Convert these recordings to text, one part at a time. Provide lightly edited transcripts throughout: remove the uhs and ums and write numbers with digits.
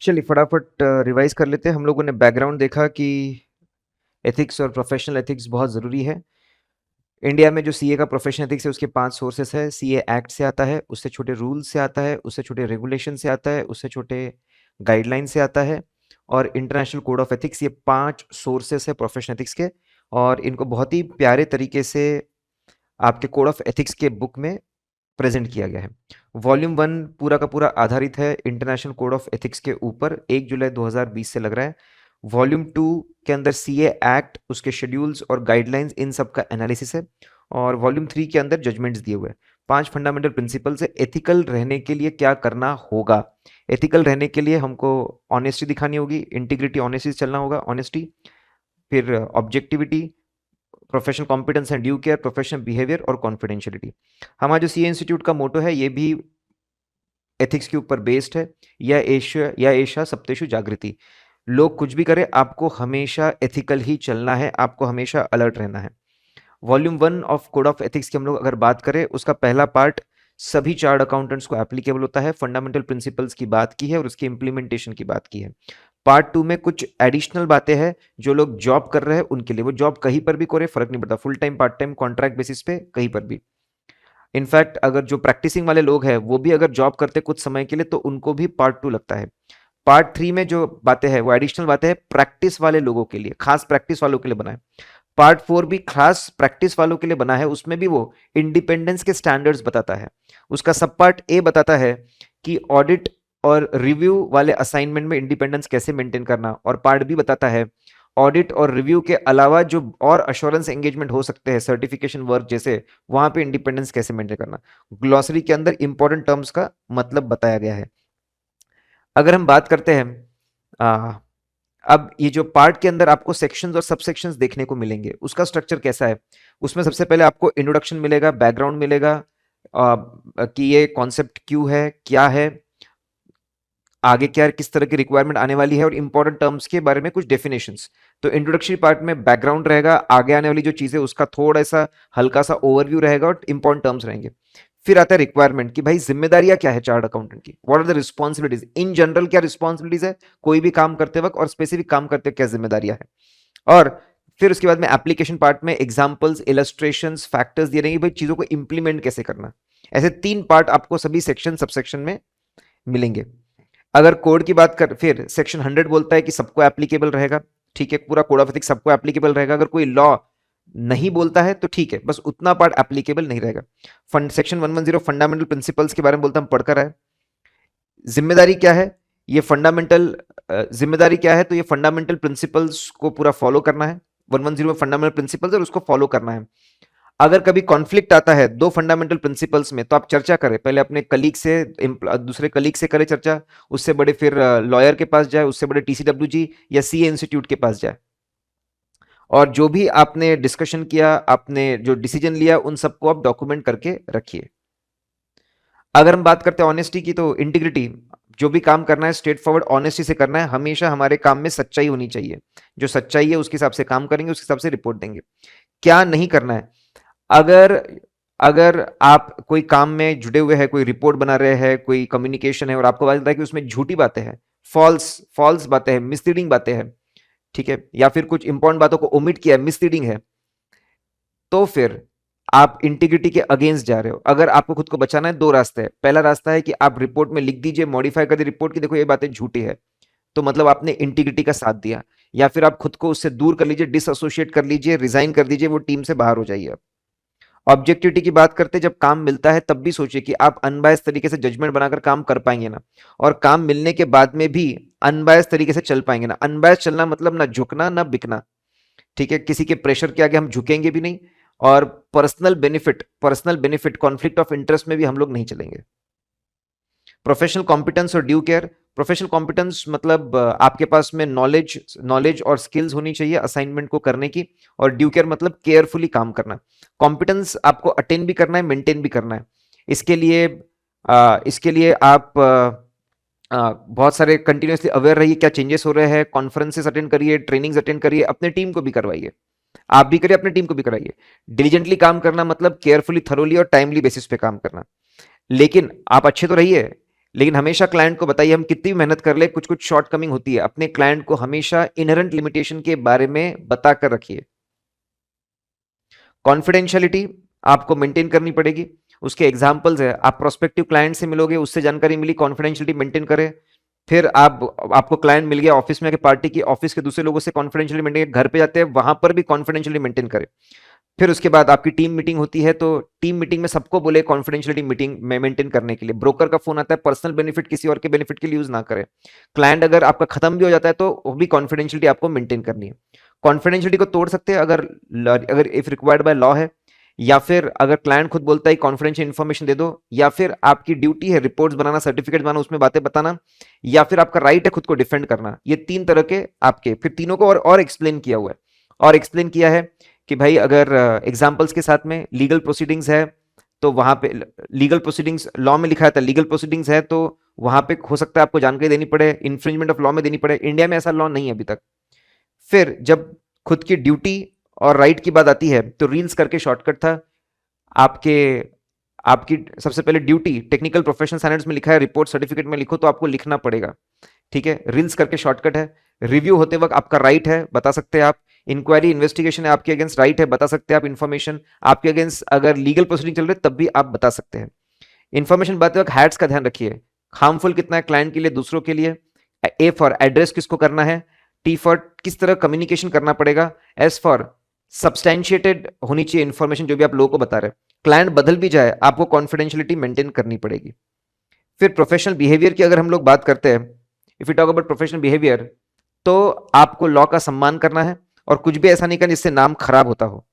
चलिए फटाफट रिवाइज कर लेते हैं। हम लोगों ने बैकग्राउंड देखा कि एथिक्स और प्रोफेशनल एथिक्स बहुत ज़रूरी है। इंडिया में जो सीए का प्रोफेशनल एथिक्स है उसके 5 सोर्सेस है। सीए एक्ट से आता है, उससे छोटे रूल से आता है, उससे छोटे रेगुलेशन से आता है, उससे छोटे गाइडलाइन से आता है और इंटरनेशनल कोड ऑफ एथिक्स। ये 5 सोर्सेस है प्रोफेशनल एथिक्स के और इनको बहुत ही प्यारे तरीके से आपके कोड ऑफ एथिक्स के बुक में प्रेजेंट किया गया है। वॉल्यूम 1 पूरा का पूरा आधारित है इंटरनेशनल कोड ऑफ एथिक्स के ऊपर, 1 जुलाई 2020 से लग रहा है। वॉल्यूम 2 के अंदर सीए एक्ट, उसके शेड्यूल्स और गाइडलाइंस, इन सब का एनालिसिस है। और वॉल्यूम 3 के अंदर जजमेंट्स दिए हुए हैं। 5 फंडामेंटल प्रिंसिपल्स है एथिकल रहने के लिए क्या करना होगा। एथिकल रहने के लिए हमको ऑनेस्टी दिखानी होगी, इंटीग्रिटी, ऑनेस्टी से चलना होगा, ऑनेस्टी। फिर objectivity, professional competence and due care, professional behaviour और कॉन्फिडेंशियलिटी। हमारा जो सीए इंस्टीट्यूट का मोटो है ये भी एथिक्स के ऊपर बेस्ड है, या एशा सप्तेषु जागृति। लोग कुछ भी करें, आपको हमेशा एथिकल ही चलना है, आपको हमेशा अलर्ट रहना है। Volume 1 of code of ethics की हम लोग अगर बात करें, उसका पहला पार्ट सभी चार्ट अकाउंटेंट्स को एप्लीकेबल होता है, फंडामेंटल प्रिंसिपल्स की बात की है और उसकी इंप्लीमेंटेशन की बात की है। पार्ट 2 में कुछ एडिशनल बातें हैं जो लोग जॉब कर रहे हैं उनके लिए, वो जॉब कहीं पर भी करे फर्क नहीं पड़ता, full time, part time, contract basis पे, कहीं पर भी। इनफैक्ट अगर जो प्रैक्टिसिंग वाले लोग हैं वो भी अगर जॉब करते कुछ समय के लिए तो उनको भी पार्ट 2 लगता है। पार्ट 3 में जो बातें हैं वो एडिशनल बातें हैं प्रैक्टिस वाले लोगों के लिए, खास प्रैक्टिस वालों के लिए बना है। पार्ट 4 भी खास प्रैक्टिस वालों के लिए बना है, उसमें भी वो इंडिपेंडेंस के स्टैंडर्ड्स बताता है। उसका सब पार्ट ए बताता है कि ऑडिट और रिव्यू वाले असाइनमेंट में इंडिपेंडेंस कैसे मेंटेन करना, और पार्ट बी बताता है ऑडिट और रिव्यू के अलावा जो और अश्योरेंस एंगेजमेंट हो सकते हैं सर्टिफिकेशन वर्क जैसे, वहां पे इंडिपेंडेंस कैसे मेंटेन करना। ग्लॉसरी के अंदर इंपॉर्टेंट टर्म्स का मतलब बताया गया है। अगर हम बात करते हैं आ, अब ये जो पार्ट के अंदर आपको सेक्शंस और सब सेक्शंस देखने को मिलेंगे, उसका स्ट्रक्चर कैसा है। उसमें सबसे पहले आपको इंट्रोडक्शन मिलेगा, बैकग्राउंड मिलेगा, कि ये कॉन्सेप्ट क्यों है, क्या है, आगे क्या किस तरह की रिक्वायरमेंट आने वाली है, और इंपॉर्टेंट टर्म्स के बारे में कुछ डेफिनेशंस। तो इंट्रोडक्टरी पार्ट में बैकग्राउंड रहेगा, आगे आने वाली जो चीजें उसका थोड़ा सा हल्का सा ओवरव्यू रहेगा और इंपॉर्टेंट टर्म्स रहेंगे। फिर आता है रिक्वायरमेंट कि भाई जिम्मेदारियां क्या है चार्ट अकाउंटेंट की, what are the responsibilities in general, क्या रिस्पॉन्सिबिलिटीज है कोई भी काम करते वक्त, और स्पेसिफिक काम करते वक्त क्या जिम्मेदारियां है। और फिर उसके बाद में एप्लीकेशन पार्ट में एग्जांपल्स, इलस्ट्रेशंस, फैक्टर्स दिए रहेंगे, भाई चीजों को इंप्लीमेंट कैसे करना। ऐसे 3 पार्ट आपको सभी सेक्शन सबसेक्शन में मिलेंगे। अगर कोड की बात कर, फिर सेक्शन 100 बोलता है कि सबको एप्लीकेबल रहेगा, ठीक है, पूरा कोड ऑफ एथिक्स सबको एप्लीकेबल रहेगा। अगर कोई लॉ नहीं बोलता है तो ठीक है, बस उतना पार्ट एप्लीकेबल नहीं रहेगा। सेक्शन 110 फंडामेंटल प्रिंसिपल्स के बारे में बोलता है, हम पढ़कर आए। जिम्मेदारी क्या है, ये फंडामेंटल जिम्मेदारी क्या है, तो ये फंडामेंटल प्रिंसिपल्स को पूरा फॉलो करना है। 110 में फंडामेंटल प्रिंसिपल्स और उसको फॉलो करना है। अगर कभी कॉन्फ्लिक्ट आता है दो फंडामेंटल प्रिंसिपल्स में, तो आप चर्चा करें, पहले अपने कलीग से, दूसरे कलीग से करें चर्चा, उससे बड़े फिर लॉयर के पास जाए, उससे बड़े टीसीडब्ल्यूजी या सीए इंस्टीट्यूट के पास जाए, और जो भी आपने डिस्कशन किया, आपने जो डिसीजन लिया, उन सबको आप डॉक्यूमेंट करके रखिए। अगर हम बात करते हैं ऑनेस्टी की, तो इंटीग्रिटी, जो भी काम करना है स्ट्रेट फॉरवर्ड ऑनेस्टी से करना है, हमेशा हमारे काम में सच्चाई होनी चाहिए। जो सच्चाई है उसके हिसाब से काम करेंगे, उसके हिसाब से रिपोर्ट देंगे। क्या नहीं करना है, अगर अगर आप कोई काम में जुड़े हुए हैं, कोई रिपोर्ट बना रहे हैं, कोई कम्युनिकेशन है और आपको पता चलता है कि उसमें झूठी बातें हैं, फॉल्स फॉल्स बातें हैं, मिसलीडिंग बातें हैं, ठीक है, या फिर कुछ इंपॉर्टेंट बातों को ओमिट किया है, मिसलीडिंग है, तो फिर आप इंटीग्रिटी के अगेंस्ट जा रहे हो। अगर आपको खुद को बचाना है, दो रास्ते हैं। पहला रास्ता है कि आप रिपोर्ट में लिख दीजिए, मॉडिफाई कर दीजिए रिपोर्ट की, देखो ये बातें झूठी है, तो मतलब आपने इंटीग्रिटी का साथ दिया। या फिर आप खुद को उससे दूर कर लीजिए, डिसएसोसिएट कर लीजिए, रिजाइन कर दीजिए, वो टीम से बाहर हो जाइए। ऑब्जेक्टिविटी की बात करते हैं, जब काम मिलता है तब भी सोचिए कि आप अनबायस तरीके से जजमेंट बनाकर काम कर पाएंगे ना, और काम मिलने के बाद में भी अनबायस तरीके से चल पाएंगे ना। अनबायस चलना मतलब ना झुकना ना बिकना, ठीक है, किसी के प्रेशर के आगे हम झुकेंगे भी नहीं, और personal benefit conflict of interest में भी हम लोग नहीं चलेंगे। प्रोफेशनल कॉम्पिटेंस और ड्यू केयर। प्रोफेशनल कॉम्पिटेंस मतलब आपके पास में नॉलेज नॉलेज और स्किल्स होनी चाहिए असाइनमेंट को करने की, और ड्यू केयर मतलब केयरफुली काम करना। कॉम्पिटेंस आपको अटेन भी करना है, मेंटेन भी करना है। इसके लिए आप बहुत सारे कंटिन्यूसली अवेयर रहिए, क्या चेंजेस हो रहे हैं, कॉन्फ्रेंसेस अटेंड करिए, ट्रेनिंग्स अटेंड करिए, अपने टीम को भी करवाइए, आप भी करिए, अपने टीम को भी कराइए। डिलीजेंटली काम करना मतलब केयरफुली, थरोली और टाइमली बेसिस पे काम करना। लेकिन आप अच्छे तो रहिए, लेकिन हमेशा क्लाइंट को बताइए, हम कितनी भी मेहनत कर ले, कुछ कुछ शॉर्टकमिंग होती है, अपने क्लाइंट को हमेशा इनहेरेंट लिमिटेशन के बारे में बताकर रखिए। कॉन्फिडेंशियलिटी आपको मेंटेन करनी पड़ेगी। उसके एग्जांपल्स है, आप प्रोस्पेक्टिव क्लाइंट से मिलोगे, उससे जानकारी मिली, कॉन्फिडेंशियलिटी मेंटेन करें। फिर आपको क्लाइंट मिल गया, ऑफिस में आके पार्टी की, ऑफिस के दूसरे लोगों से कॉन्फिडेंशियली मेंटेन, घर पे जाते हैं वहां पर भी कॉन्फिडेंशियली मेंटेन करें। फिर उसके बाद आपकी टीम मीटिंग होती है, तो टीम मीटिंग में सबको बोले कॉन्फिडेंशियलिटी मीटिंग में मेंटेन करने के लिए। ब्रोकर का फोन आता है, पर्सनल बेनिफिट किसी और के बेनिफिट के लिए यूज ना करें। क्लाइंट अगर आपका खत्म भी हो जाता है तो वो भी कॉन्फिडेंशियलिटी आपको मेंटेन करनी है। कॉन्फिडेंशियलिटी को तोड़ सकते हैं अगर अगर इफ रिक्वायर्ड बाय लॉ है, या फिर अगर क्लाइंट खुद बोलता है कॉन्फिडेंशियल इन्फॉर्मेशन दे दो, या फिर आपकी ड्यूटी है रिपोर्ट्स बनाना, सर्टिफिकेट बनाना, उसमें बातें बताना, या फिर आपका राइट है खुद को डिफेंड करना। ये तीन तरह के आपके, फिर तीनों को और एक्सप्लेन किया हुआ है। और एक्सप्लेन किया है कि भाई अगर एग्जाम्पल्स के साथ में लीगल प्रोसीडिंग्स है, तो वहां पे लीगल प्रोसीडिंग्स लॉ में लिखा था, लीगल प्रोसीडिंग्स है तो वहां पे हो सकता है आपको जानकारी देनी पड़े, इन्फ्रिंजमेंट ऑफ लॉ में देनी पड़े। इंडिया में ऐसा लॉ नहीं है अभी तक। फिर जब खुद की ड्यूटी और राइट की बात आती है तो रील्स करके शॉर्टकट था। आपके आपकी सबसे पहले ड्यूटी टेक्निकल प्रोफेशनल स्टैंडर्ड्स में लिखा है, रिपोर्ट सर्टिफिकेट में लिखो तो आपको लिखना पड़ेगा, ठीक है। रील्स करके शॉर्टकट है। रिव्यू होते वक्त आपका राइट है, बता सकते हैं आप। इंक्वायरी इन्वेस्टिगेशन है, आपके अगेंस्ट राइट है, बता सकते हैं आप। इन्फॉर्मेशन आपके अगेंस्ट अगर लीगल प्रोसीडिंग चल रहे तब भी आप बता सकते हैं। इन्फॉर्मेशन बताते वक्त हैट्स का ध्यान रखिए, हार्मफुल कितना है क्लाइंट के लिए, दूसरों के लिए। ए फॉर एड्रेस किसको करना है, टी फॉर किस तरह कम्युनिकेशन करना पड़ेगा, एस फॉर सब्सटैंशिएटेड होनी चाहिए इन्फॉर्मेशन जो भी आप लोगों को बता रहे हैं। क्लाइंट बदल भी जाए आपको कॉन्फिडेंशियलिटी मेंटेन करनी पड़ेगी। फिर प्रोफेशनल बिहेवियर की अगर हम लोग बात करते हैं, if you talk about professional behaviour, तो आपको लॉ का सम्मान करना है और कुछ भी ऐसा नहीं करना जिससे नाम खराब होता हो।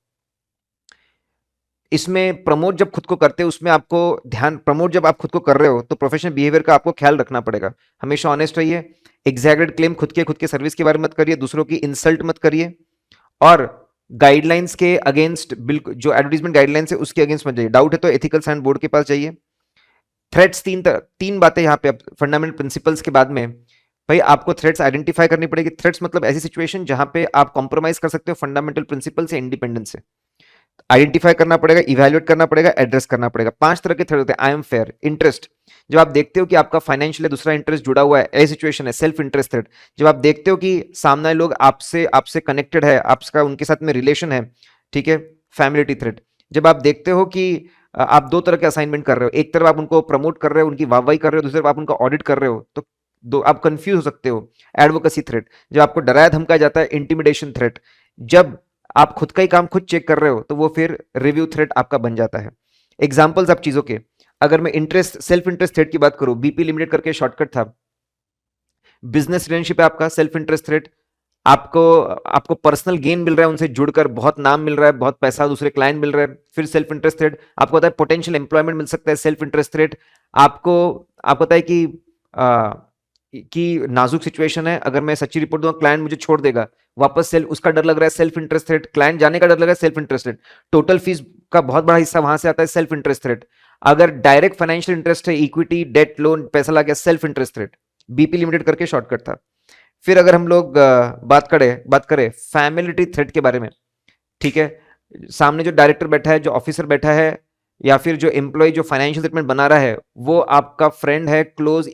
इसमें प्रमोट जब खुद को करते हो, उसमें आपको ध्यान, प्रमोट जब आप खुद को कर रहे हो तो प्रोफेशनल बिहेवियर का आपको ख्याल रखना पड़ेगा। हमेशा ऑनेस्ट रहिए, एग्जैगरेट क्लेम खुद के सर्विस के बारे में मत करिए, दूसरों की इंसल्ट मत करिए, और गाइडलाइंस के अगेंस्ट, बिल्कुल जो एडवर्टीजमेंट गाइडलाइंस है उसके अगेंस्ट मत जाइए। डाउट है तो एथिकल साइंस बोर्ड के पास जाइए। थ्रेट्स, तीन बातें यहाँ पे फंडामेंटल प्रिंसिपल्स के बाद में, भाई आपको थ्रेट्स आइडेंटिफाई करनी पड़ेगी। थ्रेट्स मतलब ऐसी सिचुएशन जहां पे आप कॉम्प्रोमाइज कर सकते हो फंडामेंटल प्रिंसिपल से, इंडिपेंडेंस से। आइडेंटिफाई करना पड़ेगा, इवैल्यूएट करना पड़ेगा, एड्रेस करना पड़ेगा। 5 तरह के थ्रेड होते हैं। आई एम फेयर, इंटरेस्ट, जब आप देखते हो कि आपका फाइनेंशियल दूसरा इंटरेस्ट जुड़ा हुआ है, ऐसी सिचुएशन है। सेल्फ इंटरेस्ट थ्रेड, जब आप देखते हो कि सामने लोग आपसे आपसे कनेक्टेड है, आपका उनके साथ में रिलेशन है, ठीक है। फैमिलिटी थ्रेड, जब आप देखते हो कि आप दो तरह के असाइनमेंट कर रहे हो, एक तरफ आप उनको प्रमोट कर रहे हो, उनकी वाहवाही कर रहे हो, दूसरी तरफ आप उनका ऑडिट कर रहे हो, तो दो आप कंफ्यूज हो सकते हो। एडवोकेसी थ्रेट, जब आपको डराया धमकाया जाता है। इंटिमिडेशन थ्रेट, जब आप खुद का ही काम खुद चेक कर रहे हो तो वो फिर रिव्यू थ्रेट आपका बन जाता है। एग्जाम्पल्स आप चीजों के, अगर मैं इंटरेस्ट, सेल्फ इंटरेस्ट थ्रेट की बात करूं, बीपी लिमिटेड करके शॉर्टकट था। बिजनेस रिलेशनशिप है आपका, सेल्फ इंटरेस्ट थ्रेट। आपको आपको पर्सनल गेन मिल रहा है उनसे जुड़कर, बहुत नाम मिल रहा है, बहुत पैसा, दूसरे क्लाइंट मिल रहा है, फिर सेल्फ इंटरेस्ट थ्रेट। आपको पता है पोटेंशियल एम्प्लॉयमेंट मिल सकता है, सेल्फ इंटरेस्ट थ्रेट। आपको पता है कि नाजुक सिचुएशन है, अगर मैं सच्ची रिपोर्ट दूंगा क्लाइंट मुझे छोड़ देगा वापस, सेल्फ उसका डर लग रहा है, सेल्फ इंटरेस्ट थ्रेट। क्लाइंट जाने का डर लग रहा है, self interest threat. Total fees का बहुत बड़ा हिस्सा वहां से आता है, सेल्फ इंटरेस्ट थ्रेट। अगर डायरेक्ट फाइनेंशियल इंटरेस्ट है, इक्विटी, डेट, लोन, पैसा लगा, self interest threat. BP limited करके शॉर्टकट था। फिर अगर हम लोग बात करें फैमिलिटी थ्रेट के बारे में, ठीक है। सामने जो डायरेक्टर बैठा है, जो ऑफिसर बैठा है, या फिर जो एम्प्लॉय जो फाइनेंशियल स्टेटमेंट बना रहा है, वो आपका फ्रेंड है, क्लोज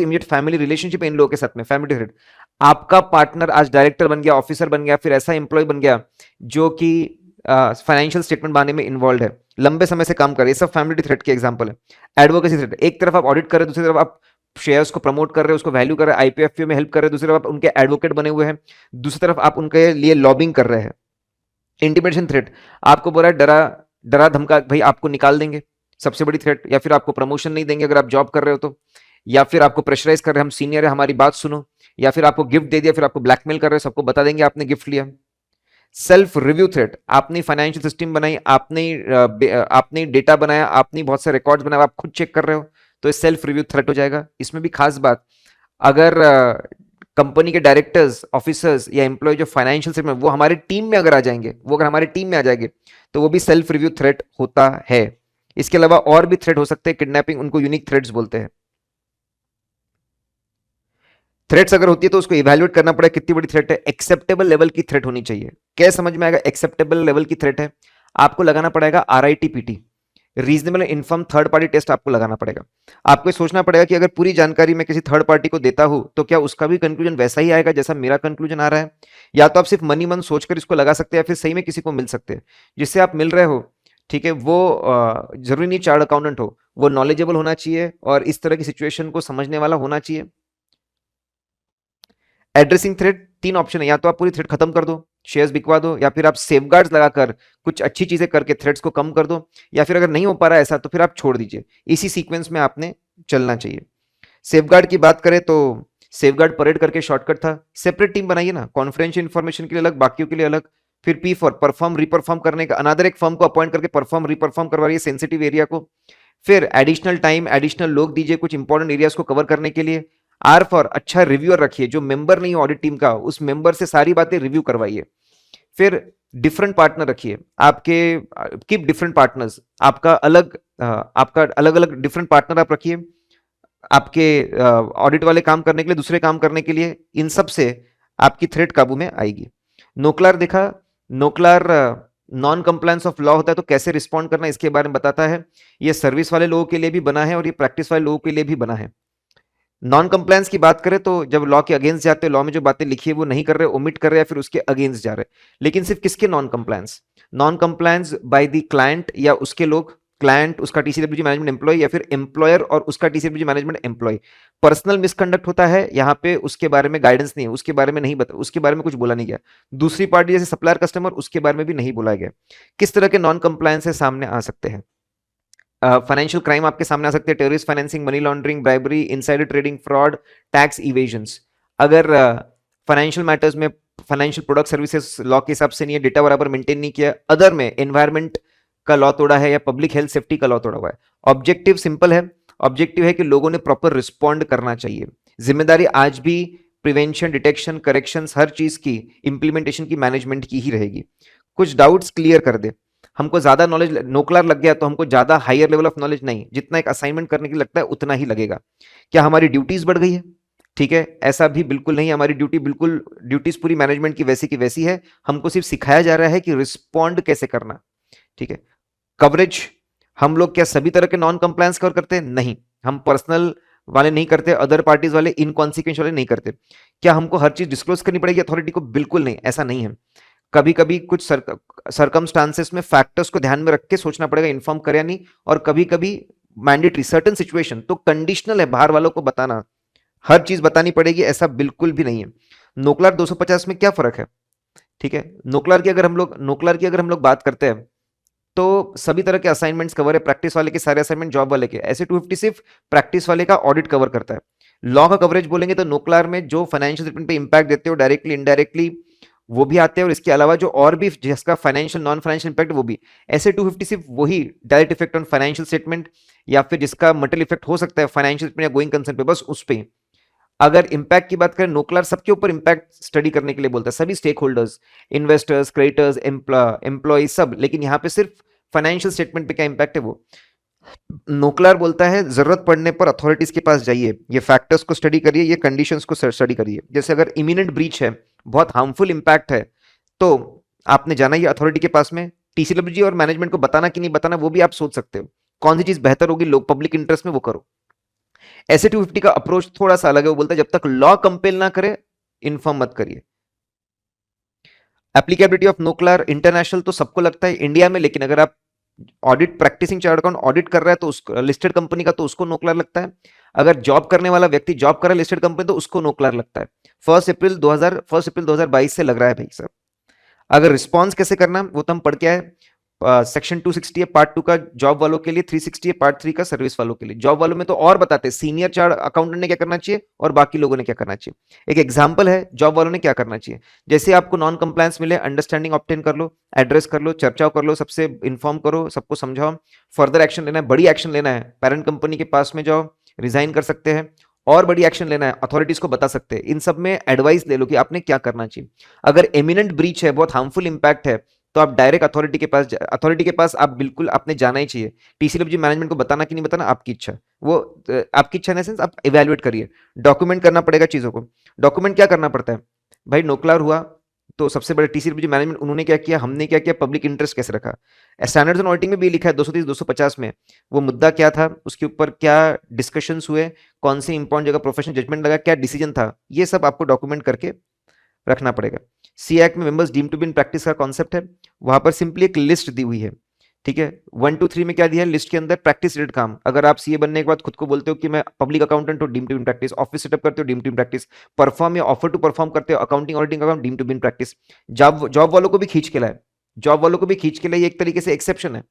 इमीडिएट फैमिली रिलेशनशिप है इन लोगों के साथ में, फैमिली थ्रेट। आपका पार्टनर आज डायरेक्टर बन गया, ऑफिसर बन गया, फिर ऐसा एम्प्लॉय बन गया जो कि फाइनेंशियल स्टेटमेंट बनाने में इन्वॉल्व है, लंबे समय से काम कर रहे हैं, सब फैमिली थ्रेट के एग्जांपल है। एडवोकेसी थ्रेट, एक तरफ आप ऑडिट कर रहे हैं, दूसरी तरफ आप शेयर्स को प्रमोट कर रहे हैं, उसको वैल्यू कर रहे हैं, आईपीएफयू में हेल्प कर रहे हैं, दूसरी तरफ आप उनके एडवोकेट बने हुए हैं, दूसरी तरफ आप उनके लिए लॉबिंग कर रहे हैं। इंटिमिडेशन थ्रेट, आपको बोला डरा डरा धमका, भाई आपको निकाल देंगे, सबसे बड़ी थ्रेट। या फिर आपको प्रमोशन नहीं देंगे अगर आप जॉब कर रहे हो तो, या फिर आपको प्रेशराइज कर रहे हैं, हम सीनियर है हमारी बात सुनो, या फिर आपको गिफ्ट दे दिया, फिर आपको ब्लैकमेल कर रहे हैं, सबको बता देंगे आपने गिफ्ट लिया। सेल्फ रिव्यू थ्रेट, आपने फाइनेंशियल सिस्टम बनाई, आपने डेटा बनाया, आपने बहुत से रिकॉर्ड्स बनाए, आप खुद चेक कर रहे हो, तो सेल्फ रिव्यू थ्रेट हो जाएगा। इसमें भी खास बात, अगर कंपनी के डायरेक्टर्स, ऑफिसर्स या एम्प्लॉय जो फाइनेंशियल सेक्टर में, वो हमारी टीम में अगर आ जाएंगे, वो अगर हमारी टीम में आ जाएंगे तो वो भी सेल्फ रिव्यू थ्रेट होता है। इसके अलावा और भी थ्रेट हो सकते हैं, किडनैपिंग, उनको यूनिक थ्रेट्स बोलते हैं। थ्रेट्स अगर होती है तो उसको इवैल्यूएट करना पड़ेगा कितनी बड़ी थ्रेट है, एक्सेप्टेबल लेवल की थ्रेट होनी चाहिए। क्या समझ में आएगा? एक्सेप्टेबल लेवल की थ्रेट है, आपको लगाना पड़ेगा RITPT, reasonable inform third party test आपको लगाना पड़ेगा। आपको सोचना पड़ेगा कि अगर पूरी जानकारी मैं किसी थर्ड पार्टी को देता हूं तो क्या उसका भी कंक्लूजन वैसा ही आएगा जैसा मेरा कंक्लूजन आ रहा है, या तो आप सिर्फ मनी मन सोचकर इसको लगा सकते हैं या फिर सही में किसी को मिल सकते हैं जिससे आप मिल रहे हो, ठीक है, वो जरूरी नहीं चार्ट अकाउंटेंट हो, वो नॉलेजेबल होना चाहिए और इस तरह की सिचुएशन को समझने वाला होना चाहिए। एड्रेसिंग थ्रेड, तीन ऑप्शन है, या तो आप पूरी थ्रेड खत्म कर दो, शेयर्स बिकवा दो, या फिर आप सेफगार्ड्स लगाकर कुछ अच्छी चीजें करके थ्रेड्स को कम कर दो, या फिर अगर नहीं हो पा रहा है ऐसा तो फिर आप छोड़ दीजिए। इसी सीक्वेंस में आपने चलना चाहिए। सेफगार्ड की बात करें तो सेफगार्ड परेड करके शॉर्टकट था, सेपरेट टीम बनाइए ना, कॉन्फिडेंशियल इंफॉर्मेशन के लिए अलग, बाकियों के लिए अलग। फिर पी फॉर परफॉर्म रिपरफॉर्म करने का, अनादर एक फर्म को अपॉइंट करके परफॉर्म रिपरफॉर्म करवा रही है सेंसिटिव एरिया को। फिर एडिशनल टाइम एडिशनल लोग दीजिए कुछ इंपॉर्टेंट एरियाज को कवर करने के लिए। आर फॉर अच्छा रिव्यूअर रखिए, जो मेंबर नहीं है ऑडिट टीम का उस मेंबर से सारी बातें रिव्यू करवाइए। फिर डिफरेंट पार्टनर रखिए आपके, कीप डिफरेंट पार्टनर्स, आपका अलग अलग डिफरेंट पार्टनर आप रखिए आपके ऑडिट वाले काम करने के लिए, दूसरे काम करने के लिए। इन सब से आपकी थ्रेट काबू में आएगी। नोक्लार देखा, नोक्लार नॉन कंप्लायंस ऑफ लॉ होता है तो कैसे रिस्पॉन्ड करना इसके बारे में बताता है। ये सर्विस वाले लोगों के लिए भी बना है और ये प्रैक्टिस वाले लोगों के लिए भी बना है। नॉन कंप्लायंस की बात करें तो जब लॉ के अगेंस्ट जाते हैं, लॉ में जो बातें लिखी है वो नहीं कर रहे, ओमिट कर रहे, या फिर उसके अगेंस्ट जा रहे, लेकिन सिर्फ किसके non compliance, non compliance by the client या उसके लोग, क्लाइंट उसका टीसीडब्ल्यूजी मैनेजमेंट एम्प्लॉय या फिर एम्प्लॉयर और उसका TCWG management employ. Personal misconduct होता है यहाँ पे, उसके बारे में गाइडेंस नहीं है, उसके बारे में नहीं बता, उसके बारे में कुछ बोला नहीं गया। दूसरी पार्टी जैसे सप्लायर कस्टमर, उसके बारे में भी नहीं बोला गया। किस तरह के नॉन कंप्लायंस सामने आ सकते हैं? फाइनेंशियल क्राइम आपके सामने आ सकते हैं, terrorist financing, money laundering, bribery, insider trading, fraud, tax evasions. अगर फाइनेंशियल मैटर्स में फाइनेंशियल प्रोडक्ट सर्विसेज लॉ के हिसाब से नहीं है, डेटा बराबर मेंटेन नहीं किया, अदर में एनवायरमेंट का लॉ तोड़ा है या पब्लिक हेल्थ सेफ्टी का लॉ तोड़ा हुआ है। ऑब्जेक्टिव सिंपल है, ऑब्जेक्टिव है कि लोगों ने प्रॉपर रिस्पॉन्ड करना चाहिए। जिम्मेदारी आज भी प्रिवेंशन, डिटेक्शन, करेक्शंस, हर चीज की इंप्लीमेंटेशन की मैनेजमेंट की ही रहेगी। कुछ डाउट्स क्लियर कर दे। हमको ज्यादा नॉलेज नोक्लार लग गया तो हमको ज्यादा हायर लेवल ऑफ नॉलेज नहीं, जितना एक असाइनमेंट करने के लिए लगता है उतना ही लगेगा। क्या हमारी ड्यूटीज बढ़ गई है? ठीक है, ऐसा भी बिल्कुल नहीं, हमारी ड्यूटीज पूरी मैनेजमेंट की वैसी है। हमको सिर्फ सिखाया जा रहा है कि रिस्पॉन्ड कैसे करना। ठीक है, कवरेज, हम लोग क्या सभी तरह के नॉन कंप्लायंस कवर करते हैं? नहीं, हम पर्सनल वाले नहीं करते, अदर पार्टीज वाले, इनकॉन्सिक्वेंस वाले नहीं करते। क्या हमको हर चीज डिस्क्लोज करनी पड़ेगी अथॉरिटी को? बिल्कुल नहीं, ऐसा नहीं है। कभी कभी कुछ सरकमस्टांसेस में फैक्टर्स को ध्यान में रख के सोचना पड़ेगा इन्फॉर्म करे या नहीं, और कभी कभी मैंडेटरी सर्टेन सिचुएशन तो कंडीशनल है, बाहर वालों को बताना, हर चीज बतानी पड़ेगी ऐसा बिल्कुल भी नहीं है। नोक्लार 250 में क्या फर्क है? ठीक है, नोक्लार की अगर हम लोग बात करते हैं तो सभी तरह के असाइनमेंट्स कवर है, प्रैक्टिस वाले के सारे असाइनमेंट, जॉब वाले के, ऐसे 250 सिर्फ प्रैक्टिस वाले का ऑडिट कवर करता है। लॉ का कवरेज बोलेंगे तो नोक्लार में जो फाइनेंशियल स्टेटमेंट पे इंपैक्ट देते हो डायरेक्टली इनडायरेक्टली वो भी आते हैं, और इसके अलावा जो और भी जिसका फाइनेंशियल नॉन फाइनेंशियल इंपैक्ट वो भी। ऐसे 250 सिर्फ वही direct effect on financial statement या फिर जिसका मटेरियल इफेक्ट हो सकता है फाइनेंशियल स्टेटमेंट या गोइंग कंसर्न पे, बस उस पे। अगर इंपैक्ट की बात करें, नोक्लार सबके ऊपर इंपैक्ट स्टडी करने के लिए बोलता है, सभी stake holders, investors, creditors, employ सब, लेकिन यहाँ पे सिर्फ फाइनेंशियल स्टेटमेंट पे क्या इंपैक्ट है वो। नोक्लार बोलता है जरूरत पड़ने पर अथॉरिटीज के पास जाइए, ये फैक्टर्स को स्टडी करिए, ये कंडीशंस को स्टडी करिए। जैसे अगर इमिनेंट ब्रीच है, बहुत हार्मफुल इंपैक्ट है, तो आपने जाना ये अथॉरिटी के पास में, टीसीडब्ल्यूजी और मैनेजमेंट को बताना कि नहीं बताना वो भी आप सोच सकते हो, कौन सी चीज बेहतर होगी लोग पब्लिक इंटरेस्ट में वो करो। ऐसे 250 का अप्रोच थोड़ा सा अलग है, वो बोलता है जब तक लॉ कंपेल ना करे इन्फॉर्म मत करिए। एप्लीकेबिलिटी ऑफ नोक्लार इंटरनेशनल तो सबको लगता है इंडिया में, लेकिन अगर आप audit practising chart account audit कर रहा है तो उसको लिस्टेड कंपनी का तो उसको नोक्लार लगता है। अगर जॉब करने वाला व्यक्ति जॉब कर रहा है लिस्टेड कंपनी तो उसको नोक्लार लगता है। 1 अप्रैल 2022 से लग रहा है भाई साहब। अगर रिस्पॉन्स कैसे करना वो तो हम पढ़ के आए, सेक्शन 260 है पार्ट 2 का जॉब वालों के लिए, 360 है पार्ट 3 का सर्विस वालों के लिए। जॉब वालों में तो और बताते हैं सीनियर चार्ट अकाउंटेंट ने क्या करना चाहिए और बाकी लोगों ने क्या करना चाहिए। एक एग्जांपल है जॉब वालों ने क्या करना चाहिए। जैसे आपको नॉन कंप्लायंस मिले, अंडरस्टैंडिंग ऑब्टेन कर लो, एड्रेस कर लो, चर्चा कर लो, सबसे इन्फॉर्म करो, सबको समझाओ। फर्दर एक्शन लेना है, बड़ी एक्शन लेना है, पेरेंट कंपनी के पास में जाओ, रिजाइन कर सकते हैं, और बड़ी एक्शन लेना है, अथॉरिटीज को बता सकते हैं। इन सब में एडवाइस ले लो कि आपने क्या करना चाहिए। अगर एमिनेंट ब्रीच है, बहुत हार्मफुल इंपैक्ट है, तो आप डायरेक्ट अथॉरिटी के पास आप बिल्कुल आपने जाना ही चाहिए। टीसीडब्ल्यूजी मैनेजमेंट को बताना कि नहीं बताना आपकी इच्छा, वो आपकी इच्छा इन सेंस आप इवैल्यूएट करिए। डॉक्यूमेंट करना पड़ेगा चीजों को। डॉक्यूमेंट क्या करना पड़ता है भाई? नोक्लार हुआ, तो सबसे बड़े टीसीपीजी मैनेजमेंट उन्होंने क्या किया, हमने क्या किया, पब्लिक इंटरेस्ट कैसे रखा। स्टैंडर्ड्स ऑन ऑडिटिंग में भी लिखा है 230 250 में, वो मुद्दा क्या था, उसके ऊपर क्या डिस्कशंस हुए, कौन सी इंपॉर्टेंट जगह प्रोफेशनल जजमेंट लगा, क्या डिसीजन था, ये सब आपको डॉक्यूमेंट करके रखना पड़ेगा। सी एक्ट में members deem to be in practice का कॉन्सेप्ट है, वहां पर सिंपली एक लिस्ट दी हुई है, ठीक है। 1 2 3 में क्या दिया है लिस्ट के अंदर, प्रैक्टिस रिलेटेड काम। अगर आप सीए बनने के बाद खुद को बोलते हो कि मैं पब्लिक अकाउंटेंट हूं, deem to be in practice. Office setup करते हो, deem to be in practice. Perform या ऑफर टू परफॉर्म करते हो, अकाउंटिंग ऑडिटिंग का काम, deem to be in practice. Job वालों को भी खींच के लाए, जॉब वालों को भी खींच के लाए, एक तरीके से एक्सेप्शन है,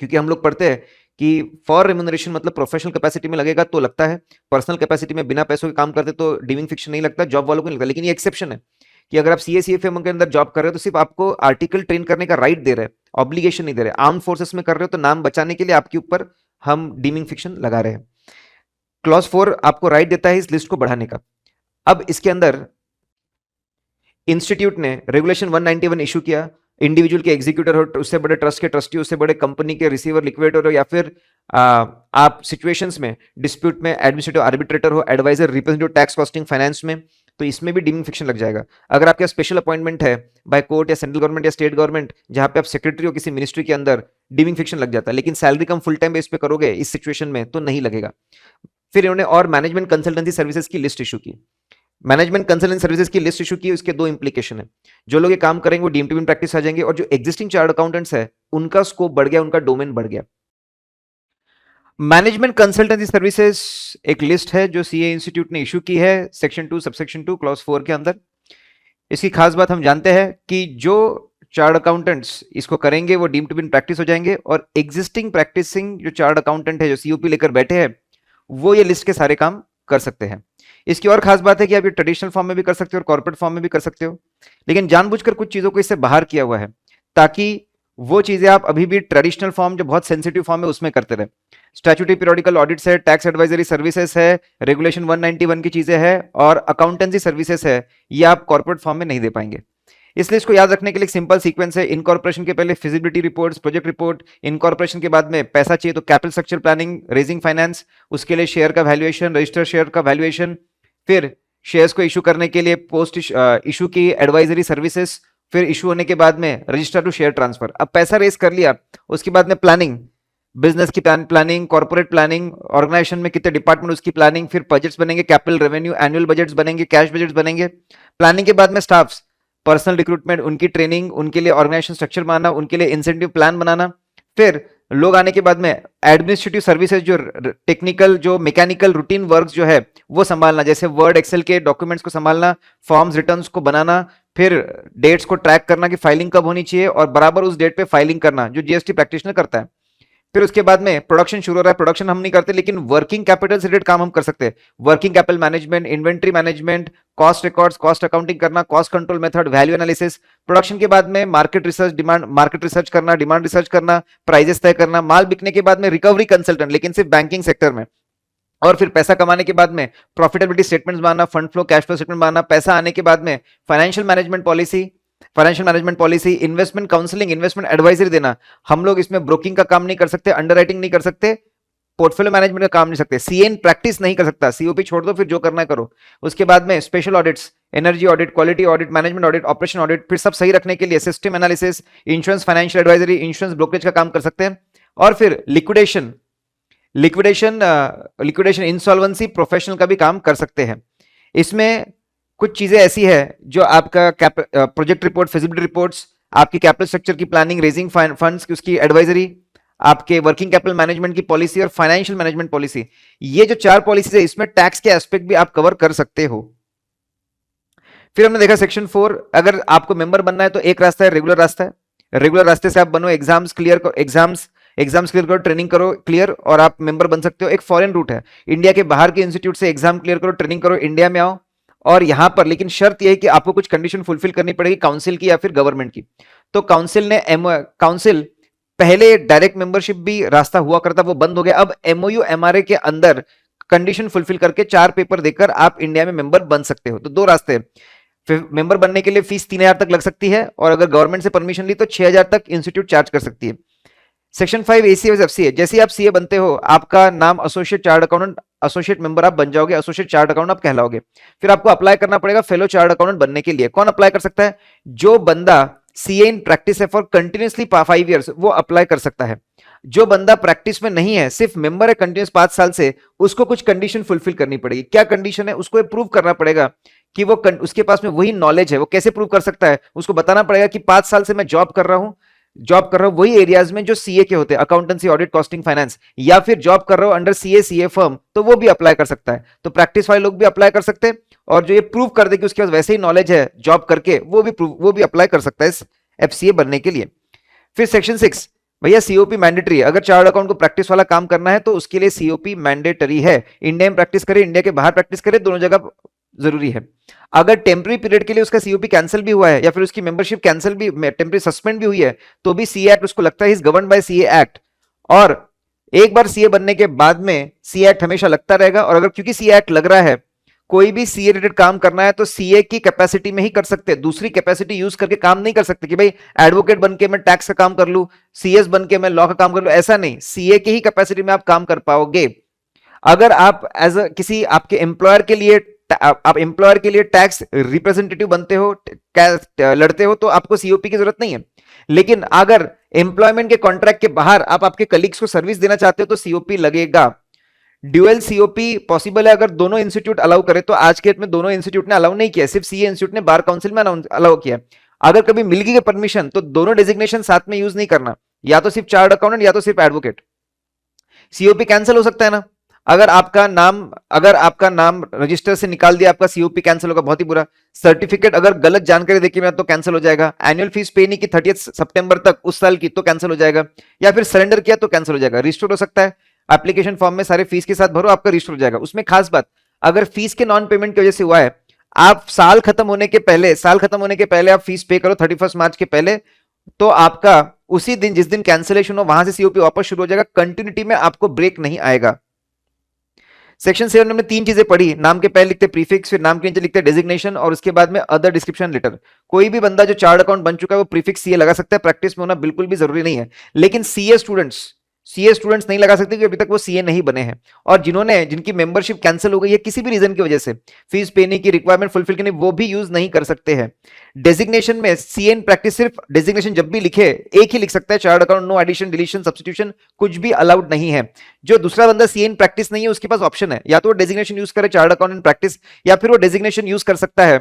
क्योंकि हम लोग पढ़ते हैं कि फॉर रेम्यूनरेशन मतलब प्रोफेशनल कैपेसिटी में लगेगा तो लगता है, पर्सनल कैपेसिटी में बिना पैसों के काम करते तो डीमिंग फिक्शन नहीं लगता, जॉब वालों को नहीं लगता। लेकिन ये एक्सेप्शन है कि अगर आप सीएसीएफएम के अंदर जॉब कर रहे हो तो सिर्फ आपको आर्टिकल ट्रेन करने का राइट दे रहे हैं, ऑब्लिगेशन नहीं दे रहे। आर्म फोर्सेस में कर रहे हो तो नाम बचाने के लिए आपके ऊपर हम डीमिंग फिक्शन लगा रहे हैं। क्लॉज 4 आपको राइट देता है इस लिस्ट को बढ़ाने का। अब इसके अंदर इंस्टीट्यूट ने रेगुलेशन 191 इशू किया, इंडिविजुअल के एग्जीक्यूटर हो, उससे बड़े ट्रस्ट के ट्रस्टी, उससे बड़े कंपनी के रिसीवर लिक्विडेटर हो, या फिर आप सिचुएशंस में डिस्प्यूट में एडमिनिस्ट्रेटिव आर्बिट्रेटर हो, advisor, representative tax costing finance में, तो इसमें भी डीमिंग फिक्शन लग जाएगा। अगर आपका स्पेशल अपॉइंटमेंट है बाय कोर्ट या सेंट्रल गवर्नमेंट या स्टेट गवर्नमेंट, जहां पे आप सेक्रेटरी हो किसी मिनिस्ट्री के अंदर, डीमिंग फिक्शन लग जाता है। लेकिन सैलरी कम फुल टाइम बेस पे करोगे इस सिचुएशन में तो नहीं लगेगा। फिर इन्होंने और मैनेजमेंट कंसल्टेंसी सर्विसेज की लिस्ट इशू की। मैनेजमेंट कंसल्टेंसी सर्विसेज की लिस्ट इशू की, उसके दो इंप्लीकेशन है। जो लोग ये काम करेंगे वो डीम टू बी प्रैक्टिस आ जाएंगे, और जो एग्जिस्टिंग चार्ट अकाउंटेंट्स है उनका स्कोप बढ़ गया, उनका डोमेन बढ़ गया। मैनेजमेंट कंसल्टेंसी सर्विसेज एक लिस्ट है जो सीए इंस्टीट्यूट ने इशू की है, सेक्शन 2 सबसेक्शन 2 क्लॉज 4 के अंदर। इसकी खास बात हम जानते हैं कि जो चार्ट अकाउंटेंट्स इसको करेंगे वो डीम टू बी प्रैक्टिस हो जाएंगे, और एग्जिस्टिंग प्रैक्टिसिंग जो चार्ट अकाउंटेंट है जो सीओपी लेकर बैठे हैं वो ये लिस्ट के सारे काम कर सकते हैं। इसकी और खास बात है कि आप ये ट्रेडिशनल फॉर्म में भी कर सकते हो और कॉर्पोरेट फॉर्म में भी कर सकते हो, लेकिन जानबूझकर कुछ चीजों को इससे बाहर किया हुआ है ताकि वो चीजें आप अभी भी ट्रेडिशनल फॉर्म जो बहुत सेंसिटिव फॉर्म है उसमें करते रहे। स्टैट्यूटरी पीरियोडिकल ऑडिट्स है, टैक्स एडवाइजरी सर्विसेज है, रेगुलेशन 191 की चीजें हैं, और अकाउंटेंसी सर्विसेज है, ये आप कॉर्पोरेट फॉर्म में नहीं दे पाएंगे। इसलिए इसको याद रखने के लिए एक सिंपल सीक्वेंस है। इनकॉर्पोरेशन के पहले feasibility reports, project report, incorporation के बाद में पैसा चाहिए तो capital structure planning, raising finance, उसके लिए शेयर का वैल्यूएशन, रजिस्टर्ड शेयर का वैल्यूएशन, फिर शेयर्स को इशू करने के लिए पोस्ट इशू की एडवाइजरी सर्विसेज, फिर इशू होने के बाद में रजिस्टर टू शेयर ट्रांसफर। अब पैसा रेस कर लिया, उसके बाद में प्लानिंग, बिजनेस की प्लानिंग, कॉर्पोरेट प्लानिंग, ऑर्गेनाइजेशन में कितने डिपार्टमेंट उसकी प्लानिंग, फिर बजट्स बनेंगे, कैपिटल रेवेन्यू, एनुअल बजट्स बनेंगे, कैश बजट्स बनेंगे। प्लानिंग के बाद में स्टाफ्स, पर्सनल रिक्रूटमेंट, उनकी ट्रेनिंग, उनके लिए ऑर्गेनाइजेशन स्ट्रक्चर बनाना, उनके लिए इंसेंटिव प्लान बनाना, फिर लोग आने के बाद में एडमिनिस्ट्रेटिव सर्विसेज जो टेक्निकल जो मैकेनिकल रूटीन वर्क्स जो है वो संभालना, जैसे वर्ड एक्सेल के डॉक्यूमेंट्स को संभालना, फॉर्म्स रिटर्न्स को बनाना, फिर डेट्स को ट्रैक करना कि फाइलिंग कब होनी चाहिए और बराबर उस डेट पे फाइलिंग करना जो जीएसटी प्रैक्टिशनर करता है। फिर उसके बाद में प्रोडक्शन शुरू हो रहा है, प्रोडक्शन हम नहीं करते लेकिन वर्किंग कैपिटल से रिलेटेड काम हम कर सकते हैं। Working capital management, inventory management, cost records, cost accounting करना, cost control method, value analysis. Production के बाद में मार्केट रिसर्च, मार्केट रिसर्च करना, डिमांड रिसर्च करना, प्राइजेस तय करना। माल बिकने के बाद में रिकवरी कंसल्टेंट, लेकिन सिर्फ बैंकिंग सेक्टर में। और फिर पैसा कमाने के बाद में प्रॉफिटेबिलिटी स्टेटमेंट्स बनाना, fund flow, cash flow statement बनाना। पैसा आने के बाद में financial management policy, investment counselling, investment advisory देना। हम लोग इसमें ब्रोकिंग का काम नहीं कर सकते, अंडरराइटिंग नहीं कर सकते, पोर्टफोलियो मैनेजमेंट का काम नहीं सकते, सीएन प्रैक्टिस नहीं कर सकता। सीओपी छोड़ दो, फिर जो करना है करो। उसके बाद में special audits, energy audit, quality audit, management audit, operation audit, फिर सब सही रखने के लिए system analysis, insurance, financial advisory, insurance brokerage का काम कर सकते हैं। और फिर लिक्विडेशन इंसॉल्वेंसी प्रोफेशनल का भी काम कर सकते हैं। इसमें कुछ चीजें ऐसी है जो आपका प्रोजेक्ट रिपोर्ट, फिजिबिलिटी रिपोर्ट्स, आपकी कैपिटल स्ट्रक्चर की प्लानिंग, रेजिंग फंड्स की उसकी एडवाइजरी, आपके वर्किंग कैपिटल मैनेजमेंट की पॉलिसी और फाइनेंशियल मैनेजमेंट पॉलिसी। ये जो 4 पॉलिसीज है इसमें टैक्स के एस्पेक्ट भी आप कवर कर सकते हो। फिर हमने देखा सेक्शन 4, अगर आपको मेंबर बनना है तो एक रास्ता है, रेगुलर रास्ता है। रेगुलर रास्ते से आप बनो, एग्जाम्स क्लियर करो, ट्रेनिंग करो क्लियर, और आप मेंबर बन सकते हो। एक फॉरेन रूट है, इंडिया के बाहर के इंस्टीट्यूट से एग्जाम क्लियर करो, ट्रेनिंग करो, इंडिया में आओ, और यहां पर लेकिन शर्त यह है कि आपको कुछ कंडीशन फुलफिल करनी पड़ेगी काउंसिल की या फिर गवर्नमेंट की। तो काउंसिल पहले डायरेक्ट मेंबरशिप भी रास्ता हुआ करता, वो बंद हो गया। अब एमओयू एमआरए के अंदर कंडीशन फुलफिल करके 4 पेपर देकर आप इंडिया में मेंबर बन सकते हो। तो 2 रास्ते हैं। मेंबर बनने के लिए फीस 3000 तक लग सकती है, और अगर गवर्नमेंट से परमिशन ली तो 6000 तक इंस्टीट्यूट चार्ज कर सकती है। सेक्शन 5 एसीए वर्सेस एफसीए, जैसे ही आप सीए बनते हो आपका नाम associate chart accountant, associate member आप बन जाओगे, एसोसिएट चार्ट अकाउंटेंट आप कहलाओगे। फिर आपको अप्लाई करना पड़ेगा फेलो चार्ट अकाउंटेंट बनने के लिए। कौन अप्लाई कर सकता है? जो बंदा सीए इन प्रैक्टिस है फॉर कंटिन्यूअसली 5 ईयर्स, वो अप्लाई कर सकता है। जो बंदा प्रैक्टिस में नहीं है, सिर्फ मेंबर है कंटिन्यूस 5 साल से, उसको कुछ कंडीशन फुलफिल करनी पड़ेगी। क्या कंडीशन है? उसको प्रूव करना पड़ेगा कि वो उसके पास में वही नॉलेज है। वो कैसे प्रूव कर सकता है? उसको बताना पड़ेगा कि 5 साल से मैं जॉब कर रहा हूं वही एरियाज में जो सीए के होते हैं, अकाउंटेंसी, ऑडिट, कॉस्टिंग, फाइनेंस, या फिर जॉब कर रहा हूं अंडर सीए फर्म, तो वो भी अप्लाई कर सकता है। तो प्रैक्टिस वाले लोग भी अप्लाई कर सकते हैं, और जो ये प्रूव कर दे कि उसके पास वैसे ही नॉलेज है जॉब करके, वो भी अप्लाई कर सकता है इस एफसीए बनने के लिए। फिर सेक्शन 6, भैया सीओपी मैंडेटरी है। अगर चार्ट अकाउंट को प्रैक्टिस वाला काम करना है तो उसके लिए सीओपी मैंडेटरी है। इंडिया में प्रैक्टिस करे, इंडिया के बाहर प्रैक्टिस करे, दोनों जगह जरूरी है। अगर टेम्पररी पीरियड के लिए उसका सीओपी कैंसिल भी हुआ है, या फिर उसकी मेंबरशिप कैंसिल भी, टेम्पररी सस्पेंड भी हुई है, तो भी सीए एक्ट उसको लगता है is govern bye CA act. और एक बार सीए बनने के बाद में सीए एक्ट हमेशा लगता रहेगा। और अगर क्योंकि सीए एक्ट लग रहा है, कोई भी सीए रिलेटेड काम करना है तो सीए की कैपेसिटी में ही कर सकते हैं, दूसरी कैपेसिटी यूज करके काम नहीं कर सकते कि भाई एडवोकेट बन के मैं टैक्स का काम कर लूं, सीएस बन के मैं लॉ का काम कर लूं। ऐसा नहीं, सीए की ही कैपेसिटी में आप काम कर पाओगे। अगर आप एज किसी आपके एम्प्लॉयर के लिए, आप एम्प्लॉयर के लिए टैक्स रिप्रेजेंटेटिव बनते हो, लड़ते हो, तो आपको सीओपी की जरूरत नहीं है। लेकिन अगर एम्प्लॉयमेंट के कॉन्ट्रैक्ट के बाहर आप आपके कलीग्स को सर्विस देना चाहते हो तो सीओपी लगेगा। ड्यूअल सीओपी पॉसिबल है अगर दोनों इंस्टीट्यूट अलाउ करे, तो आज के डेट में दोनों इंस्टीट्यूट ने अलाउ नहीं किया, सिर्फ सीए इंस्टीट्यूट ने बार काउंसिल में अलाउ किया। अगर कभी मिल गई परमिशन तो दोनों डेजिग्नेशन साथ में यूज नहीं करना, या तो सिर्फ चार्ट अकाउंटेंट या तो सिर्फ एडवोकेट। सीओपी कैंसिल हो सकता है ना, अगर आपका नाम रजिस्टर से निकाल दिया, आपका सीओपी कैंसिल होगा, बहुत ही बुरा। सर्टिफिकेट अगर गलत जानकारी देखी मैं तो कैंसिल हो जाएगा। एनुअल फीस पे नहीं की 30 सितंबर तक उस साल की, तो कैंसिल हो जाएगा। या फिर सरेंडर किया तो कैंसिल हो जाएगा। रिस्टोर हो सकता है, एप्लीकेशन फॉर्म में सारे फीस के साथ भरो, आपका रिस्टोर हो जाएगा। उसमें खास बात, अगर फीस के नॉन पेमेंट की वजह से हुआ है, आप साल खत्म होने के पहले आप फीस पे करो 31 मार्च के पहले, तो आपका उसी दिन जिस दिन कैंसिलेशन हो वहां से सीओपी वापस शुरू हो जाएगा। कंटिन्यूटी में आपको ब्रेक नहीं आएगा। सेक्शन 7 में हमने 3 चीजें पढ़ी। नाम के पहले लिखते प्रीफिक्स, फिर नाम के नीचे लिखते डेजिग्नेशन, और उसके बाद में अदर डिस्क्रिप्शन लेटर। कोई भी बंदा जो चार्ट अकाउंट बन चुका है वो प्रीफिक्स सीए लगा सकता है, प्रैक्टिस में होना बिल्कुल भी जरूरी नहीं है। लेकिन सीए स्टूडेंट्स नहीं लगा सकते क्योंकि अभी तक वो सीए नहीं बने हैं। और जिनकी मेंबरशिप कैंसिल हो गई है किसी भी रीजन की वजह से, फीस पेने की रिक्वायरमेंट फुलफिल करने, वो भी यूज नहीं कर सकते हैं। डेजिग्नेशन में सीए इन प्रैक्टिस सिर्फ डेजिग्नेशन जब भी लिखे एक ही लिख सकता है, chart account, no addition, deletion, substitution कुछ भी अलाउड नहीं है। जो दूसरा बंदा सीए इन प्रैक्टिस नहीं है उसके पास ऑप्शन है, या तो वो डेजिग्नेशन यूज करे चार्ट अकाउंट इन प्रैक्टिस, या फिर वो डेजिग्नेशन यूज कर सकता है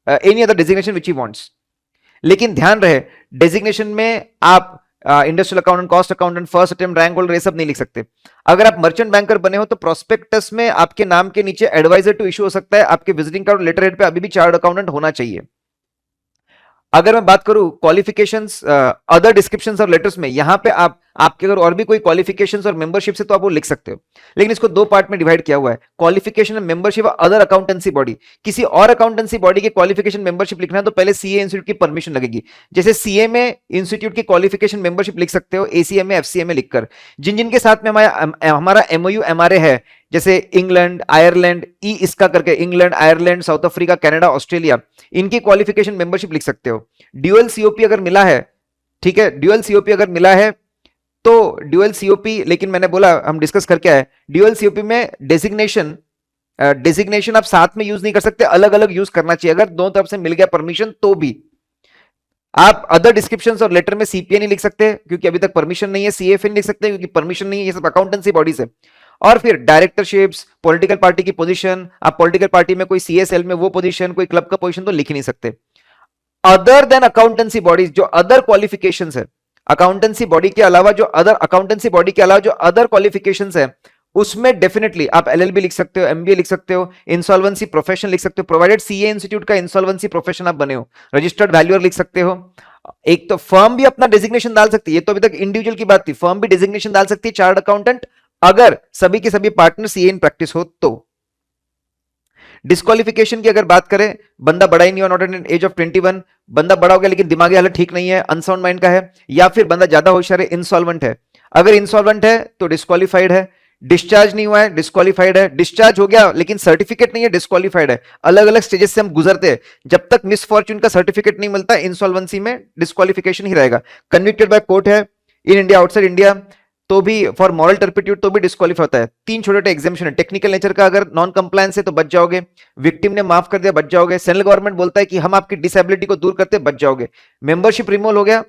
any other designation which he wants. लेकिन ध्यान रहे, डेजिग्नेशन में आप industrial accountant, cost accountant, first attempt rank holder, ये सब नहीं लिख सकते। अगर आप मर्चेंट बैंकर बने हो तो प्रोस्पेक्टस में आपके नाम के नीचे एडवाइजर टू इशू हो सकता है, आपके विजिटिंग कार्ड लेटर हेड पे अभी भी चार्ट अकाउंटेंट होना चाहिए। अगर मैं बात करूं क्वालिफिकेशंस, अदर डिस्क्रिप्शंस और लेटर्स में, यहां पे आपके अगर और भी कोई क्वालिफिकेशंस और मेंबरशिप से तो आप वो लिख सकते हो। लेकिन इसको 2 पार्ट में डिवाइड किया हुआ है, क्वालिफिकेशन एंड मेंबरशिप और अदर अकाउंटेंसी बॉडी। किसी और अकाउंटेंसी बॉडी के क्वालिफिकेशन मेंबरशिप लिखना है तो पहले सीए इंस्टीट्यूट की परमिशन लगेगी। जैसे सीए में इंस्टीट्यूट की क्वालिफिकेशन मेंबरशिप लिख सकते हो एसीए में, एफसीए में लिखकर। जिनके साथ में हमारा एमओयू एमआरए है, जैसे इंग्लैंड, आयरलैंड, ई इसका करके, England, Ireland, south Africa, Canada, Australia, इनकी क्वालिफिकेशन मेंबरशिप लिख सकते हो। ड्यूअल सीओपी अगर मिला है, ठीक है, ड्यूअल सीओपी अगर मिला है तो ड्यूअल सीओपी, लेकिन मैंने बोला हम डिस्कस करके आए, ड्यूअल सीओपी में डेजिग्नेशन आप साथ में यूज नहीं कर सकते, अलग अलग यूज करना चाहिए। अगर दोनों तरफ से मिल गया परमिशन तो भी आप अदर डिस्क्रिप्शंस और लेटर में सीपीए नहीं लिख सकते क्योंकि अभी तक परमिशन नहीं है, सीएफए नहीं लिख सकते क्योंकि परमिशन नहीं है, ये सब अकाउंटेंसी बॉडीज है। और फिर डायरेक्टरशिप्स, पॉलिटिकल पार्टी की पोजीशन, आप पॉलिटिकल पार्टी में कोई सीएसएल में वो पोजीशन, कोई क्लब का पोजीशन तो लिख ही नहीं सकते। अदर देन अकाउंटेंसी बॉडीज, जो अदर क्वालिफिकेशंस है, अकाउंटेंसी बॉडी के अलावा जो अदर क्वालिफिकेशंस है, उसमें डेफिनेटली आप एलएलबी लिख सकते हो, एमबीए लिख सकते हो, इंसॉल्वेंसी प्रोफेशन लिख सकते हो, प्रोवाइडेड सीए इंस्टीट्यूट का इंसॉल्वेंसी प्रोफेशन आप बने हो, रजिस्टर्ड वैल्यूअर लिख सकते हो। एक तो फर्म भी अपना डेजिग्नेशन डाल सकती है, ये तो अभी तक इंडिविजुअल की बात थी, फर्म भी डेजिग्नेशन डाल सकती है चार्ट अकाउंटेंट, अगर सभी के सभी पार्टनर सीए इन प्रैक्टिस हो तो। डिस्क्वालिफिकेशन की अगर बात करें, बंदा बड़ा ही नहीं हो, नॉट एट एज ऑफ 21, बंदा बड़ा हो गया लेकिन दिमागी हालत ठीक नहीं है, अनसाउंड माइंड का है, या फिर बंदा ज्यादा होशियार है, इंसॉल्वेंट है। अगर इंसॉल्वेंट है तो डिस्क्वालिफाइड है, डिस्चार्ज नहीं हुआ है डिस्क्वालिफाइड है, डिस्चार्ज हो गया लेकिन सर्टिफिकेट नहीं है डिस्क्वालिफाइड है। अलग अलग स्टेजेस से हम गुजरते हैं, जब तक मिसफॉर्च्यून का सर्टिफिकेट नहीं मिलता इंसॉल्वेंसी में डिस्क्वालिफिकेशन ही रहेगा। कन्विक्टेड बाय कोर्ट है, इन इंडिया, आउटसाइड इंडिया, तो भी फॉर मॉरल टर्पिट्यूड तो भी डिस्क्वालीफाई होता है। 3 छोटे छोटे एग्जामेशन है। टेक्निकल नेचर का अगर नॉन कंप्लायंस है तो बच जाओगे, विक्टिम ने माफ कर दिया बच जाओगे, सेंट्रल गवर्नमेंट बोलता है कि हम आपकी डिसेबिलिटी को दूर करते बच जाओगे, मेंबरशिप रिमूवल हो गया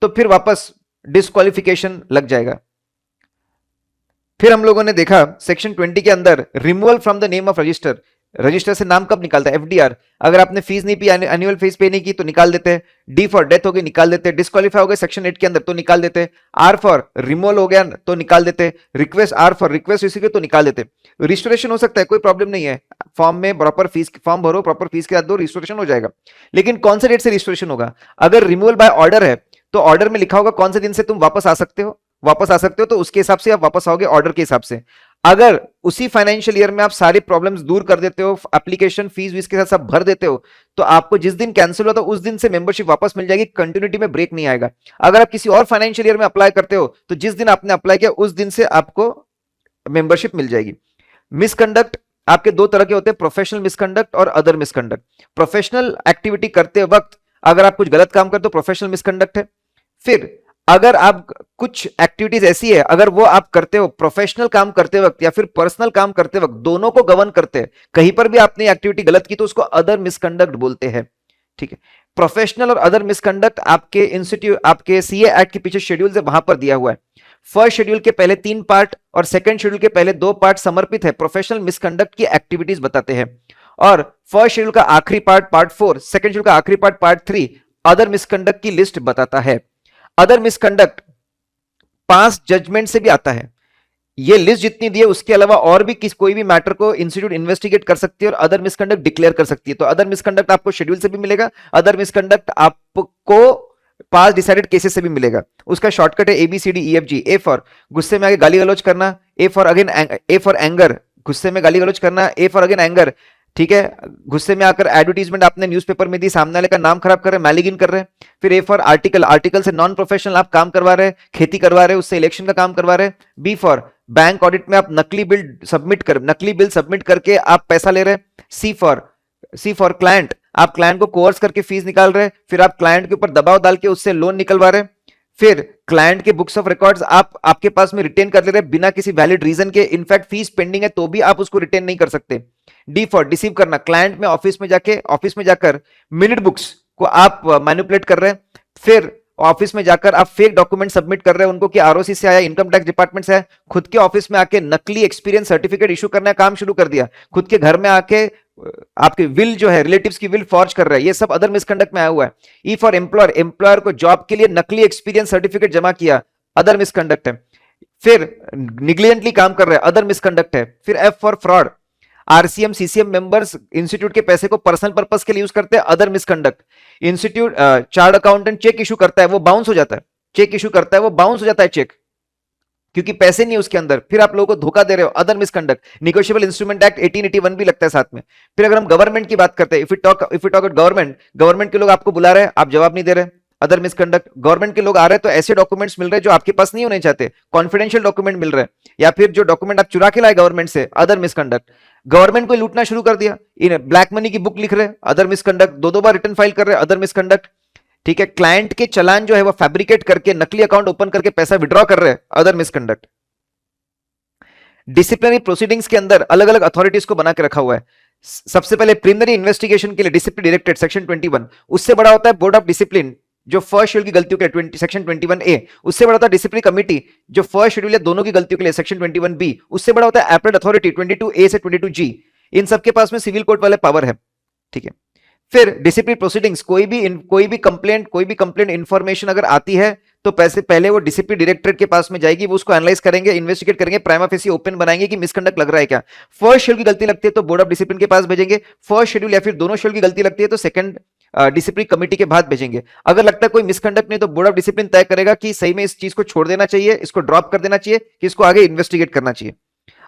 तो फिर वापस डिस्क्वालिफिकेशन लग जाएगा। फिर हम लोगों ने देखा सेक्शन 20 के अंदर removal from the name of register, register से नाम कब निकालता है? एफडीआर, अगर आपने फीस नहीं पी, एनुअल फीस पे नहीं की तो निकाल देते हैं। डी फॉर डेथ हो गई निकाल देते हैं, डिस्क्वालीफाई हो गए सेक्शन 8 के अंदर तो निकाल देते हैं। आर फॉर रिमूवल हो गया तो निकाल देते हैं। रिक्वेस्ट, आर फॉर रिक्वेस्ट इसी तो निकाल देते हैं। रिस्टोरेशन हो सकता है, कोई प्रॉब्लम नहीं है, फॉर्म में प्रॉपर फीस, फॉर्म भरो, प्रॉपर फीस के साथ दो, रिस्टोरेशन हो जाएगा। लेकिन कौन से डेट से रिस्टोरेशन होगा? अगर रिमूवल बाय ऑर्डर है तो ऑर्डर में लिखा होगा कौन से दिन से तुम वापस आ सकते हो, वापस आ सकते हो, तो उसके हिसाब से आप वापस आओगे ऑर्डर के हिसाब से। अगर उसी फाइनेंशियल ईयर में आप सारी प्रॉब्लम्स दूर कर देते हो, एप्लीकेशन फीस वीस के साथ सब भर देते हो, तो आपको जिस दिन कैंसिल होता है उस दिन से मेंबरशिप वापस मिल जाएगी, कंटिन्यूटी में ब्रेक नहीं आएगा। अगर आप किसी और फाइनेंशियल ईयर में अप्लाई करते हो तो जिस दिन आपने अप्लाई किया उस दिन से आपको मेंबरशिप मिल जाएगी। मिसकंडक्ट आपके दो तरह के होते हैं, प्रोफेशनल मिसकंडक्ट और अदर मिसकंडक्ट। प्रोफेशनल एक्टिविटी करते वक्त अगर आप कुछ गलत काम करते हो प्रोफेशनल मिसकंडक्ट है। फिर अगर आप कुछ एक्टिविटीज ऐसी है अगर वो आप करते हो प्रोफेशनल काम करते वक्त या फिर पर्सनल काम करते वक्त, दोनों को गवर्न करते हैं, कहीं पर भी आपने एक्टिविटी गलत की तो उसको अदर मिसकंडक्ट बोलते हैं। ठीक है, प्रोफेशनल और अदर मिसकंडक्ट आपके इंस्टीट्यूट, आपके सीए एक्ट के पीछे शेड्यूल है वहां पर दिया हुआ है। फर्स्ट शेड्यूल के पहले 3 पार्ट और सेकंड शेड्यूल के पहले 2 पार्ट समर्पित है प्रोफेशनल मिसकंडक्ट की एक्टिविटीज बताते हैं, और फर्स्ट शेड्यूल का आखिरी पार्ट पार्ट 4, सेकंड शेड्यूल का आखिरी पार्ट पार्ट 3 अदर मिसकंडक्ट की लिस्ट बताता है। अदर मिसकंडक्ट पास जजमेंट से भी आता है। ये लिस्ट जितनी दी है उसके अलावा और भी कोई भी मैटर को इंस्टीट्यूट इन्वेस्टिगेट कर सकती है और अदर मिसकंडक्ट डिक्लेयर कर सकती है। तो अदर मिसकंडक्ट आपको शेड्यूल से भी मिलेगा, अदर मिसकंडक्ट आपको पास डिसाइडेड केसेस से भी मिलेगा। उसका शॉर्टकट है ABCDEFG। ए फॉर गुस्से में आगे गाली गलौज करना, A for again, A for anger, गुस्से में गाली गलौज करना, ए फॉर अगेन एंगर। ठीक है, गुस्से में आकर एडवर्टीजमेंट आपने न्यूज़पेपर में दी, सामने वाले का नाम खराब कर रहे हैं, मैलिगिन कर रहे हैं। फिर ए फॉर आर्टिकल, आर्टिकल से नॉन प्रोफेशनल आप काम करवा रहे हैं, खेती करवा रहे हैं, उससे इलेक्शन का काम करवा रहे हैं। बी फॉर बैंक ऑडिट में आप नकली बिल सबमिट करके आप पैसा ले रहे हैं। सी फॉर क्लाइंट, आप क्लाइंट को कोर्स करके फीस निकाल रहे हैं, फिर आप क्लाइंट के ऊपर दबाव डाल के उससे लोन निकलवा रहे हैं। फिर क्लाइंट के बुक्स ऑफ रिकॉर्ड्स आप आपके पास में रिटेन कर ले रहे हैं बिना किसी वैलिड रीजन के, इनफैक्ट फीस पेंडिंग है तो भी आप उसको रिटेन नहीं कर सकते। डी फॉर डिसीव करना, क्लाइंट में ऑफिस में जाकर मिनट बुक्स को आप मैनिपुलेट कर रहे हैं। फिर ऑफिस में जाकर आप फेक डॉक्यूमेंट सबमिट कर रहे हैं उनको कि आरओसी से आया, इनकम टैक्स डिपार्टमेंट से आया, खुद के ऑफिस में आके नकली एक्सपीरियंस सर्टिफिकेट इशू करना काम शुरू कर दिया, खुद के घर में आके आपके विल जो है, रिलेटिव्स की विल फॉर्ज कर रहा है, ये सब अदर मिसकंडक्ट में आया हुआ है। ई फॉर एम्प्लॉयर, एम्प्लॉयर को जॉब के लिए नकली एक्सपीरियंस सर्टिफिकेट जमा किया, अदर मिसकंडक्ट है। फिर निग्लिजेंटली काम कर रहे हैं, अदर मिसकंडक्ट है। फिर F for fraud, RCM CCM members institute के पैसे को पर्सनल पर्पस के लिए यूज करते हैं, other misconduct. Institute chart accountant cheque issue करता है वो बाउंस हो जाता है, चेक इशू करता है वो बाउंस हो जाता है चेक, क्योंकि पैसे नहीं है उसके अंदर, फिर आप लोगों को धोखा दे रहे हो, other misconduct. Negotiable instrument act 1881 भी लगता है साथ में। फिर अगर हम गवर्नमेंट की बात करते हैं, if you talk about government के लोग आपको बुला रहे हैं, आप जवाब नहीं दे रहे, अदर मिसकंडक्ट। गवर्नमेंट के लोग आ रहे हैं तो ऐसे डॉक्यूमेंट्स मिल रहे हैं जो आपके पास नहीं होने चाहते, कॉन्फिडेंशियल डॉक्यूमेंट मिल रहे हैं, या फिर जो डॉक्यूमेंट आप चुरा के लाए गवर्नमेंट से, अदर मिसकंडक्ट। गवर्नमेंट को लूटना शुरू कर दिया, इन ब्लैक मनी की बुक लिख रहे हैं, अदर मिसकंडक्ट। 2 बार रिटर्न फाइल कर रहे हैं, अदर मिसकंडक्ट। ठीक है, क्लाइंट के चालान जो है वो फैब्रिकेट करके नकली अकाउंट ओपन करके पैसा विड्रॉ कर रहे हैं, अदर मिसकंडक्ट। डिसिप्लिनरी प्रोसीडिंग्स के अंदर अलग अलग अथॉरिटीज को बना के रखा हुआ है। सबसे पहले प्रिलिमिनरी इन्वेस्टिगेशन के लिए डिसिप्लिन डायरेक्टरेट सेक्शन 21, उससे बड़ा होता है बोर्ड ऑफ डिसिप्लिन जो फर्स्ट शेड्यूल की गलतियों के लिए सेक्शन 21A, उससे बड़ा होता है डिसिप्लिनरी कमिटी जो फर्स्ट शेड्यूल या दोनों की गलतियों के लिए सेक्शन 21B, उससे बड़ा होता है एपलेट अथॉरिटी 22A से 22G। इन सबके पास में सिविल कोर्ट वाले पावर है। ठीक है, फिर डिसिप्लिनरी प्रोसीडिंग्स, कोई भी कंप्लेंट इंफॉर्मेशन अगर आती है तो पहले वो डिसिप्लिन डायरेक्टरेट के पास में जाएगी, वो उसको एनालाइज करेंगे, इन्वेस्टिगेट करेंगे, प्राइमा फेसी ओपन बनाएंगे कि मिसकंडक्ट लग रहा है क्या। फर्स्ट शेड्यूल की गलती लगती है तो बोर्ड ऑफ डिसिप्लिन के पास भेजेंगे, फर्स्ट शेड्यूल या फिर दोनों शेड्यूल की गलती लगती है तो सेकंड डिसिप्लिन कमेटी के बाद भेजेंगे। अगर लगता है कोई मिसकंडक्ट नहीं तो बोर्ड ऑफ डिसिप्लिन तय करेगा कि सही में इस चीज को छोड़ देना चाहिए, इसको ड्रॉप कर देना चाहिए, कि इसको आगे इन्वेस्टिगेट करना चाहिए।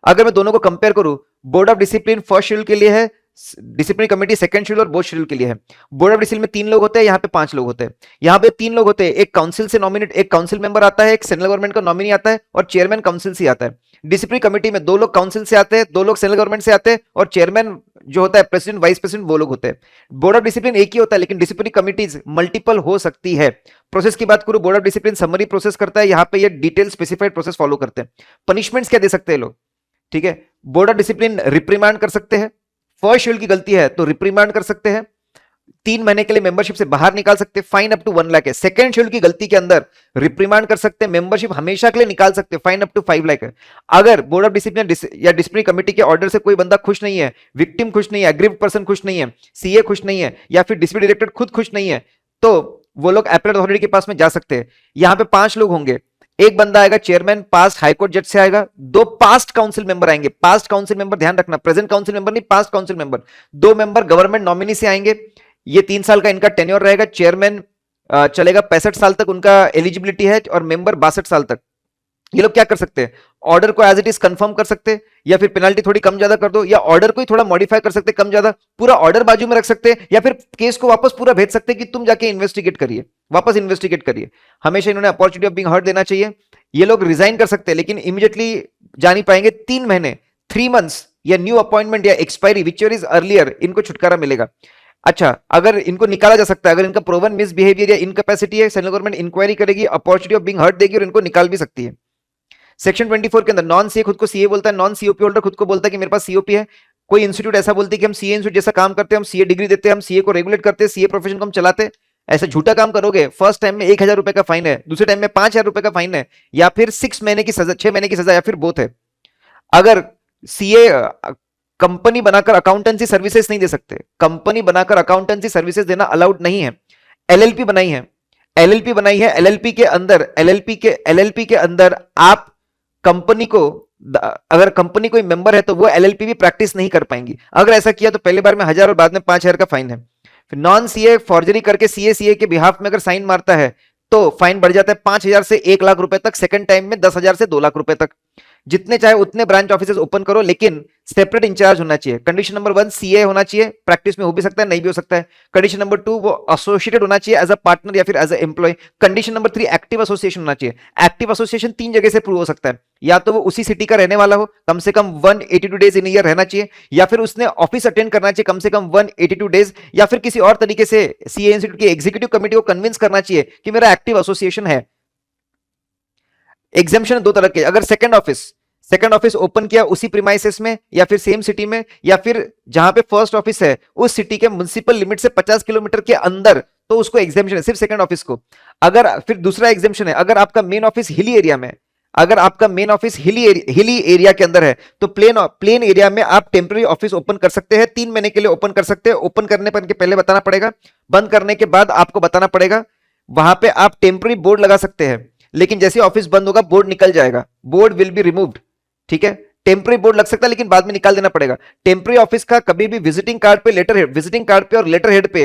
अगर मैं दोनों को कंपेयर करूं, board of discipline first schedule के लिए है, डिसिप्लिन कमेटी सेकंड शेड्यूल और बोर्ड शेड्यूल के लिए है। बोर्ड ऑफ डिसिप्लिन में 3 लोग होते हैं, यहाँ पे 5 लोग होते हैं। यहाँ पे 3 लोग होते हैं, एक काउंसिल से नॉमिनेट, एक काउंसिल मेंबर आता है, एक सेंट्रल गवर्नमेंट का नॉमिनी आता है और चेयरमैन काउंसिल से आता है। डिसिप्लिन कमेटी में 2 लोग काउंसिल से आते हैं, 2 लोग सेंट्रल गवर्नमेंट से आते हैं और चेयरमैन जो होता है प्रेसिडेंट वाइस प्रेसिडेंट वो लोग होते हैं। बोर्ड ऑफ डिसिप्लिन एक ही होता है, लेकिन डिसिप्लिनरी कमिटीज मल्टीपल हो सकती है। प्रोसेस की बात करूं, board of discipline summary process करता है, यहाँ पे ये डिटेल स्पेसिफाइड प्रोसेस फॉलो करते हैं। पनिशमेंट्स क्या दे सकते हैं लोग, ठीक है, बोर्ड ऑफ डिसिप्लिन रिप्रीमांड कर सकते हैं, फर्स्ट शेड्यूल की गलती है तो रिप्रीमांड कर सकते हैं, 3 महीने के लिए मेंबरशिप से बाहर निकाल सकते हैं, फाइन अप टू 1 लाख है। सेकंड शेड्यूल की गलती के अंदर रिप्रीमांड कर सकते हैं, मेंबरशिप हमेशा के लिए निकाल सकते हैं, फाइन अप टू 5 लाख है। अगर बोर्ड ऑफ डिसिप्लिन या डिसिप्लिनरी कमेटी के ऑर्डर से कोई बंदा खुश नहीं है, विक्टिम खुश नहीं है, एग्रीव्ड पर्सन खुश नहीं है, सीए खुश नहीं है, या फिर डिस्प्यूट डायरेक्टर खुद खुश नहीं है, तो वो लोग अपीलेट अथॉरिटी के पास में जा सकते हैं। यहां पे 5 लोग होंगे, एक बंदा आएगा चेयरमैन, पास्ट हाईकोर्ट जज से आएगा, 2 पास्ट काउंसिल मेंबर आएंगे, पास्ट काउंसिल मेंबर ध्यान रखना, प्रेजेंट काउंसिल मेंबर नहीं, past council member, 2 member government nominee से आएंगे, ये 3 साल का इनका टेन्योर रहेगा, चेयरमैन चलेगा 65 साल तक उनका एलिजिबिलिटी है, और मेंबर 62 साल तक। ये लोग क्या कर सकते हैं, ऑर्डर को एज इट इज कंफर्म कर सकते हैं, या फिर पेनल्टी थोड़ी कम ज्यादा कर दो, या ऑर्डर को ही थोड़ा मॉडिफाई कर सकते हैं, कम ज्यादा, पूरा ऑर्डर बाजू में रख सकते हैं, या फिर केस को वापस पूरा भेज सकते हैं कि तुम जाके इन्वेस्टिगेट करिए, वापस इन्वेस्टिगेट करिए। हमेशा इन्होंने अपॉर्चुनिटी ऑफ बीइंग हर्ड देना चाहिए। ये लोग रिजाइन कर सकते हैं, लेकिन इमीडिएटली जा नहीं पाएंगे, 3 महीने 3 मंथ्स या न्यू अपॉइंटमेंट या एक्सपायरी विचर इज अर्लियर, इनको छुटकारा मिलेगा। अच्छा, अगर इनको निकाला जा सकता है, अगर इनका प्रोवन मिसबिहेवियर या इनकैपेसिटी है, सेंट्रल गवर्नमेंट इंक्वायरी करेगी, अपॉर्चुनिटी ऑफ बीइंग हर्ड देगी और इनको निकाल भी सकती है। सेक्शन 24 के अंदर नॉन सीए खुद को सीए बोलता है, नॉन सीओपी होल्डर खुद को बोलता है कि मेरे पास सीओपी है। कोई इंस्टीट्यूट ऐसा बोलती है कि हम सीए इंस्टीट्यूट जैसा काम करते हैं, हम सीए डिग्री देते हैं, हम सीए को रेगुलेट करते हैं, सीए प्रोफेशन को हम चलाते हैं। ऐसा झूठा काम करोगे, फर्स्ट टाइम में 1,000 रुपए का फाइन है, दूसरे टाइम में 5,000 रुपए का फाइन है, या फिर 6 महीने की सजा, 6 महीने की सजा, या फिर बोथ है। अगर सीए कंपनी बनाकर अकाउंटेंसी सर्विसेज नहीं दे सकते, कंपनी बनाकर अकाउंटेंसी सर्विसेज देना अलाउड नहीं है। एलएलपी बनाई है, एलएलपी बनाई है, एलएलपी के अंदर आप कंपनी को, अगर कंपनी कोई मेंबर है तो वो एलएलपी भी प्रैक्टिस नहीं कर पाएंगी। अगर ऐसा किया तो पहले बार में 1,000 और बाद में 5,000 का फाइन है। फिर नॉन सीए फॉर्जरी करके सीए के बिहाफ में अगर साइन मारता है तो फाइन बढ़ जाता है 5,000 से 1 लाख रुपए तक, सेकंड टाइम में 10,000 से 2 लाख रुपए तक। जितने चाहे उतने ब्रांच ऑफिसेस ओपन करो, लेकिन सेपरेट इंचार्ज होना चाहिए। कंडीशन नंबर 1 सीए होना चाहिए, प्रैक्टिस में हो भी सकता है, नहीं भी हो सकता है। कंडीशन नंबर 2 वो एसोसिएटेड होना चाहिए एज अ पार्टनर या फिर as a employ. Condition number 3 active association होना चाहिए। एक्टिव एसोसिएशन 3 जगह से प्रूव हो सकता है, या तो वो उसी सिटी का रहने वाला हो, कम से कम 182 डेज इन ईयर रहना चाहिए, या फिर उसने ऑफिस अटेंड करना चाहिए कम से कम 182 डेज, या फिर किसी और तरीके से सीए इंस्टीट्यूट की एग्जीक्यूटिव कमेटी को कन्विंस करना चाहिए कि मेरा एक्टिव एसोसिएशन है। एग्जामिशन 2 तरह के, अगर सेकंड ऑफिस ओपन किया उसी प्रीमाइसेस में या फिर सेम सिटी में, या फिर जहां पे फर्स्ट ऑफिस है उस सिटी के म्युनिसिपल लिमिट से 50 किलोमीटर के अंदर, तो उसको एग्जामिशन है सिर्फ सेकंड ऑफिस को। अगर फिर दूसरा एग्जामिशन है, अगर आपका मेन ऑफिस हिली एरिया में, अगर आपका मेन ऑफिस हिली एरिया के अंदर है तो प्लेन एरिया में आप टेम्पररी ऑफिस ओपन कर सकते हैं, 3 महीने के लिए ओपन कर सकते हैं। ओपन करने पर के पहले बताना पड़ेगा, बंद करने के बाद आपको बताना पड़ेगा। वहां पे आप टेम्पररी बोर्ड लगा सकते हैं, लेकिन जैसे ऑफिस बंद होगा बोर्ड निकल जाएगा, बोर्ड विल बी रिमूव्ड, ठीक है। टेम्पररी बोर्ड लग सकता है लेकिन बाद में निकाल देना पड़ेगा। टेम्पररी ऑफिस का कभी भी विजिटिंग कार्ड पे, लेटर हेड, विजिटिंग कार्ड पे और लेटर हेड पे,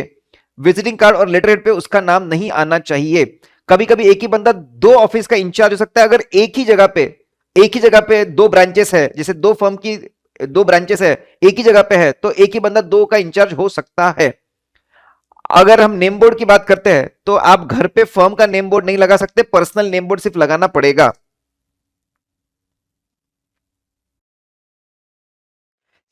विजिटिंग कार्ड और लेटर हेड पे उसका नाम नहीं आना चाहिए। कभी कभी एक ही बंदा 2 ऑफिस का इंचार्ज हो सकता है। अगर एक ही जगह पे 2 ब्रांचेस है, जैसे 2 फर्म की 2 ब्रांचेस है, एक ही जगह पे है, तो एक ही बंदा 2 का इंचार्ज हो सकता है। अगर हम नेम बोर्ड की बात करते हैं तो आप घर पे फर्म का नेम बोर्ड नहीं लगा सकते, पर्सनल नेम बोर्ड सिर्फ लगाना पड़ेगा।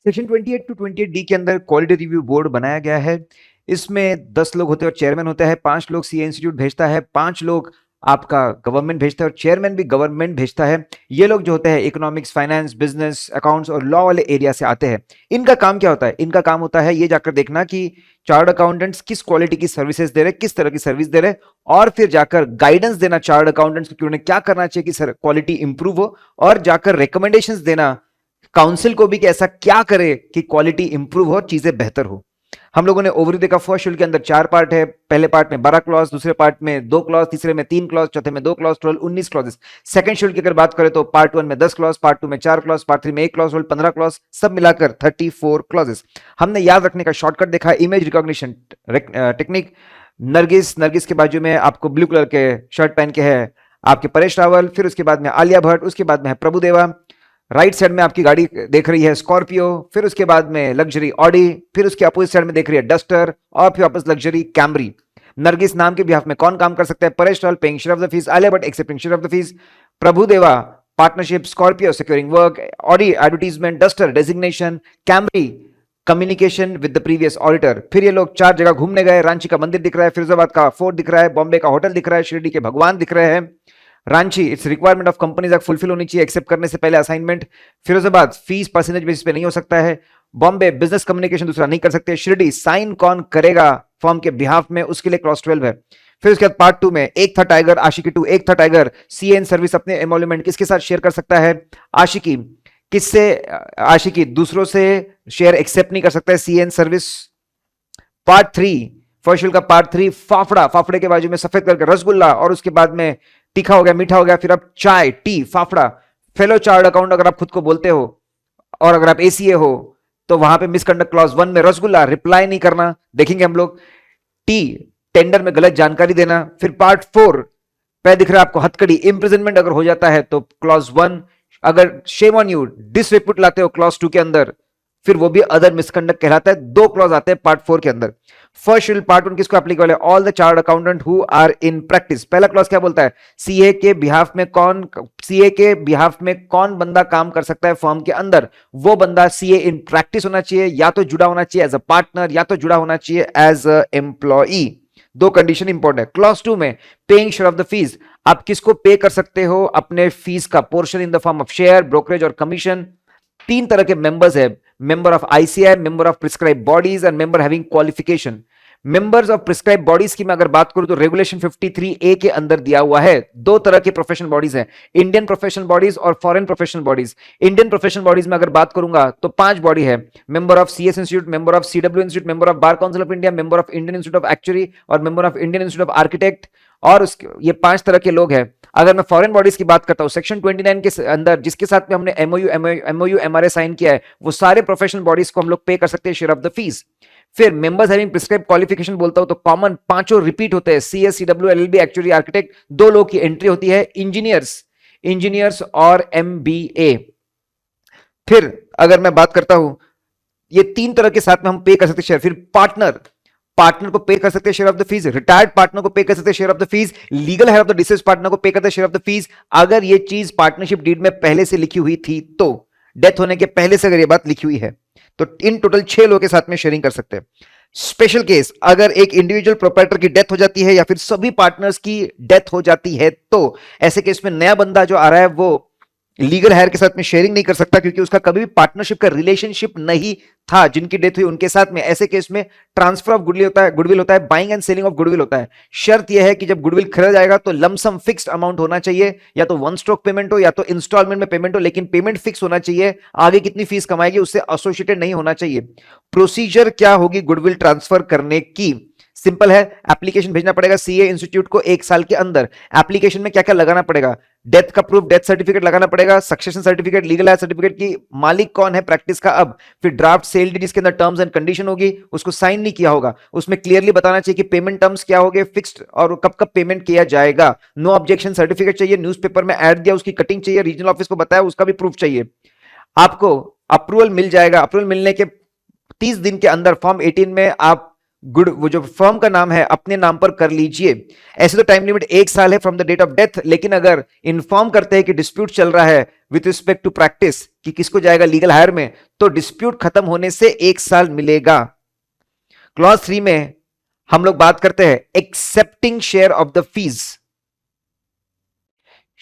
सेक्शन 28 टू 28D के अंदर क्वालिटी रिव्यू बोर्ड बनाया गया है। इसमें 10 लोग होते हैं और चेयरमैन होता है, 5 लोग सीए इंस्टीट्यूट भेजता है, 5 लोग आपका गवर्नमेंट भेजता है और चेयरमैन भी गवर्नमेंट भेजता है। ये लोग जो होते हैं इकोनॉमिक्स, फाइनेंस, बिजनेस, अकाउंट्स और लॉ वाले एरिया से आते हैं। इनका काम क्या होता है? इनका काम होता है ये जाकर देखना कि चार्ट अकाउंटेंट्स किस क्वालिटी की सर्विसेज दे रहे, किस तरह की सर्विस दे रहे, और फिर जाकर गाइडेंस देना चार्ट अकाउंटेंट्स को कि उन्हें क्या करना चाहिए कि सर क्वालिटी इंप्रूव हो, और जाकर रिकमेंडेशंस देना काउंसिल को भी कि ऐसा क्या करे कि क्वालिटी इंप्रूव हो, चीजें बेहतर हो। हम लोगों ने ओवरव्यू देखा। फर्स्ट शेड्यूल के अंदर 4 पार्ट है। पहले पार्ट में 12 क्लॉज, दूसरे पार्ट में 2 क्लॉज, तीसरे में 3 क्लॉज, चौथे में 2 clause, total 19 clauses. Second schedule की अगर बात करें तो पार्ट 1 में 10 क्लॉज, पार्ट 2 में 4 क्लॉज, पार्ट 3 में 1 क्लॉज, टोटल 15 क्लॉज, सब मिलाकर 34 क्लॉजेस। हमने याद रखने का शॉर्टकट देखा, इमेज रिकॉग्निशन टेक्निक। नरगिस के बाजू में आपको ब्लू कलर के शर्ट पहन के है आपके परेश रावल, फिर उसके बाद में आलिया भट्ट, उसके बाद में है प्रभुदेवा। राइट साइड में आपकी गाड़ी देख रही है स्कॉर्पियो, फिर उसके बाद में लग्जरी ऑडी, फिर उसके अपोजिट साइड में देख रही है डस्टर, और फिर वापस लग्जरी कैमरी। नरगिस नाम के बिहाफ में कौन काम कर सकता है? Paresh Rawal paying share of the fees, Alia Bhatt accepting share of the fees, Prabhudeva partnership, Scorpio securing work, Audi advertisement, Duster designation, Camry communication with the previous auditor. फिर ये लोग 4 जगह घूमने गए, रांची का मंदिर दिख रहा है, फिरोजाबाद का फोर्ट दिख रहा है, बॉम्बे का होटल दिख रहा है, शिरडी के भगवान दिख रहे हैं। Ranchi it's requirement of companies act fulfil होनी चाहिए एक्सेप्ट करने से पहले assignment. Firozabad fees percentage basis पे नहीं हो सकता है। बॉम्बे बिजनेस कम्युनिकेशन दूसरा नहीं कर सकते। शिरडी साइन कौन करेगा फॉर्म के बिहाफ में, उसके लिए क्लॉज 12 है। फिर उसके बाद पार्ट 2 में एक था टाइगर आशिकी 2, एक था टाइगर सीए इन सर्विस अपने एमोल्यूमेंट किसके साथ शेयर कर सकता है, आशिकी किससे, आशिकी दूसरों से शेयर एक्सेप्ट नहीं कर सकता है सीए इन सर्विस। पार्ट 3 फर्शुल का पार्ट 3 फाफड़ा, फाफड़े के बाजू में सफेद करके रसगुल्ला और उसके बाद में तीखा हो गया मीठा हो गया, फिर अब चाय T fafda. Fellow chart account अगर आप खुद को बोलते हो और अगर आप एसीए हो तो वहां पे मिसकंडक्ट क्लॉज 1 में रसगुल्ला रिप्लाई नहीं करना, देखेंगे हम लोग। टी टेंडर में गलत जानकारी देना। फिर पार्ट 4 पे दिख रहा है आपको हथकड़ी, इंप्रिजनमेंट अगर हो जाता है तो क्लॉज 1, अगर शेम ऑन यू डिसरिप्यूट लाते हो क्लॉज 2 के अंदर फिर वो भी अदर मिसकंडक्ट कहलाता है। 2 क्लॉज आते हैं पार्ट 4 के अंदर। फर्स्ट शेड्यूल पार्ट 1 किसको एप्लीकेबल है, all the chart accountant who are in practice. पहला क्लॉज क्या बोलता है, सीए के बिहाफ में कौन बंदा काम कर सकता है फर्म के अंदर, वो बंदा सीए इन प्रैक्टिस होना चाहिए, या तो जुड़ा होना चाहिए एज अ पार्टनर या तो जुड़ा होना चाहिए as a employee. 2 condition important है। क्लॉज 2 में paying share of the fees, आप किसको पे कर सकते हो अपने फीस का portion in the form of share, brokerage और कमीशन। 3 तरह के मेंबर्स है, member of ICI, member of prescribe bodies and member having qualification. Members of prescribe bodies की मैं अगर बात करूं तो रेगुलेशन 53A के अंदर दिया हुआ है। 2 तरह के प्रोफेशनल बॉडीज हैं, इंडियन प्रोफेशनल बॉडीज और foreign professional bodies. Indian professional bodies में अगर बात करूंगा तो 5 बॉडी है, member of CS institute, member of CW institute, member of bar council of India, member of Indian institute of actuary और member of Indian institute of architect. और ये 5 तरह के लोग हैं। अगर मैं फॉरेन बॉडीज की बात करता हूं, सेक्शन 29 के अंदर जिसके साथ में हमने एमओयू एमआरए साइन किया है, वो सारे प्रोफेशनल बॉडीज को हम लोग पे कर सकते हैं शेयर ऑफ द फीस। फिर मेंबर्स हैविंग प्रिस्क्राइब क्वालिफिकेशन बोलता हूं तो कॉमन 5 रिपीट होते हैं, CS, CW, LLB, actuary, architect. 2 लोग की एंट्री होती है, इंजीनियर्स और एमबीए। फिर अगर मैं बात करता हूं, ये 3 तरह के साथ में हम पे कर सकते हैं शेयर। फिर पार्टनर को पे कर सकते हैं share of the fees, retired partner को पे कर सकते हैं share of the fees, legal head of the disease partner को पे करते हैं शेयर ऑफ द फीस। अगर ये चीज पार्टनरशिप डीड में पहले से लिखी हुई थी तो, डेथ होने के पहले से अगर ये बात लिखी हुई है तो इन टोटल 6 लोगों के साथ में शेयरिंग कर सकते हैं। स्पेशल केस, अगर एक इंडिविजुअल प्रोप्राइटर की डेथ हो जाती है या फिर सभी पार्टनर्स की डेथ हो जाती है तो ऐसे केस में नया बंदा जो आ रहा है वो लीगल हायर के साथ में शेयरिंग नहीं कर सकता, क्योंकि उसका कभी भी पार्टनरशिप का रिलेशनशिप नहीं था जिनकी डेथ हुई उनके साथ में। ऐसे केस में ट्रांसफर ऑफ गुडविल होता है, buying and selling of goodwill होता है। शर्त यह है कि जब गुडविल खरीदा जाएगा तो लमसम फिक्स्ड अमाउंट होना चाहिए, या तो 1 स्ट्रोक पेमेंट हो या तो इंस्टॉलमेंट में पेमेंट हो, लेकिन पेमेंट फिक्स होना चाहिए। आगे कितनी फीस कमाएगी उससे एसोसिएटेड नहीं होना चाहिए। प्रोसीजर क्या होगी गुडविल ट्रांसफर करने की, सिंपल है, एप्लीकेशन भेजना पड़ेगा सीए इंस्टीट्यूट को 1 साल के अंदर। एप्लीकेशन में क्या क्या लगाना पड़ेगा, डेथ का प्रूफ, डेथ सर्टिफिकेट लगाना पड़ेगा, succession certificate, legal higher certificate की मालिक कौन है प्रैक्टिस का अब, फिर ड्राफ्ट सेल डीड जिसके अंदर टर्म्स एंड कंडीशन होगी, उसको साइन नहीं किया होगा, उसमें क्लियरली बताना चाहिए कि पेमेंट टर्म्स क्या होंगे फिक्स्ड और कब कब पेमेंट किया जाएगा। नो ऑब्जेक्शन सर्टिफिकेट चाहिए, न्यूज़पेपर में ऐड दिया उसकी कटिंग चाहिए, रीजनल ऑफिस को बताया उसका भी प्रूफ चाहिए। आपको अप्रूवल मिल जाएगा, अप्रूवल मिलने के 30 दिन के अंदर फॉर्म 18 में आप वो जो फर्म का नाम है अपने नाम पर कर लीजिए। ऐसे तो टाइम लिमिट 1 साल है from the date of death, लेकिन अगर इन्फॉर्म करते हैं कि डिस्प्यूट चल रहा है विथ रिस्पेक्ट टू प्रैक्टिस कि किसको जाएगा लीगल हायर में, तो डिस्प्यूट खत्म होने से 1 साल मिलेगा। क्लॉज 3 में हम लोग बात करते हैं accepting share of the fees.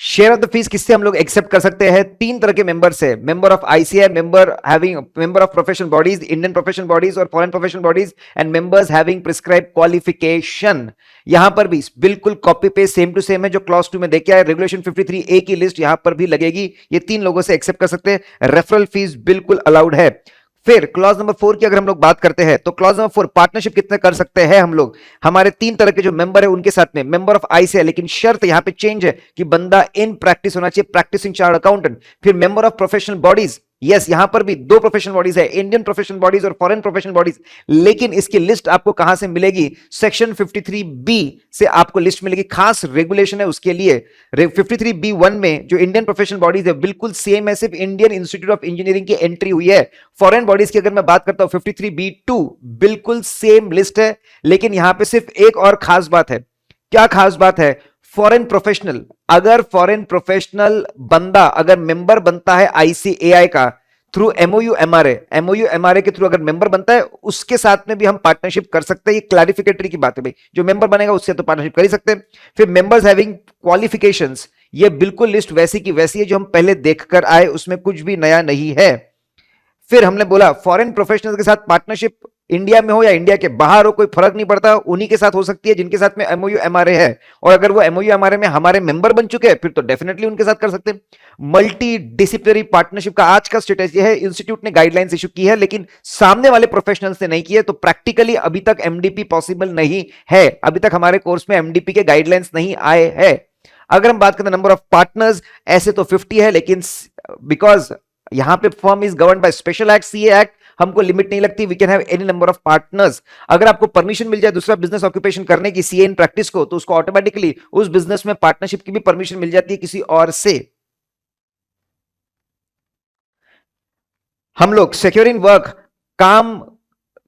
Share of the fees किससे हम लोग एक्सेप्ट कर सकते हैं, 3 तरह के मेंबर्स है, member of ICI, member of professional bodies, Indian professional bodies और foreign professional bodies, and members having prescribe qualification. यहां पर भी बिल्कुल copy paste same to same है जो क्लॉज 2 में देख के आए। रेगुलेशन 53A की लिस्ट यहां पर भी लगेगी, ये 3 लोगों से एक्सेप्ट कर सकते हैं। रेफरल फीस बिल्कुल अलाउड है। फिर क्लॉज नंबर 4 की अगर हम लोग बात करते हैं तो क्लॉज नंबर 4 पार्टनरशिप कितने कर सकते हैं हम लोग, हमारे 3 तरह के जो मेंबर है उनके साथ में, मेंबर ऑफ आईसीआई, लेकिन शर्त यहां पे चेंज है कि बंदा इन प्रैक्टिस होना चाहिए, प्रैक्टिसिंग चार्ट अकाउंटेंट। फिर member of professional bodies, yes यहां पर भी 2 प्रोफेशनल बॉडीज है, इंडियन प्रोफेशनल बॉडीज और फॉरेन प्रोफेशनल बॉडीज, लेकिन इसकी लिस्ट आपको कहां से मिलेगी, सेक्शन 53B से आपको लिस्ट मिलेगी, खास रेगुलेशन है उसके लिए। 53B1 में जो इंडियन प्रोफेशनल बॉडीज है बिल्कुल सेम है, सिर्फ इंडियन इंस्टीट्यूट ऑफ इंजीनियरिंग की एंट्री हुई है। फॉरेन बॉडीज की अगर मैं बात करता हूं 53B2 बिल्कुल सेम लिस्ट है, लेकिन यहां पे सिर्फ एक और खास बात है। क्या खास बात है, फॉरेन प्रोफेशनल, अगर फॉरेन प्रोफेशनल बंदा अगर मेंबर बनता है आईसीएआई का through MOU MRA, MOU MRA के थ्रू अगर मेंबर बनता है उसके साथ में भी हम पार्टनरशिप कर सकते हैं। ये क्लैरिफिकेटरी की बात है भाई, जो मेंबर बनेगा उससे तो पार्टनरशिप कर ही सकते हैं। फिर मेंबर्स हैविंग क्वालिफिकेशंस, ये बिल्कुल लिस्ट वैसी की वैसी है जो हम पहले देखकर आए, उसमें कुछ भी नया नहीं है। फिर हमने बोला फॉरेन प्रोफेशनल्स के साथ पार्टनरशिप इंडिया में हो या इंडिया के बाहर हो कोई फर्क नहीं पड़ता, उन्हीं के साथ हो सकती है जिनके साथ में एमओयू एमआरए है, और अगर वो एमओयू एमआरए में हमारे मेंबर बन चुके हैं फिर तो डेफिनेटली उनके साथ कर सकते हैं। मल्टी डिसिप्लिनरी पार्टनरशिप का आज का स्टेटस ये है, इंस्टीट्यूट ने गाइडलाइंस इशू की है लेकिन सामने वाले प्रोफेशनल्स ने नहीं की है, तो प्रैक्टिकली अभी तक एमडीपी पॉसिबल नहीं है, अभी तक हमारे कोर्स में एमडीपी के गाइडलाइंस नहीं आए हैं। अगर हम बात करें नंबर ऑफ पार्टनर्स, ऐसे तो 50 है, लेकिन बिकॉज यहां पे firm is govern by special act, CA act, हमको लिमिट नहीं लगती, we can have any number of partners. अगर आपको परमिशन मिल जाए दूसरा बिजनेस ऑक्यूपेशन करने की सीए इन प्रैक्टिस को, तो उसको ऑटोमेटिकली उस बिजनेस में पार्टनरशिप की भी परमिशन मिल जाती है किसी और से। हम लोग सिक्योरिंग वर्क, काम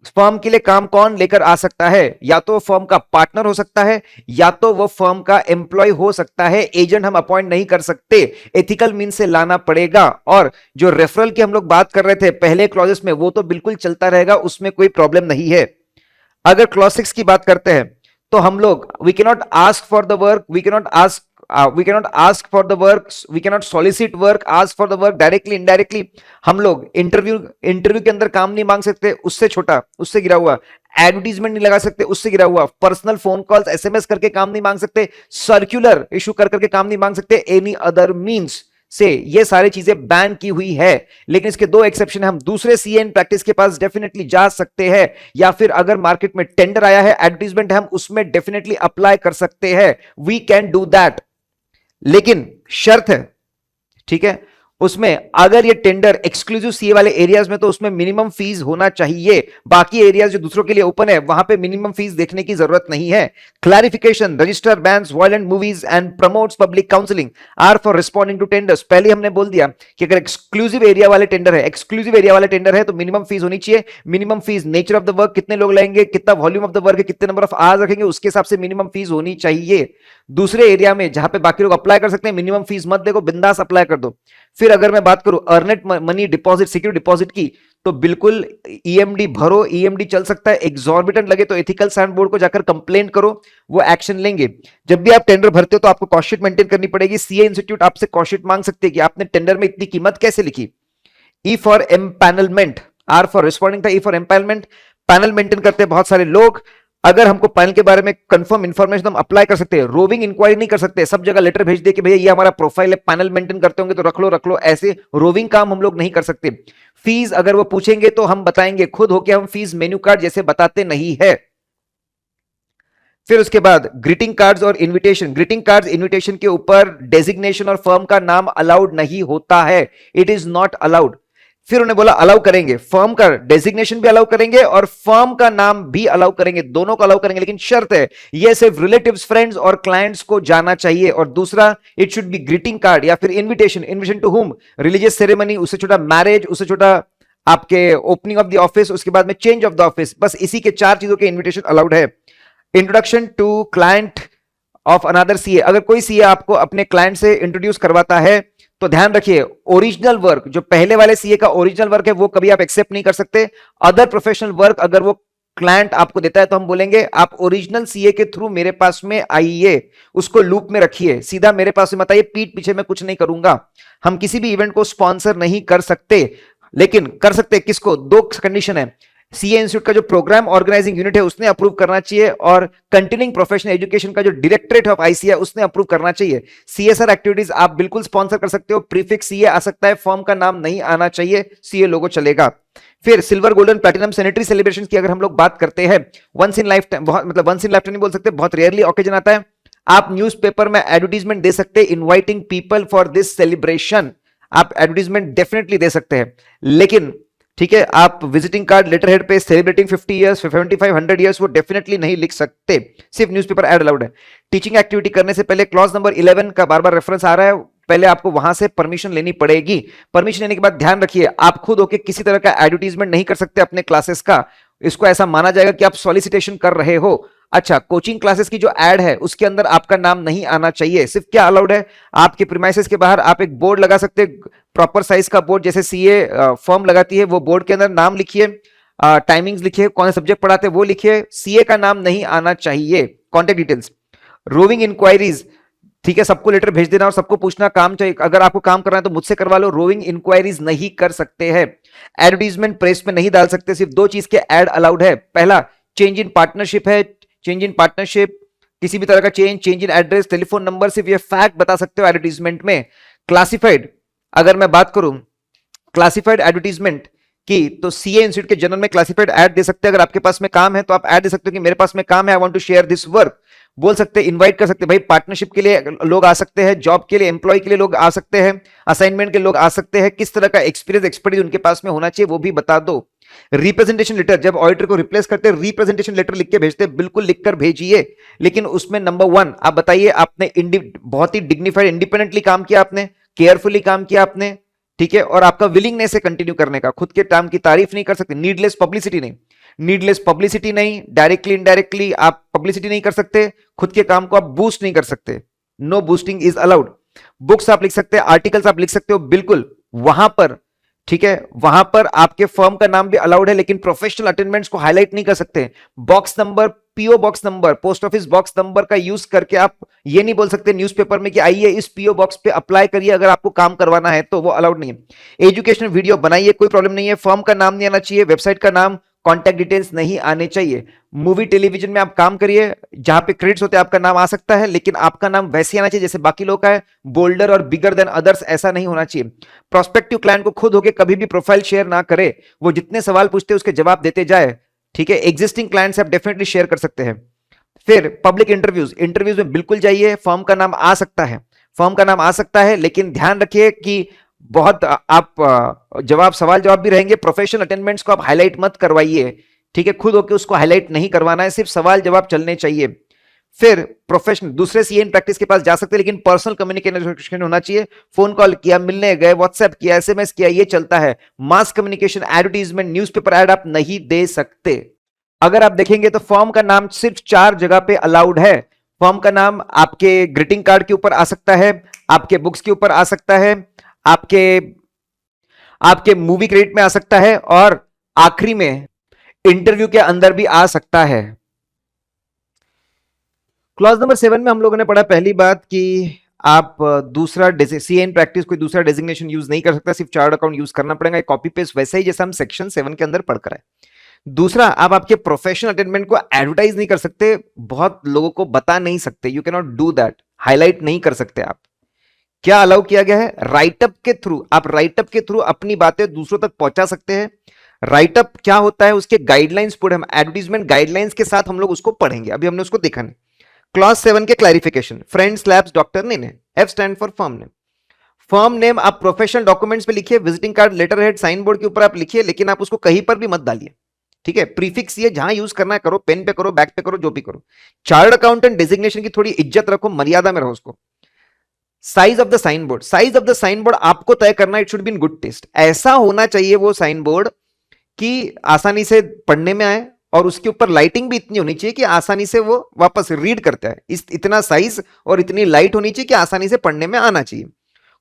फर्म के लिए काम कौन लेकर आ सकता है, या तो फर्म का पार्टनर हो सकता है या तो वो फर्म का एम्प्लॉय हो सकता है, एजेंट हम अपॉइंट नहीं कर सकते, एथिकल मीन से लाना पड़ेगा। और जो रेफरल की हम लोग बात कर रहे थे पहले क्लॉजेस में, वो तो बिल्कुल चलता रहेगा, उसमें कोई प्रॉब्लम नहीं है। अगर क्लॉज 6 की बात करते हैं तो हम लोग we can not ask for the work, we cannot ask for the work, we cannot solicit work, ask for the work directly indirectly। हम लोग इंटरव्यू के अंदर काम नहीं मांग सकते, उससे छोटा, उससे गिरा हुआ, एडवर्टीजमेंट नहीं लगा सकते, उससे गिरा हुआ, पर्सनल फोन कॉल्स एसएमएस करके काम नहीं मांग सकते, सर्कुलर इशू कर करके काम नहीं मांग सकते, एनी अदर मींस से ये सारी चीजें बैन की हुई है। लेकिन इसके दो एक्सेप्शन है, हम दूसरे सीए इन प्रैक्टिस के पास डेफिनेटली जा सकते हैं, या फिर अगर मार्केट में टेंडर आया है, एडवर्टीजमेंट है, हम उसमें डेफिनेटली अप्लाई कर सकते हैं, वी कैन डू दैट। लेकिन शर्त है, ठीक है, उसमें अगर ये टेंडर एक्सक्लूसिव सीए वाले एरियाज में तो उसमें मिनिमम फीस होना चाहिए, बाकी एरियाज जो दूसरों के लिए ओपन है वहां पे मिनिमम फीस देखने की जरूरत नहीं है। Clarification, register bans violent movies and promotes public counselling are for responding to tenders. पहले हमने बोल दिया कि अगर एक्सक्लूसिव एरिया वाले टेंडर है, एक्सक्लूसिव एरिया वाले टेंडर है तो मिनिमम फीस होनी चाहिए। Minimum fees nature of the work, कितने लोग लेंगे, कितना वॉल्यूम ऑफ द वर्क है, कितने नंबर ऑफ आवर्स रखेंगे, उसके हिसाब से मिनिमम फीस होनी चाहिए। दूसरे एरिया में जहां पे बाकी लोग अप्लाई कर सकते हैं, मिनिमम फीस मत देखो, बिंदास अप्लाई कर दो। फिर अगर मैं बात करूं ornate money deposit, security deposit की, तो बिल्कुल ईएमडी भरो, ईएमडी चल सकता है, एग्जॉर्बिटेंट लगे तो एथिकल सैंड बोर्ड को जाकर कंप्लेंट करो, वो एक्शन लेंगे। जब भी आप टेंडर भरते हो तो आपको कॉस्ट शीट मेंटेन करनी पड़ेगी, सीए इंस्टीट्यूट आपसे कॉस्ट शीट मांग सकते हैं कि आपने टेंडर में इतनी कीमत कैसे लिखी। E for empanelment, R for responding था, E for empanelment, panel maintain करते हैं बहुत सारे लोग, अगर हमको पैनल के बारे में कंफर्म इंफॉर्मेशन हम अप्लाई कर सकते हैं, रोविंग इंक्वायरी नहीं कर सकते, सब जगह लेटर भेज दे कि भैया ये हमारा प्रोफाइल है, पैनल मेंटेन करते होंगे तो रख लो, ऐसे रोविंग काम हम लोग नहीं कर सकते। फीस अगर वो पूछेंगे तो हम बताएंगे खुद होके, हम फीस मेन्यू कार्ड जैसे बताते नहीं है। फिर उसके बाद ग्रीटिंग कार्ड्स और इनविटेशन, ग्रीटिंग कार्ड्स इनविटेशन के ऊपर डेजिग्नेशन और फर्म का नाम अलाउड नहीं होता है, इट इज नॉट अलाउड। फिर उन्हें बोला अलाउ करेंगे, फर्म का डेजिग्नेशन भी अलाउ करेंगे और फर्म का नाम भी अलाउ करेंगे, दोनों को अलाउ करेंगे, लेकिन शर्त है ये सिर्फ रिलेटिव्स, फ्रेंड्स और क्लाइंट्स को जाना चाहिए। और दूसरा, it should be greeting card या फिर invitation, invitation to whom, religious ceremony, उससे छोटा मैरिज, उससे छोटा आपके ओपनिंग ऑफ द ऑफिस, उसके बाद में चेंज ऑफ द ऑफिस, बस इसी के 4 चीजों के इन्विटेशन अलाउड है। Introduction to client of another CA, अगर कोई सीए आपको अपने क्लाइंट से इंट्रोड्यूस करवाता है तो ध्यान रखिए ओरिजिनल वर्क, जो पहले वाले सीए का ओरिजिनल वर्क है वो कभी आप एक्सेप्ट नहीं कर सकते। अदर प्रोफेशनल वर्क अगर वो क्लाइंट आपको देता है तो हम बोलेंगे आप ओरिजिनल सीए के थ्रू मेरे पास में आइए, उसको लूप में रखिए, सीधा मेरे पास में मत आइए, पीठ पीछे मैं कुछ नहीं करूंगा। हम किसी भी इवेंट को स्पॉन्सर नहीं कर सकते, लेकिन कर सकते किसको, 2 कंडीशन है, सीए इंस्टीट्यूट का जो प्रोग्राम ऑर्गेनाइजिंग यूनिट है उसने अप्रूव करना चाहिए, और कंटिन्यूइंग प्रोफेशनल एजुकेशन का जो डायरेक्टरेट ऑफ आईसीए उसने अप्रूव करना चाहिए। सीएसआर एक्टिविटीज आप बिल्कुल स्पॉन्सर कर सकते हो, प्रीफिक्स सीए आ सकता है, फर्म का नाम नहीं आना चाहिए, सीए लोगो चलेगा। फिर silver, golden, platinum sanitary celebration की अगर हम लोग बात करते हैं, वंस इन लाइफ टाइम, मतलब वंस इन लाइफ टाइम नहीं बोल सकते, बहुत रेयरली ऑकेजन आता है, आप न्यूज़पेपर में एडवर्टीजमेंट दे सकते हैं inviting people for this celebration, आप एडवर्टीजमेंट डेफिनेटली दे सकते हैं, लेकिन ठीक है आप विजिटिंग कार्ड लेटर हेड पे सेलिब्रेटिंग 50 इयर्स 75 100 इयर्स वो डेफिनेटली नहीं लिख सकते, सिर्फ न्यूज़पेपर ऐड अलाउड है। टीचिंग एक्टिविटी करने से पहले क्लॉज नंबर 11 का बार बार रेफरेंस आ रहा है, पहले आपको वहां से परमिशन लेनी पड़ेगी। परमिशन लेने के बाद ध्यान रखिए आप खुद होके किसी तरह का एडवर्टीजमेंट नहीं कर सकते अपने क्लासेस का, इसको ऐसा माना जाएगा कि आप सॉलिसिटेशन कर रहे हो। अच्छा, कोचिंग क्लासेस की जो एड है उसके अंदर आपका नाम नहीं आना चाहिए। सिर्फ क्या अलाउड है, आपके प्रीमाइसेस के बाहर आप एक बोर्ड लगा सकते हैं, प्रॉपर साइज का बोर्ड, जैसे सीए फर्म लगाती है, वो बोर्ड के अंदर नाम लिखिए, टाइमिंग्स लिखिए, कौन सा सब्जेक्ट पढ़ाते हैं वो लिखिए, सीए का नाम नहीं आना चाहिए। कॉन्टेक्ट डिटेल्स, रोविंग इंक्वायरीज, ठीक है, सबको लेटर भेज देना और सबको पूछना काम चाहिए, अगर आपको काम करना है तो मुझसे करवा लो। रोविंग इंक्वायरीज नहीं कर सकते हैं। एडवर्टीजमेंट प्रेस में नहीं डाल सकते। सिर्फ दो चीज के एड अलाउड है, पहला चेंज इन पार्टनरशिप है, चेंज इन पार्टनरशिप, किसी भी तरह का change, change in address, telephone number, सिर्फ ये फैक्ट बता सकते हो एडवर्टीजमेंट में। क्लासिफाइड, अगर मैं बात करूं क्लासिफाइड एडवर्टीजमेंट की, तो सीए इंस्टीट्यूट के जर्नल में क्लासिफाइड ऐड दे सकते हैं। अगर आपके पास में काम है तो आप ऐड दे सकते हो कि मेरे पास में काम है, I want to share this work, बोल सकते हैं, इनवाइट कर सकते हैं। भाई पार्टनरशिप के लिए लोग आ सकते हैं, जॉब के लिए, एम्प्लॉय के लिए लोग आ सकते हैं, असाइनमेंट के लोग आ सकते हैं, किस तरह का एक्सपीरियंस एक्सपर्टीज उनके पास में होना चाहिए वो भी बता दो। रिप्रेजेंटेशन लेटर, जब ऑडिटर को रिप्लेस करते हैं रिप्रेजेंटेशन लेटर लिख के भेजते हैं, बिल्कुल लिखकर भेजिए, लेकिन उसमें नंबर 1 आप बताइए आपने बहुत ही डिग्निफाइड इंडिपेंडेंटली काम किया, आपने केयरफुली काम किया आपने, ठीक है, और आपका विलिंगनेस है कंटिन्यू करने का, खुद के काम की तारीफ नहीं कर सकते, नीडलेस पब्लिसिटी नहीं, नीडलेस पब्लिसिटी नहीं, डायरेक्टली इनडायरेक्टली आप पब्लिसिटी नहीं कर सकते, खुद के काम को आप बूस्ट नहीं कर सकते, no boosting is allowed. Books आप लिख सकते हैं, आर्टिकल्स आप लिख सकते हो, बिल्कुल वहां पर, ठीक है, वहां पर आपके फर्म का नाम भी अलाउड है, लेकिन प्रोफेशनल अटेंडमेंट्स को हाईलाइट नहीं कर सकते। Box number, PO box number, post office box number का यूज करके आप ये नहीं बोल सकते न्यूज़पेपर में कि आइए इस पीओ बॉक्स पे अप्लाई करिए अगर आपको काम करवाना है, तो वो अलाउड नहीं है। एजुकेशनल वीडियो बनाइए, कोई प्रॉब्लम नहीं है, फर्म का नाम नहीं आना चाहिए, वेबसाइट का नाम, कॉन्टैक्ट डिटेल्स नहीं आने चाहिए। मूवी टेलीविजन में आप काम करिए, जहां पे क्रेडिट्स होते हैं आपका नाम आ सकता है, लेकिन आपका नाम वैसे आना चाहिए जैसे बाकी लोग का है, बोल्डर और बिगर देन अदर्स ऐसा नहीं होना चाहिए। प्रोस्पेक्टिव क्लाइंट को खुद होके कभी भी प्रोफाइल शेयर ना करे, वो जितने सवाल पूछते हैं उसके जवाब देते जाए, ठीक है। एग्जिस्टिंग क्लाइंट्स आप डेफिनेटली शेयर कर सकते हैं। फिर पब्लिक इंटरव्यूज, इंटरव्यूज में बिल्कुल जाइए, फर्म का नाम आ सकता है, फर्म का नाम आ सकता है, लेकिन ध्यान रखिए कि बहुत आप जवाब, सवाल जवाब भी रहेंगे, प्रोफेशनल अटेंडमेंट्स को आप हाईलाइट मत करवाइए, ठीक है, खुद होकर उसको हाईलाइट नहीं करवाना है, सिर्फ सवाल जवाब चलने चाहिए। फिर प्रोफेशनल दूसरे सीए इन प्रैक्टिस के पास जा सकते हैं, लेकिन पर्सनल कम्युनिकेशन होना चाहिए। फोन कॉल किया, मिलने गए, व्हाट्सएप किया, एसएमएस किया, ये चलता है। Mass communication, advertisement, newspaper ad आप नहीं दे सकते। अगर आप देखेंगे तो फॉर्म का नाम सिर्फ 4 जगह पे अलाउड है। फॉर्म का नाम आपके ग्रीटिंग कार्ड के ऊपर आ सकता है, आपके बुक्स के ऊपर आ सकता है, आपके आपके मूवी क्रेडिट में आ सकता है, और आखिरी में इंटरव्यू के अंदर भी आ सकता है। क्लॉज नंबर 7 में हम लोगों ने पढ़ा पहली बात कि आप दूसरा सीए इन प्रैक्टिस कोई दूसरा डेजिग्नेशन यूज नहीं कर सकता, सिर्फ चार्ट अकाउंट यूज करना पड़ेगा, कॉपी पेस्ट वैसे ही जैसा हम सेक्शन 7 के अंदर पढ़कर आए। दूसरा, आप आपके प्रोफेशनल अटेंडमेंट को एडवर्टाइज नहीं कर सकते, बहुत लोगों को बता नहीं सकते, you can not do that, highlight नहीं कर सकते आप। क्या अलाउ किया गया है? राइटअप के थ्रू, आप राइटअप के थ्रू अपनी बातें दूसरों तक पहुंचा सकते हैं। राइटअप क्या होता है, उसके गाइडलाइंस पढ़े, हम एडवर्टीजमेंट गाइडलाइंस के साथ हम लोग उसको पढ़ेंगे, अभी हमने उसको देखा नहीं। क्लास 7 के क्लैरिफिकेशन, फ्रेंड्स लैब्स डॉक्टर नहीं, F stand for firm name. Firm name आप प्रोफेशनल डॉक्यूमेंट्स पे लिखिए, visiting card, letter head, sign board के ऊपर आप लिखिए, लेकिन आप उसको कहीं पर भी मत डालिए, ठीक है। प्रीफिक्स ये जहां यूज करना है करो, पेन पे करो, बैक पे करो, जो भी करो। चार्टर्ड अकाउंटेंट डेजिग्नेशन की थोड़ी इज्जत रखो, मर्यादा में रहो उसको। Size of the sign board, size of the sign board आपको तय करना, it should be in good taste, ऐसा होना चाहिए वो साइन बोर्ड कि आसानी से पढ़ने में आए, और उसके ऊपर लाइटिंग भी इतनी होनी चाहिए कि आसानी से वो वापस रीड करता है, इतना साइज और इतनी लाइट होनी चाहिए कि आसानी से पढ़ने में आना चाहिए।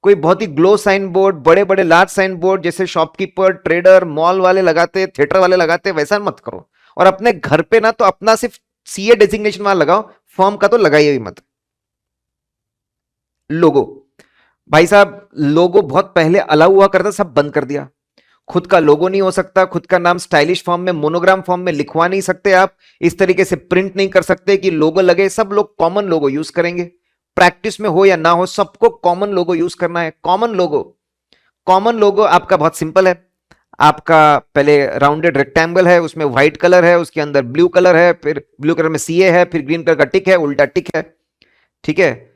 कोई बहुत ही ग्लो साइन बोर्ड, बड़े बड़े लार्ज साइन बोर्ड जैसे शॉपकीपर, ट्रेडर, मॉल वाले लगाते, थिएटर वाले लगाते, वैसा मत करो। और अपने घर पे ना तो अपना सिर्फ सीए डेजिग्नेशन वाला लगाओ, फॉर्म का तो लगाइए भी मत। लोगो, भाई साहब लोगो बहुत पहले अलाउ हुआ करता, सब बंद कर दिया। खुद का लोगो नहीं हो सकता, खुद का नाम स्टाइलिश फॉर्म में, मोनोग्राम फॉर्म में लिखवा नहीं सकते आप, इस तरीके से प्रिंट नहीं कर सकते कि लोगो लगे। सब लोग कॉमन लोगो यूज करेंगे, प्रैक्टिस में हो या ना हो, सबको कॉमन लोगो यूज करना है। कॉमन लोगो, कॉमन लोगो आपका बहुत सिंपल है। आपका पहले राउंडेड रेक्टेंगल है, उसमें व्हाइट कलर है, उसके अंदर ब्लू कलर है, फिर ब्लू कलर में सीए है, फिर ग्रीन कलर का टिक है, उल्टा टिक है, ठीक है।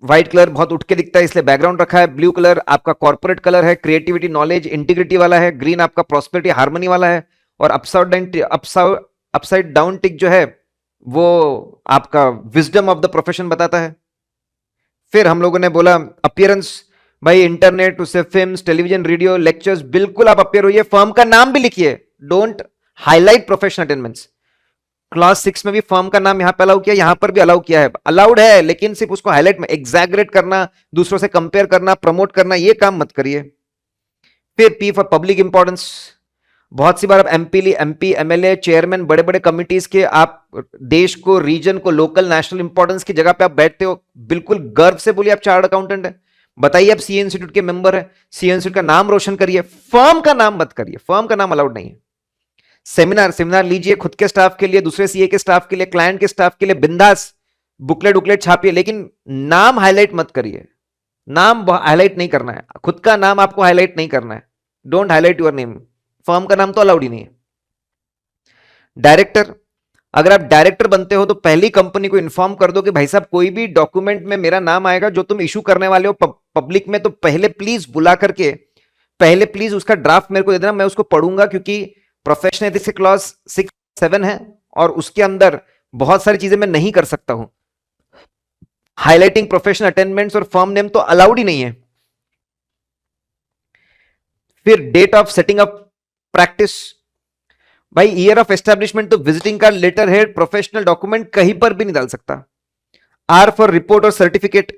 व्हाइट कलर बहुत उठ के दिखता है इसलिए बैकग्राउंड रखा है, ब्लू कलर आपका कॉर्पोरेट कलर है, क्रिएटिविटी, नॉलेज, इंटीग्रिटी वाला है, ग्रीन आपका प्रॉस्पेरिटी, हार्मनी वाला है, और अपसाइड डाउन टिक जो है वो आपका विजडम ऑफ द प्रोफेशन बताता है। फिर हम लोगों ने बोला अपीयरेंस, भाई इंटरनेट, उससे फिल्म्स, टेलीविजन, रेडियो, लेक्चर्स, बिल्कुल आप अपियर होइए, फर्म का नाम भी लिखिए, डोंट हाईलाइट प्रोफेशनल अटेंडमेंट्स। क्लास 6 में भी फर्म का नाम यहां पे अलाउ किया, यहां पर भी अलाउ किया है, अलाउड है, लेकिन सिर्फ उसको हाईलाइट में एग्जैगरेट करना, दूसरों से कंपेयर करना, प्रमोट करना, ये काम मत करिए। फिर पी फॉर पब्लिक इंपॉर्टेंस। बहुत सी बार आप एमपी एमएलए चेयरमैन बड़े बड़े कमिटीज के, आप देश को, रीजन को, लोकल नेशनल इंपॉर्टेंस की जगह पे आप बैठते हो, बिल्कुल गर्व से बोलिए आप चार्टर्ड अकाउंटेंट है, बताइए आप सीए इंस्टीट्यूट के मेंबर है, सीए इंस्टीट्यूट का नाम रोशन करिए, फर्म का नाम मत करिए, फर्म का नाम अलाउड नहीं है। सेमिनार सेमिनार लीजिए, खुद के स्टाफ के लिए, दूसरे सीए के स्टाफ के लिए, क्लाइंट के स्टाफ के लिए, बिंदास बुकलेट उकलेट छापिए, लेकिन नाम हाईलाइट मत करिए, नाम हाईलाइट नहीं करना है, खुद का नाम आपको हाईलाइट नहीं करना है, don't highlight your name, firm का नाम तो अलाउड ही नहीं है। डायरेक्टर, अगर आप डायरेक्टर बनते हो तो पहली कंपनी को इन्फॉर्म कर दो कि भाई साहब कोई भी डॉक्यूमेंट में मेरा नाम आएगा जो तुम इशू करने वाले हो पब्लिक में, तो पहले प्लीज बुला करके, पहले प्लीज उसका ड्राफ्ट मेरे को दे देना, मैं उसको पढ़ूंगा, क्योंकि प्रोफेशनल एथिक्स क्लॉज 6-7 है और उसके अंदर बहुत सारी चीजें मैं नहीं कर सकता हूं। हाईलाइटिंग प्रोफेशनल अटेंडमेंट्स और फर्म नेम तो अलाउड ही नहीं है। फिर date of setting up practice, भाई ईयर ऑफ एस्टेब्लिशमेंट तो visiting card, letter head, professional document कहीं पर भी नहीं डाल सकता। आर फॉर रिपोर्ट और सर्टिफिकेट,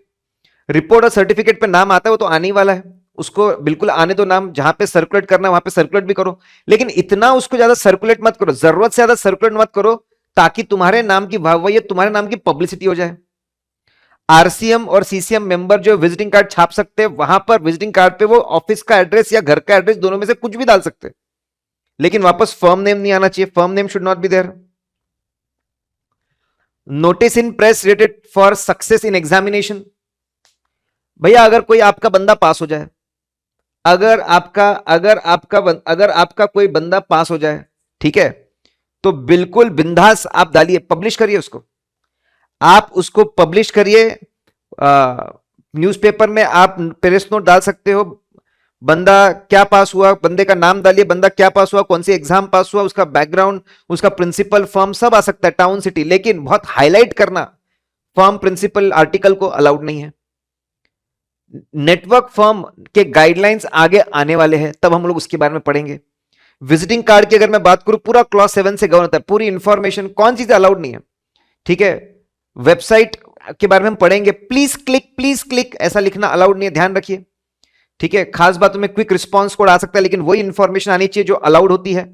रिपोर्ट और सर्टिफिकेट पे नाम आता है वो तो आने ही वाला है, उसको बिल्कुल आने दो, नाम जहां पे सर्कुलेट करना है वहां पे सर्कुलेट भी करो, लेकिन इतना उसको ज्यादा सर्कुलेट मत करो, जरूरत से ज्यादा सर्कुलेट मत करो, ताकि तुम्हारे नाम की वाहवाही, तुम्हारे नाम की पब्लिसिटी हो जाए। आरसीएम और सीसीएम मेंबर जो विजिटिंग कार्ड छाप सकते हैं, वहां पर विजिटिंग कार्ड पे वो ऑफिस का एड्रेस या घर का एड्रेस दोनों में से कुछ भी डाल सकते हैं, लेकिन वापस फर्म नेम नहीं आना चाहिए, firm name should not be there. Notice in press related for success in examination, भैया अगर कोई आपका बंदा पास हो जाए, अगर आपका कोई बंदा पास हो जाए, ठीक है, तो बिल्कुल बिंदास आप डालिए, पब्लिश करिए उसको, आप उसको पब्लिश करिए, न्यूज़पेपर में आप प्रेस नोट डाल सकते हो, बंदा क्या पास हुआ, बंदे का नाम डालिए, बंदा क्या पास हुआ, कौन सी एग्जाम पास हुआ, उसका बैकग्राउंड, उसका प्रिंसिपल, फर्म सब आ सकता है, टाउन सिटी, लेकिन बहुत हाईलाइट करना फर्म प्रिंसिपल आर्टिकल को अलाउड नहीं है। नेटवर्क फर्म के गाइडलाइंस आगे आने वाले हैं, तब हम लोग उसके बारे में पढ़ेंगे। विजिटिंग कार्ड की अगर मैं बात करूं, पूरा क्लॉज 7 से गवर्न होता है, पूरी इंफॉर्मेशन कौन चीजें अलाउड नहीं है, ठीक है। वेबसाइट के बारे में हम पढ़ेंगे, प्लीज क्लिक ऐसा लिखना अलाउड नहीं है, ध्यान रखिए, ठीक है। खास बातों में क्विक रिस्पॉन्स कोड आ सकता है, लेकिन वही इंफॉर्मेशन आनी चाहिए जो अलाउड होती है।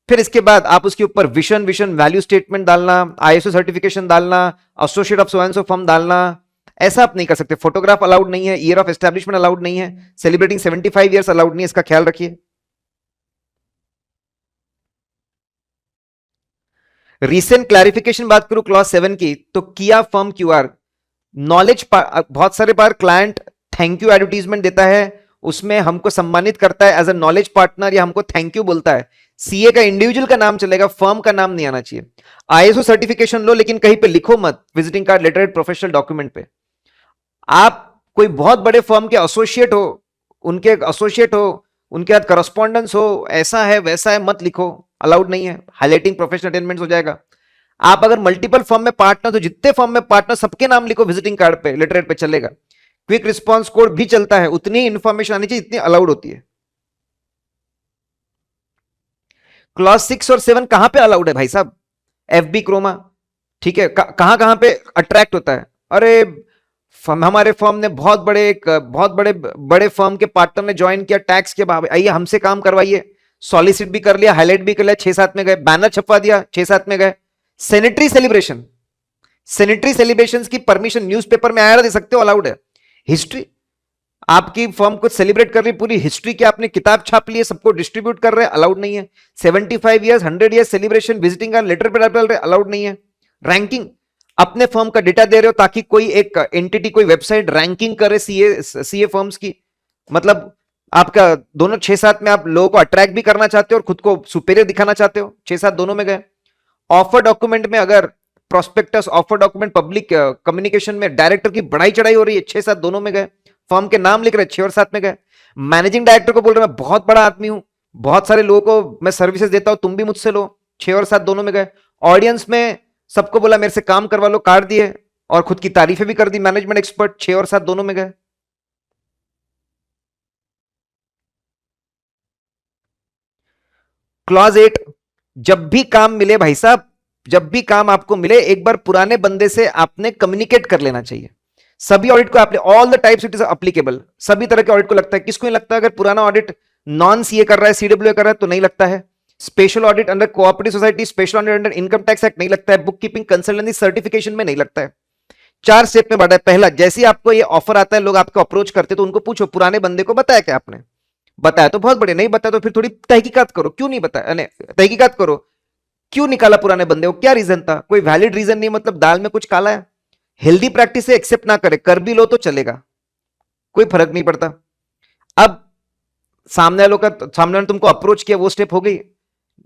फिर इसके बाद आप उसके ऊपर विजन वैल्यू स्टेटमेंट डालना, आईएसओ सर्टिफिकेशन डालना, associate of so and so firm डालना, ऐसा आप नहीं कर सकते। फोटोग्राफ अलाउड नहीं है, ईयर ऑफ एस्टैब्लिशमेंट अलाउड नहीं है, सेलिब्रेटिंग 75 ईयर्स अलाउड नहीं है, इसका ख्याल रखिए। रीसेंट क्लैरिफिकेशन बात करूं क्लॉज 7 की, तो किया फर्म क्यूआर नॉलेज, बहुत सारे बार क्लाइंट थैंक यू एडवर्टीजमेंट देता है, उसमें हमको सम्मानित करता है एज अ नॉलेज पार्टनर, या हमको थैंक यू बोलता है, सीए का इंडिविजुअल का नाम चलेगा, फर्म का नाम नहीं आना चाहिए। आईएसओ सर्टिफिकेशन लो, लेकिन कहीं पे लिखो मत visiting card, letter, professional document पे। आप कोई बहुत बड़े फर्म के एसोसिएट हो, उनके साथ करस्पॉन्डेंस हो, ऐसा है वैसा है मत लिखो, अलाउड नहीं है, हाईलाइटिंग प्रोफेशनल अटेनमेंट हो जाएगा। आप अगर मल्टीपल फर्म में पार्टनर, तो जितने फर्म में पार्टनर सबके नाम लिखो विजिटिंग कार्ड पे, लेटर पे चलेगा। क्विक रिस्पांस कोड भी चलता है, उतनी इंफॉर्मेशन आनी चाहिए जितनी अलाउड होती है। क्लॉज 6 और 7 कहां पे अलाउड है भाई साहब? एफबी क्रोमा, ठीक है, कहां कहां पे अट्रैक्ट होता है? अरे हमारे फर्म ने बहुत बड़े बड़े फर्म के पार्टनर ने ज्वाइन किया, टैक्स के बाद आइए हमसे काम करवाइए, सॉलिसिट भी कर लिया, हाईलाइट भी कर लिया, 6-7 में गए, बैनर छपवा दिया, 6-7 में गए। सैनिटरी सेलिब्रेशन, सैनिटरी सेलिब्रेशन की परमिशन न्यूज़पेपर में आया दे सकते हो, अलाउड है। हिस्ट्री, आपकी फर्म कुछ सेलिब्रेट कर रही, पूरी हिस्ट्री की आपने किताब छाप ली है, सबको डिस्ट्रीब्यूट कर रहे हैं, अलाउड नहीं है। 75 ईयर्स, 100 ईयर्स सेलिब्रेशन विजिटिंग का लेटर पे डाल रहे, अलाउड नहीं है। रैंकिंग, अपने फर्म का डेटा दे रहे हो ताकि कोई एक एंटिटी, कोई वेबसाइट रैंकिंग करे सीए फर्म्स की, मतलब आपका दोनों 6-7 में आप लोगों को अट्रैक्ट भी करना चाहते हो और खुद को सुपेरियर दिखाना चाहते हो, 6-7 दोनों में गए। ऑफर डॉक्यूमेंट में अगर prospectus, offer document, public communication में डायरेक्टर की बढ़ाई चढ़ाई हो रही है, 6-7 दोनों में गए। फर्म के नाम लिख रहे, 6 और 7 में गए। मैनेजिंग डायरेक्टर को बोल रहे मैं बहुत बड़ा आदमी हूं, बहुत सारे लोगों को मैं सर्विसेज देता हूं, तुम भी मुझसे लो, 6 और 7 दोनों में गए। ऑडियंस में सबको बोला मेरे से काम करवा लो, कार्ड दिए और खुद की तारीफें भी कर दी, मैनेजमेंट एक्सपर्ट, 6 और 7 दोनों में गए। क्लॉज 8, जब भी काम मिले भाई साहब, जब भी काम आपको मिले एक बार पुराने बंदे से आपने कम्युनिकेट कर लेना चाहिए। सभी ऑडिट को आपने all the types it is applicable, सभी तरह के ऑडिट को लगता है। किसको नहीं लगता? अगर पुराना ऑडिट नॉन सीए कर रहा है, सीडब्ल्यू कर रहा है तो नहीं लगता है। Special audit under cooperative society, special audit under income tax act नहीं लगता है। बुक कीपिंग कंसल्टेंसी सर्टिफिकेशन में नहीं लगता है। 4 स्टेप में बांटा है। पहला, जैसे आपको ये ऑफर आता है, लोग आपको अप्रोच करते तो उनको पूछो पुराने बंदे को बताया क्या आपने? बताया तो बहुत बढ़िया, नहीं बताया तो फिर थोड़ी तहकीकात करो, क्यों नहीं बताया, तहकीकात करो क्यों निकाला पुराने बंदे को, क्या रीजन था? कोई वैलिड रीजन नहीं, मतलब दाल में कुछ काला है। हेल्दी प्रैक्टिस से एक्सेप्ट ना करे, कर भी लो तो चलेगा, कोई फर्क नहीं पड़ता। अब सामने वाले तुमको अप्रोच किया, वो स्टेप हो गई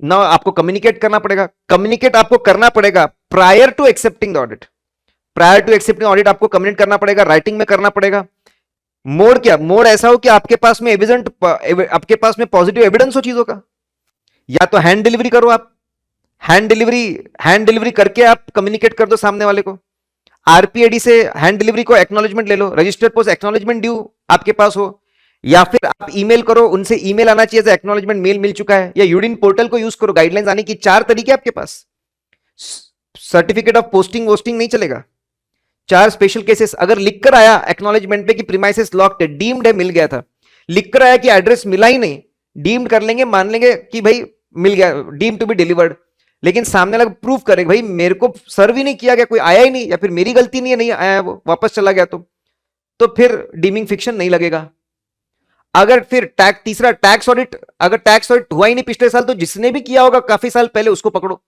ना। आपको कम्युनिकेट करना पड़ेगा, कम्युनिकेट आपको करना पड़ेगा prior to accepting the audit. Prior to accepting audit आपको कम्युनिकेट करना पड़ेगा, राइटिंग में करना पड़ेगा। मोड क्या? मोड ऐसा हो कि आपके पास में आपके पास में पॉजिटिव एविडेंस हो चीजों का। या तो हैंड डिलीवरी करो आप, हैंड डिलीवरी करके आप कम्युनिकेट कर दो सामने वाले को। आरपीएडी से हैंड डिलीवरी को एक्नॉलेजमेंट ले लो, रजिस्टर्ड पोस्ट एक्नॉलेजमेंट ड्यू आपके पास हो, या फिर आप ईमेल करो, उनसे ईमेल आना चाहिए एक्नॉलेजमेंट मेल मिल चुका है, या यूडिन पोर्टल को यूज करो, गाइडलाइंस आने की 4 तरीके आपके पास। सर्टिफिकेट ऑफ पोस्टिंग वोस्टिंग नहीं चलेगा। 4 स्पेशल केसेस अगर लिखकर आया एक्नॉलेजमेंट पे कि प्रीमाइसेस लॉक्ड है, डीम्ड है, मिल गया था, लिखकर आया कि एड्रेस मिला ही नहीं, डीम्ड कर लेंगे, मान लेंगे कि भाई मिल गया, डीम टू बी डिलीवर्ड। लेकिन सामने वाला प्रूफ करे भाई मेरे को सर्व ही नहीं किया गया, कोई आया ही नहीं, या फिर मेरी गलती नहीं है, नहीं आया वो वापस चला गया, तो फिर डीमिंग फिक्शन नहीं लगेगा। अगर फिर तीसरा टैक्स ऑडिट, अगर टैक्स ऑडिट हुआ ही नहीं पिछले साल तो जिसने भी किया होगा काफी साल पहले उसको पकड़ो।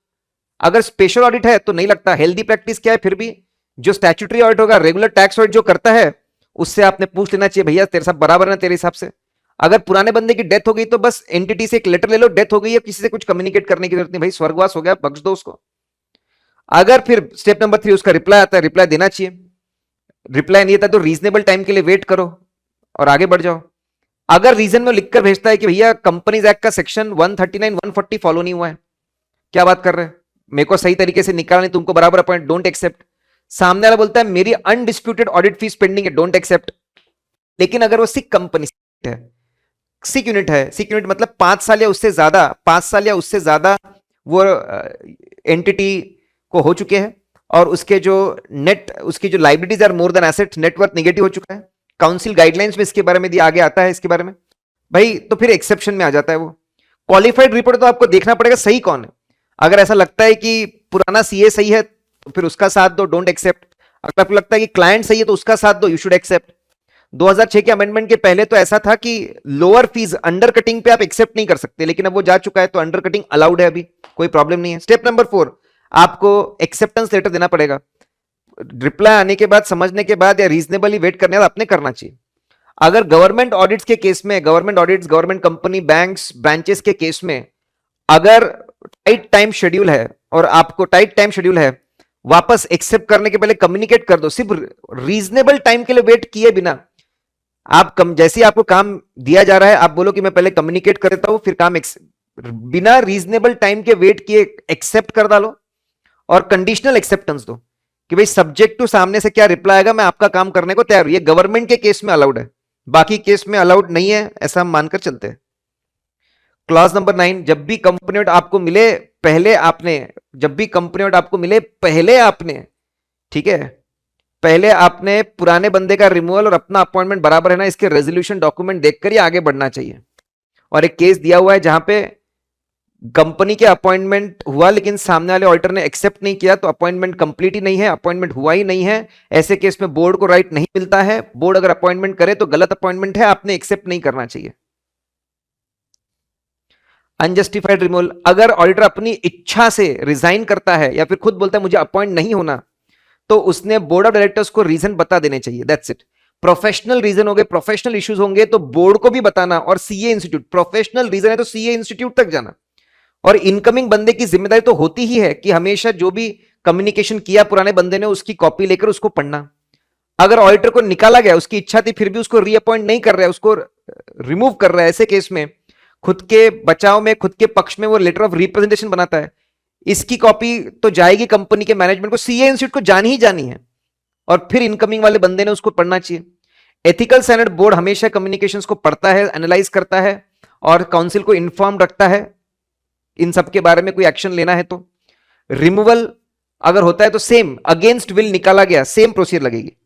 अगर स्पेशल ऑडिट है तो नहीं लगता। हेल्दी प्रैक्टिस क्या है? फिर भी जो स्टैट्यूटरी ऑडिट होगा, रेगुलर टैक्स ऑडिट जो करता है, उससे आपने पूछ लेना चाहिए भैया तेरे साथ बराबर है तेरे हिसाब से। अगर पुराने बंदे की डेथ हो गई तो बस एंटिटी से एक लेटर ले लो, डेथ हो गई है, किसी से कुछ कम्युनिकेट करने की जरूरत नहीं, भाई स्वर्गवास हो गया, बख्श दो उसको। अगर फिर स्टेप नंबर 3 उसका रिप्लाई आता है, रिप्लाई देना चाहिए। रिप्लाई नहीं आता तो रीजनेबल टाइम के लिए वेट करो और आगे बढ़ जाओ। अगर रीजन में लिखकर भेजता है कि भैया कंपनीज एक्ट का सेक्शन 139 140 फॉलो नहीं हुआ है, क्या बात कर रहे हैं, मेरे को सही तरीके से निकाला नहीं, तुमको बराबर अपॉइंट, डोंट एक्सेप्ट। सामने वाला बोलता है मेरी अनडिस्प्यूटेड ऑडिट फीस पेंडिंग है, डोंट एक्सेप्ट। लेकिन अगर वो सिक कंपनी है, सिक यूनिट है, सिक यूनिट मतलब 5 साल या उससे ज्यादा, 5 साल या उससे ज्यादा वो एंटिटी को हो चुके हैं, और उसके जो उसकी जो liabilities are more than asset, net worth negative हो चुका है, काउंसिल गाइडलाइंस में इसके बारे में आगे आता है इसके बारे में, भाई तो फिर एक्सेप्शन में आ जाता है वो। क्वालिफाइड रिपोर्ट तो आपको देखना पड़ेगा सही कौन है। अगर ऐसा लगता है कि पुराना सीए सही है तो फिर उसका साथ दो, डोंट एक्सेप्ट। अगर आपको लगता है कि क्लाइंट सही है तो उसका साथ दो, यू शुड एक्सेप्ट। 2006 के अमेंडमेंट के पहले तो ऐसा था कि लोअर फीस अंडर कटिंग पे आप एक्सेप्ट नहीं कर सकते, लेकिन अब वो जा चुका है तो अंडर कटिंग अलाउड है, अभी कोई प्रॉब्लम नहीं है। स्टेप नंबर 4, आपको एक्सेप्टेंस लेटर देना पड़ेगा। रिप्लाई आने के बाद, समझने के बाद, या रीजनेबली वेट करने के बाद आपने करना चाहिए। अगर गवर्नमेंट ऑडिट्स के केस में, government audits, government company, banks, branches के केस में अगर टाइट टाइम शेड्यूल है और आपको टाइट टाइम शेड्यूल है, वापस एक्सेप्ट करने के पहले कम्युनिकेट कर दो। सिर्फ रीजनेबल टाइम के लिए वेट किए बिना आप जैसे आपको काम दिया जा रहा है आप बोलो कि मैं पहले कम्युनिकेट कर देता हूं, फिर काम बिना रीजनेबल टाइम के वेट किए एक्सेप्ट कर डालो, और कंडीशनल एक्सेप्टेंस दो कि भाई सब्जेक्ट टू सामने से क्या रिप्लाई आएगा, मैं आपका काम करने को तैयार हूं। ये गवर्नमेंट के केस में अलाउड है, बाकी केस में अलाउड नहीं है, ऐसा हम मानकर चलते हैं। क्लॉज नंबर 9, जब भी कंपनी ऑडिट आपको मिले पहले आपने, जब भी कंपनी ऑडिट आपको मिले पहले आपने, ठीक है, पहले आपने पुराने बंदे का रिमूवल और अपना अपॉइंटमेंट बराबर है ना, इसके रेजोल्यूशन डॉक्यूमेंट देखकर ही आगे बढ़ना चाहिए। और एक केस दिया हुआ है जहां पे कंपनी के अपॉइंटमेंट हुआ लेकिन सामने वाले ऑडिटर ने एक्सेप्ट नहीं किया, तो अपॉइंटमेंट कंप्लीट ही नहीं है, अपॉइंटमेंट हुआ ही नहीं है। ऐसे केस में बोर्ड को राइट नहीं मिलता है। बोर्ड अगर अपॉइंटमेंट करे तो गलत अपॉइंटमेंट है, आपने एक्सेप्ट नहीं करना चाहिए। अनजस्टिफाइड रिमूवल, अगर ऑडिटर अपनी इच्छा से रिजाइन करता है या फिर खुद बोलता है मुझे अपॉइंट नहीं होना, तो उसने बोर्ड ऑफ डायरेक्टर्स को रीजन बता देने चाहिए, दैट्स इट। प्रोफेशनल रीजन होंगे, प्रोफेशनल इश्यूज होंगे तो बोर्ड को भी बताना, और सीए इंस्टीट्यूट, प्रोफेशनल रीजन है तो सीए इंस्टीट्यूट तक जाना। और इनकमिंग बंदे की जिम्मेदारी तो होती ही है कि हमेशा जो भी कम्युनिकेशन किया पुराने बंदे ने उसकी कॉपी लेकर उसको पढ़ना। अगर ऑडिटर को निकाला गया, उसकी इच्छा थी फिर भी उसको रीअपॉइंट नहीं कर रहा है, उसको रिमूव कर रहा है, ऐसे केस में खुद के बचाव में, खुद के पक्ष में वो लेटर ऑफ रिप्रेजेंटेशन बनाता है, इसकी कॉपी तो जाएगी कंपनी के मैनेजमेंट को, सीए इंस्टीट्यूट को जानी ही जानी है, और फिर इनकमिंग वाले बंदे ने उसको पढ़ना चाहिए। एथिकल स्टैंडर्ड बोर्ड हमेशा कम्युनिकेशंस को पढ़ता है, एनालाइज करता है और काउंसिल को इन्फॉर्म रखता है इन सब के बारे में कोई एक्शन लेना है तो। रिमूवल अगर होता है तो सेम अगेंस्ट विल निकाला गया, सेम प्रोसीजर लगेगी।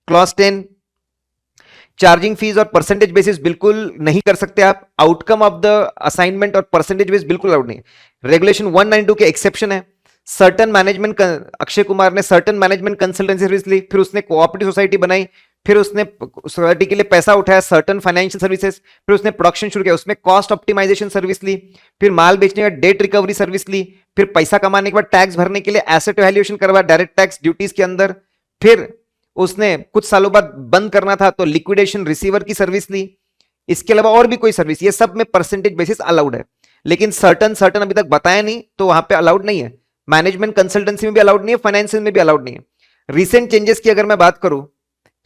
क्लॉज 10, चार्जिंग फीस और परसेंटेज बेसिस बिल्कुल नहीं कर सकते आप। आउटकम ऑफ द असाइनमेंट और परसेंटेज बेसिस बिल्कुल अलाउड नहीं है। रेगुलेशन 192 के एक्सेप्शन है। सर्टन मैनेजमेंट, अक्षय कुमार ने सर्टन मैनेजमेंट कंसल्टेंसी सर्विस ली, फिर उसने कोऑपरेटिव सोसाइटी बनाई, फिर उसने सोसाइटी के लिए पैसा उठाया, सर्टन फाइनेंशियल सर्विसेज, फिर उसने प्रोडक्शन शुरू किया, उसमें कॉस्ट ऑप्टिमाइजेशन सर्विस ली, फिर माल बेचने का डेट रिकवरी सर्विस ली, फिर पैसा कमाने के बाद टैक्स भरने के लिए एसेट वैल्यूएशन करवाया डायरेक्ट टैक्स ड्यूटीज के अंदर, फिर उसने कुछ सालों बाद बंद करना था तो लिक्विडेशन रिसीवर की सर्विस ली। इसके अलावा और भी कोई सर्विस, ये सब में परसेंटेज बेसिस अलाउड है, लेकिन सर्टन सर्टन अभी तक बताया नहीं तो वहां पे अलाउड नहीं है। मैनेजमेंट कंसल्टेंसी में भी अलाउड नहीं है, फाइनेंशियल में भी अलाउड नहीं है। रिसेंट चेंजेस की अगर मैं बात करूं,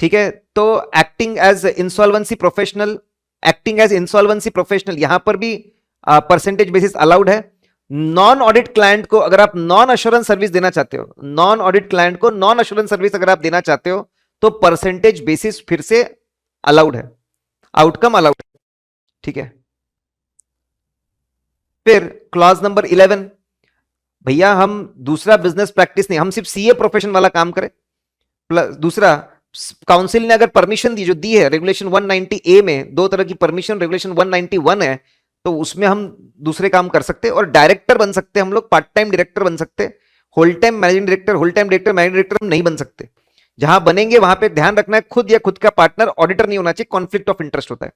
ठीक है, तो acting as insolvency professional, acting as insolvency professional यहां पर भी परसेंटेज बेसिस अलाउड है। नॉन ऑडिट क्लाइंट को अगर आप नॉन अश्योरेंस सर्विस देना चाहते हो, नॉन ऑडिट क्लाइंट को नॉन अश्योरेंस सर्विस अगर आप देना चाहते हो तो परसेंटेज बेसिस फिर से अलाउड है, आउटकम अलाउड है, ठीक है। फिर क्लॉज नंबर 11, भैया हम दूसरा बिजनेस प्रैक्टिस नहीं, हम सिर्फ सीए प्रोफेशन वाला काम करें। प्लस दूसरा, काउंसिल ने अगर परमिशन दी, जो दी है रेगुलेशन 190 ए में, दो तरह की परमिशन रेगुलेशन 191 है, तो उसमें हम दूसरे काम कर सकते हैं और डायरेक्टर बन सकते हैं हम लोग, पार्ट टाइम डायरेक्टर बन सकते हैं। Whole time managing director, whole time director, managing director हम नहीं बन सकते। जहां बनेंगे वहां पे ध्यान रखना है खुद या खुद का पार्टनर ऑडिटर नहीं होना चाहिए, कॉन्फ्लिक्ट ऑफ इंटरेस्ट होता है।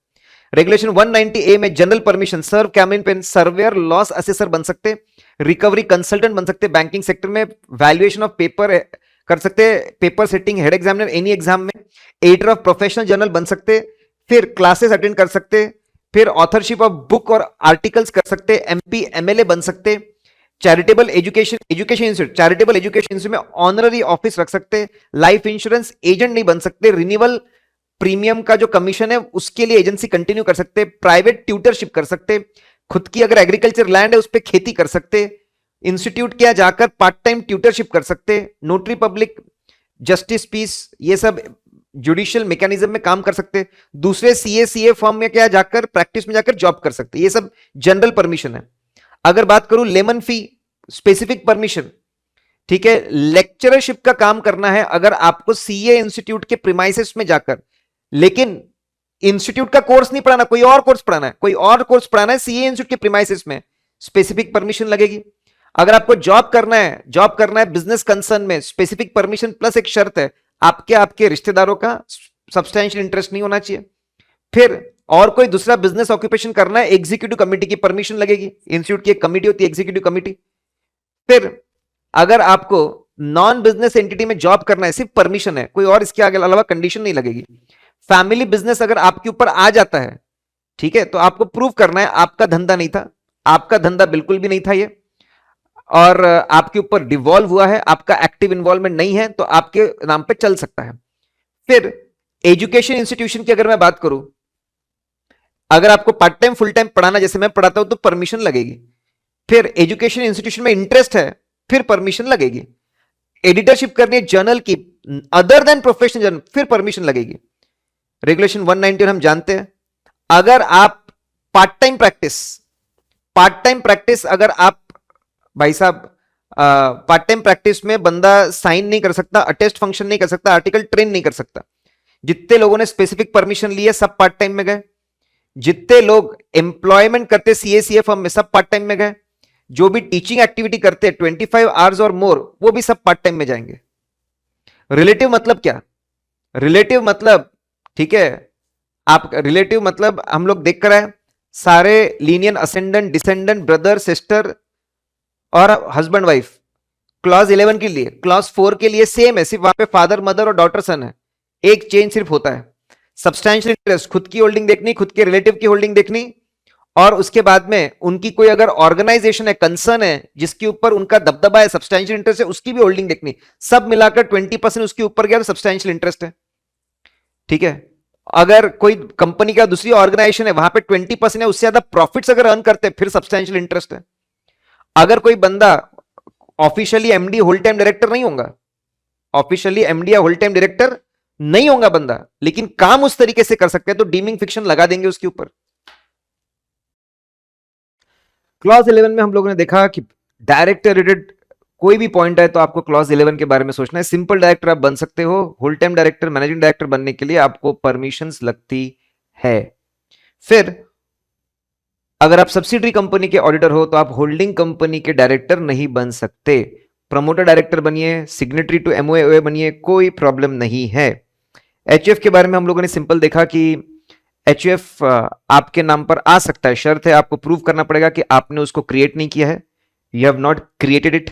रेगुलेशन 190 ए में general permission, serve cabin pen, surveyor, loss assessor बन सकते, रिकवरी कंसल्टेंट बन सकते, बैंकिंग सेक्टर में वैल्यूएशन ऑफ पेपर कर सकते, paper setting, head examiner any exam में, एडिटर ऑफ प्रोफेशनल जर्नल बन सकते, फिर क्लासेस अटेंड कर सकते, फिर ऑथरशिप ऑफ बुक और आर्टिकल्स कर सकते, एमपी एमएलए बन सकते, charitable education institute, charitable education institute में ऑनररी ऑफिस रख सकते, लाइफ इंश्योरेंस एजेंट नहीं बन सकते, रिन्यूअल प्रीमियम का जो कमीशन है उसके लिए एजेंसी कंटिन्यू कर सकते, प्राइवेट ट्यूटरशिप कर सकते, खुद की अगर एग्रीकल्चर लैंड है उस पर खेती कर सकते, इंस्टीट्यूट के यहाँ जाकर पार्ट टाइम ट्यूटरशिप कर सकते, नोटरी पब्लिक, जस्टिस पीस, ये सब जुडिशियल मैकेनिज्म में काम कर सकते, दूसरे सीए फॉर्म में क्या जाकर प्रैक्टिस में जाकर जॉब कर सकते, ये सब जनरल परमिशन है। अगर बात करूं लेमन फी, स्पेसिफिक परमिशन, ठीक है, लेक्चरशिप का काम करना है अगर आपको सीए इंस्टीट्यूट के प्रीमाइसेस में जाकर, लेकिन इंस्टीट्यूट का कोर्स नहीं पढ़ाना, कोई और कोर्स पढ़ाना है, कोई और कोर्स पढ़ाना है सीए इंस्टीट्यूट के प्रीमाइसेस में, स्पेसिफिक परमिशन लगेगी। अगर आपको जॉब करना है बिजनेस कंसर्न में, स्पेसिफिक परमिशन प्लस एक शर्त है, आपके रिश्तेदारों का सब्सटेंशियल इंटरेस्ट नहीं होना चाहिए। फिर और कोई दूसरा बिजनेस ऑक्यूपेशन करना है, एग्जीक्यूटिव कमिटी की परमिशन लगेगी, इंस्टीट्यूट की एक कमिटी होती है एग्जीक्यूटिव कमिटी। फिर अगर आपको नॉन बिजनेस एंटिटी में जॉब करना है, सिर्फ परमिशन है, कोई और इसके आगे अलावा कंडीशन नहीं लगेगी। फैमिली बिजनेस अगर आपके ऊपर आ जाता है, ठीक है, तो आपको प्रूव करना है आपका धंधा नहीं था, आपका धंधा बिल्कुल भी नहीं था ये, और आपके ऊपर डिवॉल्व हुआ है, आपका एक्टिव इन्वॉल्वमेंट नहीं है, तो आपके नाम पे चल सकता है। फिर एजुकेशन इंस्टीट्यूशन की अगर मैं बात करूं, अगर आपको पार्ट टाइम फुल टाइम पढ़ाना, जैसे मैं पढ़ाता हूं, तो परमिशन लगेगी। फिर एजुकेशन इंस्टीट्यूशन में इंटरेस्ट है, फिर परमिशन लगेगी। एडिटरशिप करनी है जर्नल की अदर देन प्रोफेशनल जर्नल, फिर परमिशन लगेगी। रेगुलेशन 191 हम जानते हैं। अगर आप पार्ट टाइम प्रैक्टिस अगर आप, भाई साहब, पार्ट टाइम प्रैक्टिस में बंदा साइन नहीं कर सकता, अटेस्ट फंक्शन नहीं कर सकता, आर्टिकल ट्रेन नहीं कर सकता। जितने लोगों ने स्पेसिफिक परमिशन ली है सब पार्ट टाइम में गए, जितने लोग एम्प्लॉयमेंट करते सीए फर्म में सब पार्ट टाइम में गए, जो भी टीचिंग एक्टिविटी करते 25 आवर्स और मोर, वो भी सब पार्ट टाइम में जाएंगे। रिलेटिव मतलब क्या? रिलेटिव मतलब, ठीक है, आप रिलेटिव मतलब हम लोग देख कर आए, सारे Linnean ascendant, descendant, brother, sister और हस्बैंड वाइफ। क्लॉज 11 के लिए, क्लॉज 4 के लिए सेम है, सिर्फ वहां पे फादर मदर और डॉटर सन है, एक चेंज सिर्फ होता है। सब्सटैंशियल इंटरेस्ट, खुद की होल्डिंग देखनी, खुद के रिलेटिव की होल्डिंग देखनी, और उसके बाद में उनकी कोई अगर ऑर्गेनाइजेशन है, कंसर्न है, जिसके ऊपर उनका दबदबा है, सब्सटैंशियल इंटरेस्ट है, उसकी भी होल्डिंग देखनी। सब मिलाकर 20% उसके ऊपर गया तो सब्सटैंशियल इंटरेस्ट है, ठीक है। अगर कोई कंपनी का दूसरी ऑर्गेनाइजेशन है, वहां पे 20% है, उससे ज्यादा प्रॉफिट्स अगर अर्न करते हैं, फिर सब्सटैंशियल इंटरेस्ट है। अगर कोई बंदा officially MD whole time director नहीं होगा, ऑफिशियली एमडी या होल टाइम डायरेक्टर नहीं होगा बंदा, लेकिन काम उस तरीके से कर सकते हैं, तो डीमिंग फिक्शन लगा देंगे उसके ऊपर। क्लॉज 11 में हम लोगों ने देखा कि डायरेक्टर रिलेटेड कोई भी पॉइंट है तो आपको क्लॉज 11 के बारे में सोचना है। सिंपल डायरेक्टर आप बन सकते हो, whole time director, managing director बनने के लिए आपको परमिशंस लगती है। फिर अगर आप सब्सिडरी कंपनी के ऑडिटर हो तो आप होल्डिंग कंपनी के डायरेक्टर नहीं बन सकते। प्रमोटर डायरेक्टर बनिए, सिग्नेटरी टू एमओए बनिए, कोई प्रॉब्लम नहीं है। एचयूएफ के बारे में हम लोगों ने सिंपल देखा कि एचयूएफ आपके नाम पर आ सकता है, शर्त है आपको प्रूव करना पड़ेगा कि आपने उसको क्रिएट नहीं किया है, you have not created it.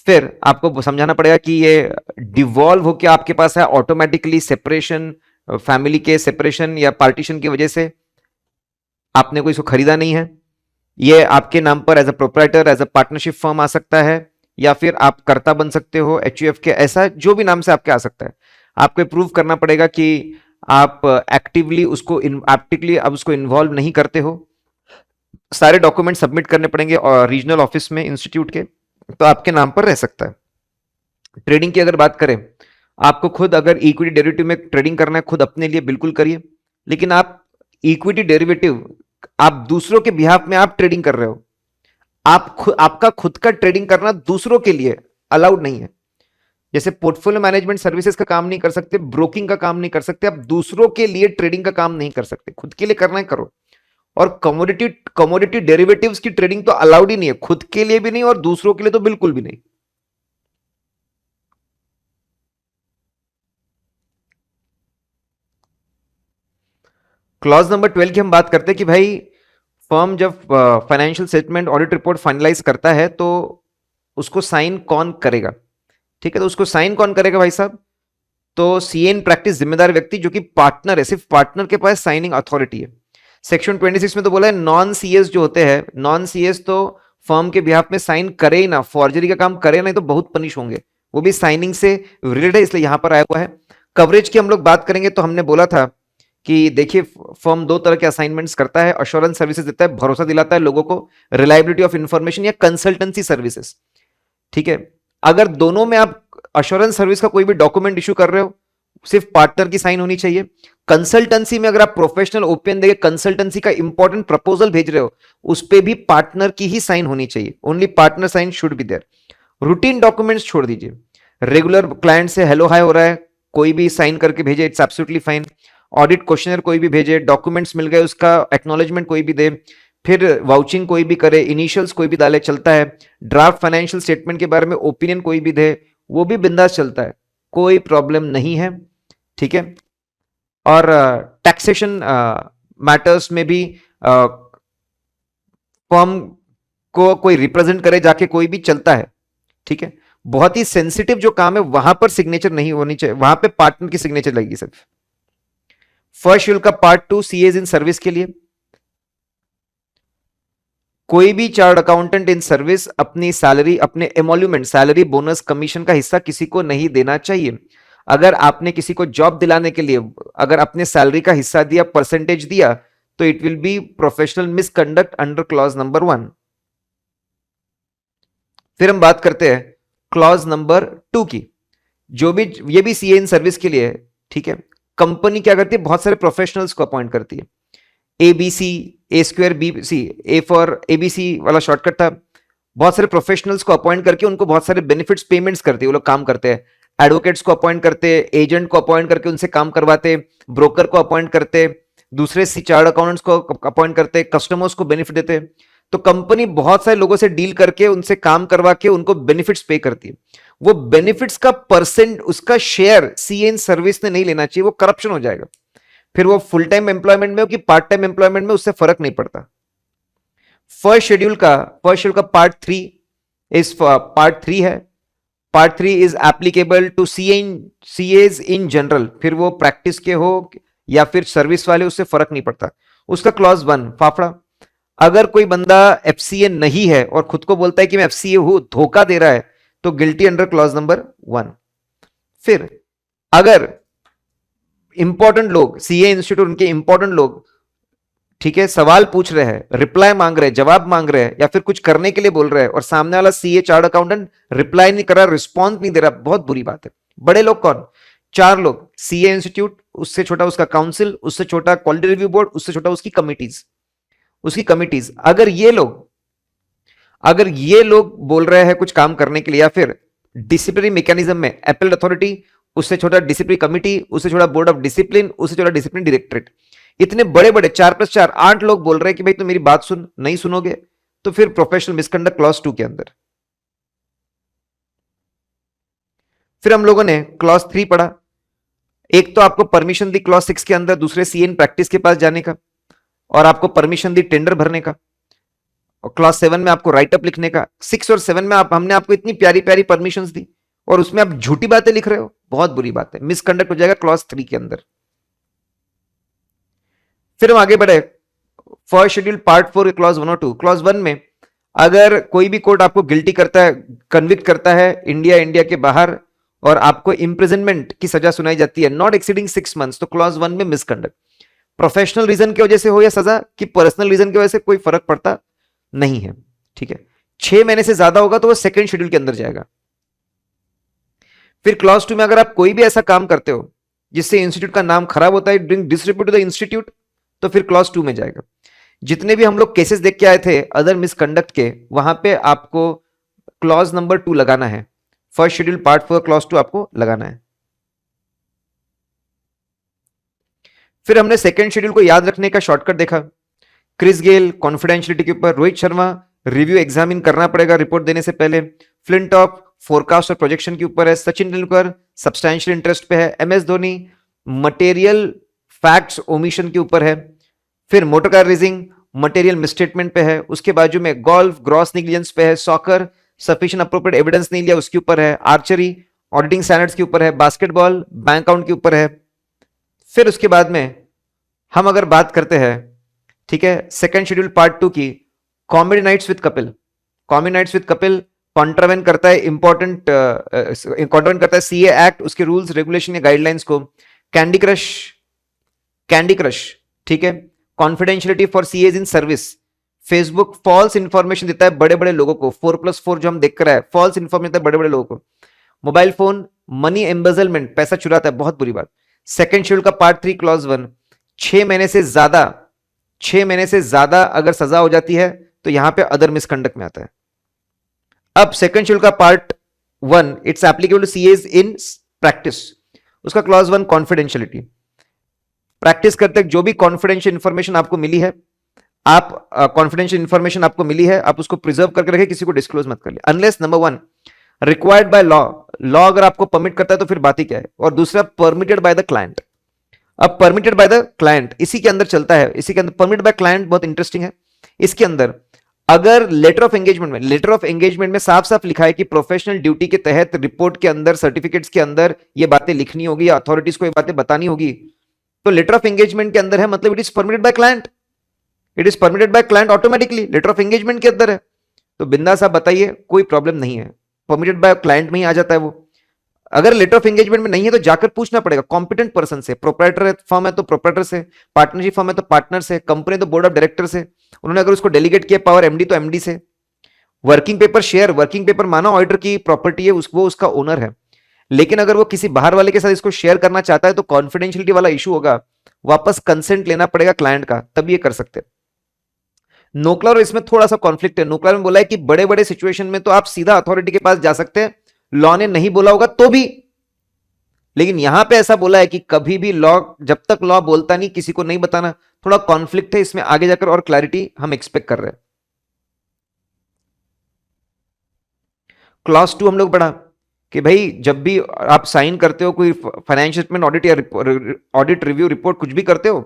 फिर आपको समझाना पड़ेगा कि ये डिवॉल्व होकर आपके पास है ऑटोमेटिकली, सेपरेशन, फैमिली के सेपरेशन या पार्टीशन की वजह से आपने कोई इसको खरीदा नहीं है। ये आपके नाम पर as a proprietor, as a partnership firm आ सकता है, या फिर आप कर्ता बन सकते हो एचयूएफ के, ऐसा जो भी नाम से आपके आ सकता है। आपको प्रूव करना पड़ेगा कि आप एक्टिवली अब उसको इन्वॉल्व नहीं करते हो। सारे डॉक्यूमेंट सबमिट करने पड़ेंगे और रीजनल ऑफिस में इंस्टीट्यूट के, तो आपके नाम पर रह सकता है। ट्रेडिंग की अगर बात करें, आपको खुद अगर इक्विटी डेरिवेटिव में ट्रेडिंग करना है, खुद अपने लिए बिल्कुल करिए, लेकिन आप इक्विटी डेरिवेटिव आप दूसरों के बिहाफ में आप ट्रेडिंग कर रहे हो, आपका खुद का ट्रेडिंग करना दूसरों के लिए अलाउड नहीं है। जैसे पोर्टफोलियो मैनेजमेंट सर्विसेज का काम नहीं कर सकते, ब्रोकिंग का काम नहीं कर सकते, आप दूसरों के लिए ट्रेडिंग का काम नहीं कर सकते, खुद के लिए करना है करो। और कमोडिटी कमोडिटी डेरिवेटिव्स की ट्रेडिंग तो अलाउड ही नहीं है, खुद के लिए भी नहीं और दूसरों के लिए तो बिल्कुल भी नहीं। क्लॉज नंबर 12 की हम बात करते हैं कि भाई फर्म जब financial statement audit report finalise करता है तो उसको साइन कौन करेगा। ठीक है, तो उसको साइन कौन करेगा भाई साहब, तो सीए इन प्रैक्टिस जिम्मेदार व्यक्ति जो कि पार्टनर है, सिर्फ पार्टनर के पास साइनिंग अथॉरिटी है। सेक्शन 26 में तो बोला है नॉन सीएस जो होते हैं, नॉन सीएस तो फर्म के बिहाफ में साइन करे ही ना, फॉर्जरी का काम करे नहीं तो बहुत पनिश होंगे, वो भी साइनिंग से रिलेटेड है, इसलिए यहां पर आया हुआ है। कवरेज की हम लोग बात करेंगे तो हमने बोला था कि देखिए फर्म दो तरह के असाइनमेंट्स करता है, अश्योरेंस सर्विसेज देता है, भरोसा दिलाता है लोगों को, रिलायबिलिटी ऑफ इंफॉर्मेशन या कंसल्टेंसी सर्विसेज। ठीक है, अगर दोनों में आप अश्योरेंस सर्विस का कोई भी डॉक्यूमेंट इशू कर रहे हो, सिर्फ पार्टनर की साइन होनी चाहिए। कंसल्टेंसी में अगर आप प्रोफेशनल ओपिनियन देके कंसल्टेंसी का इंपॉर्टेंट प्रपोजल भेज रहे हो, उस पर भी पार्टनर की ही साइन होनी चाहिए, only partner sign should be there. Routine documents छोड़ दीजिए, रेगुलर क्लाइंट से हेलो हाय हो रहा है, कोई भी साइन करके भेजे, it's absolutely fine. Audit questionnaire कोई भी भेजे, डॉक्यूमेंट्स मिल गए, उसका एक्नॉलेजमेंट कोई भी दे, फिर वाउचिंग कोई भी करे, इनिशियल्स कोई भी डाले, चलता है। ड्राफ्ट फाइनेंशियल स्टेटमेंट के बारे में ओपिनियन कोई भी दे, वो भी बिंदास चलता है, कोई प्रॉब्लम नहीं है। ठीक है, और टैक्सेशन मैटर्स में भी फर्म को कोई रिप्रेजेंट करे जाके, कोई भी चलता है। ठीक है, बहुत ही सेंसिटिव जो काम है वहां पर सिग्नेचर नहीं होनी चाहिए, वहां पे पार्टनर की सिग्नेचर लगेगी सिर्फ। फर्स्ट शेड्यूल का पार्ट 2 सीएज इन सर्विस के लिए, कोई भी चार्ट अकाउंटेंट इन सर्विस अपनी सैलरी, अपने एमोल्यूमेंट, सैलरी, बोनस, कमीशन का हिस्सा किसी को नहीं देना चाहिए। अगर आपने किसी को जॉब दिलाने के लिए अगर अपने सैलरी का हिस्सा दिया, परसेंटेज दिया, तो it will be professional misconduct under clause number 1। फिर हम बात करते हैं क्लॉज नंबर 2 की, जो भी ये भी सीए इन सर्विस के लिए है। ठीक है, कंपनी क्या करती है, बहुत सारे प्रोफेशनल्स को अपॉइंट करती है। ABC, A square B C, A for ABC वाला शॉर्टकट था। बहुत सारे प्रोफेशनल्स को अपॉइंट करके उनको बहुत सारे बेनिफिट्स पेमेंट्स करते हैं, वो लोग काम करते हैं। एडवोकेट्स को अपॉइंट करते, एजेंट को अपॉइंट करके उनसे काम करवाते, ब्रोकर को अपॉइंट करते, दूसरे चार्ट अकाउंटेंट्स को अपॉइंट करते, कस्टमर्स को बेनिफिट देते। तो कंपनी बहुत सारे लोगों से डील करके उनसे काम करवा के उनको बेनिफिट्स पे करती है। वो बेनिफिट्स का परसेंट, उसका शेयर सीए इन सर्विस ने नहीं लेना चाहिए, वो करप्शन हो जाएगा। फिर वो फुल टाइम एम्प्लॉयमेंट में हो कि पार्ट टाइम एम्प्लॉयमेंट में, उससे फर्क नहीं पड़ता। फर्स्ट शेड्यूल का पार्ट 3 है। Part 3 is applicable to CAs in general, फिर वो प्रैक्टिस के हो या फिर सर्विस वाले, उससे फर्क नहीं पड़ता। उसका क्लॉज 1 फाफड़ा, अगर कोई बंदा एफसीए नहीं है और खुद को बोलता है कि मैं एफसीए हूं, धोखा दे रहा है, तो गिल्टी अंडर क्लॉज नंबर 1। फिर अगर इंपॉर्टेंट लोग, सीए इंस्टीट्यूट उनके इंपॉर्टेंट लोग, ठीक है, सवाल पूछ रहे हैं, रिप्लाई मांग रहे हैं, जवाब मांग रहे हैं, या फिर कुछ करने के लिए बोल रहे हैं, और सामने वाला सीए चार्ट अकाउंटेंट रिप्लाई नहीं कर रहा, रिस्पॉन्स नहीं दे रहा, बहुत बुरी बात है। बड़े लोग कौन, 4 लोग, सीए इंस्टीट्यूट, उससे छोटा उसका काउंसिल, उससे छोटा क्वालिटी रिव्यू बोर्ड, उससे छोटा उसकी कमिटीज। अगर ये लोग अगर ये लोग बोल रहे हैं कुछ काम करने के लिए, या फिर डिसिप्लिनरी मैकेनिज्म में अपील अथॉरिटी, उससे छोटा डिसिप्लिनरी कमिटी, उससे छोटा बोर्ड ऑफ डिसिप्लिन, उससे छोटा डिसिप्लिन डायरेक्टरेट, इतने बड़े बड़े 4+4 8 लोग बोल रहे हैं कि भाई तुम मेरी बात सुन, नहीं सुनोगे तो फिर प्रोफेशनल मिसकंडक्ट क्लॉज 2 के अंदर। फिर हम लोगों ने क्लॉज 3 पढ़ा। एक तो आपको परमिशन दी क्लॉज 6 के अंदर दूसरे सीए इन प्रैक्टिस के पास जाने का, और आपको परमिशन दी टेंडर भरने का, और क्लास 7 में आपको राइट अप लिखने का। 6 और 7 में हमने आपको इतनी प्यारी प्यारी परमिशन दी और उसमें आप झूठी बातें लिख रहे हो, बहुत बुरी बात है, मिसकंडक्ट हो जाएगा क्लॉज 3 के अंदर। फिर हम आगे बढ़े, फर्स्ट शेड्यूल पार्ट 4 क्लॉज 1 और 2। क्लॉज 1 में अगर कोई भी कोर्ट आपको गिल्टी करता है, कन्विक्ट करता है इंडिया के बाहर, और आपको इंप्रिजनमेंट की सजा सुनाई जाती है नॉट एक्सीडिंग 6 मंथ्स, तो क्लॉज 1 में मिसकंडक्ट। प्रोफेशनल रीजन की वजह से हो या सजा कि पर्सनल रीजन की वजह से, कोई फर्क पड़ता नहीं है, ठीक है। 6 महीने से ज्यादा होगा तो वो सेकंड शेड्यूल के अंदर जाएगा। फिर क्लॉज 2 में अगर आप कोई भी ऐसा काम करते हो जिससे इंस्टीट्यूट का नाम खराब होता है, ब्रिंग डिसरेप्यूट टू द इंस्टीट्यूट, तो फिर क्लॉज 2 में जाएगा। जितने भी हम लोग केसेस देख के आए थे अदर मिसकंडक्ट के, वहां पे आपको क्लॉज नंबर 2 लगाना है, फर्स्ट शेड्यूल पार्ट 4 क्लॉज 2 आपको लगाना है। फिर हमने सेकंड शेड्यूल को याद रखने का शॉर्टकट देखा। क्रिस गेल कॉन्फिडेंशियलिटी के ऊपर, रोहित शर्मा रिव्यू एग्जामिन करना पड़ेगा रिपोर्ट देने से पहले, फ्लिंटॉप फोरकास्ट और प्रोजेक्शन के ऊपर है, सचिन तेंदुलकर सब्सटैंशियल इंटरेस्ट पे है, MS Dhoni material facts omission के ऊपर है, फिर motor car racing material misstatement पे है, उसके बाजू में गोल्फ ग्रॉस निग्लिजेंस पे है, सॉकर सफिशिएंट अप्रोप्रिएट एविडेंस नहीं लिया उसके ऊपर है, आर्चरी ऑडिटिंग स्टैंडर्ड्स के ऊपर है, बास्केटबॉल बैंक अकाउंट के ऊपर है। फिर उसके बाद में हम अगर बात करते हैं, ठीक है, सेकंड शेड्यूल पार्ट 2 की, comedy nights with Kapil. Comedy nights with Kapil contravene करता है इंपॉर्टेंट, कॉन्ट्रावेंट करता है सीए एक्ट, उसके रूल्स रेगुलेशन या गाइडलाइंस को। कैंडी क्रश, कैंडी क्रश, ठीक है, confidentiality for CAs in service. Facebook false information देता है बड़े बड़े लोगों को, 4+4 जो हम देख कर रहे हैं, फॉल्स इंफॉर्मेशन देता है बड़े बड़े लोगों को। मोबाइल फोन मनी एम्बेजलमेंट, पैसा चुराता है, बहुत बुरी बात। सेकंड शेड्यूल का पार्ट 3 क्लॉज 1, 6 महीने से ज्यादा, 6 महीने से ज्यादा अगर सजा हो जाती है तो यहां पे अदर मिसकंडक्ट में आता है। अब सेकंड शेड्यूल का part 1, it's applicable to CAs in practice. उसका क्लॉज 1 कॉन्फिडेंशियलिटी, प्रैक्टिस करते जो भी कॉन्फिडेंशियल इंफॉर्मेशन आपको मिली है, आप कॉन्फिडेंशियल इंफॉर्मेशन आपको मिली है, आप उसको प्रिजर्व करके रखें, किसी को डिस्क्लोज मत करिए unless number 1 required by law. Law अगर आपको परमिट करता है तो फिर बात ही क्या है, और दूसरा परमिटेड बाय द क्लाइंट। अब परमिटेड बाय द क्लाइंट इसी के अंदर चलता है, इसी के अंदर परमिटेड बाय क्लाइंट बहुत इंटरेस्टिंग है। इसके अंदर अगर लेटर ऑफ एंगेजमेंट में, लेटर ऑफ एंगेजमेंट में साफ साफ लिखा है कि प्रोफेशनल ड्यूटी के तहत रिपोर्ट के अंदर, सर्टिफिकेट्स के अंदर ये बातें लिखनी होगी, अथॉरिटीज को ये बातें बतानी होगी, तो लेटर ऑफ एंगेजमेंट के अंदर है, मतलब it is permitted by client, it is permitted by client automatically, letter of engagement के अंदर है, तो बिंदास आप बताइए, कोई प्रॉब्लम नहीं है, परमिटेड बाय क्लाइंट में ही आ जाता है वो। अगर लेटर ऑफ एंगेजमेंट में नहीं है तो जाकर पूछना पड़ेगा कॉम्पिटेंट पर्सन से, प्रोप्राइटर फर्म है तो प्रोप्राइटर से, पार्टनरशिप फर्म है तो पार्टनर से, कंपनी तो बोर्ड ऑफ डायरेक्टर से, उन्होंने अगर उसको डेलीगेट किया पावर एमडी तो एमडी से। Working paper share, working paper माना ऑडिटर की प्रॉपर्टी है, वो उसका ओनर है, लेकिन अगर वो किसी बाहर वाले के साथ इसको शेयर करना चाहता है तो कॉन्फिडेंशियलिटी वाला इशू होगा, वापस कंसेंट लेना पड़ेगा क्लाइंट का, तब ये कर सकते हैं। नोकला और इसमें थोड़ा सा कॉन्फ्लिक्ट है। नोकला में बोला है कि बड़े बड़े सिचुएशन में तो आप सीधा अथॉरिटी के पास जा सकते हैं, लॉ ने नहीं बोला होगा तो भी, लेकिन यहां पे ऐसा बोला है कि कभी भी लॉ, जब तक लॉ बोलता नहीं किसी को नहीं बताना। थोड़ा कॉन्फ्लिक्ट है इसमें, आगे जाकर और क्लैरिटी हम एक्सपेक्ट कर रहे हैं। क्लॉज 2 हम लोग पढ़ा कि भाई जब भी आप साइन करते हो कोई फाइनेंशियल स्टेटमेंट ऑडिट या ऑडिट रिव्यू रिपोर्ट कुछ भी करते हो,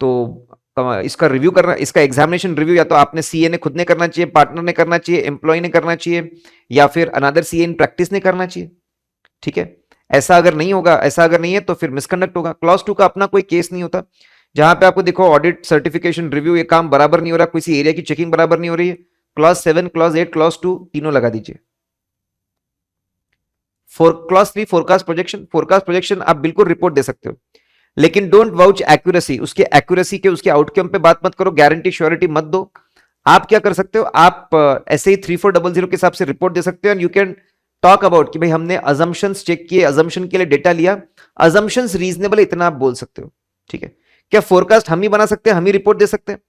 तो इसका रिव्यू करना, इसका एग्जामिनेशन रिव्यू या तो आपने सीए ने खुद ने करना चाहिए, पार्टनर ने करना चाहिए, एम्प्लॉय ने करना चाहिए, या फिर अनदर सीए इन प्रैक्टिस ने करना चाहिए, ठीक है। ऐसा अगर नहीं होगा, ऐसा अगर नहीं है तो फिर मिसकंडक्ट होगा। क्लॉज 2 का अपना कोई केस नहीं होता, जहां पे आपको देखो ऑडिट सर्टिफिकेशन रिव्यू ये काम बराबर नहीं हो रहा, किसी एरिया की चेकिंग बराबर नहीं हो रही है, क्लॉज 7 क्लॉज 8 क्लॉज 2 तीनों लगा दीजिए। Clause 3 forecast projection, forecast projection आप बिल्कुल रिपोर्ट दे सकते हो, लेकिन डोंट वाउच एक्यूरेसी, उसके एक्यूरेसी के, उसके आउटकम पे बात मत करो, गारंटी श्योरिटी मत दो। आप क्या कर सकते हो, आप ऐसे ही 3400 के हिसाब से रिपोर्ट दे सकते हो, and you can talk about कि भाई हमने अजम्पशंस चेक किए, अजम्पशन के लिए डेटा लिया, अजम्पशंस रीजनेबल, इतना आप बोल सकते हो, ठीक है। क्या फोरकास्ट हम ही बना सकते हैं, हम ही रिपोर्ट दे सकते हैं?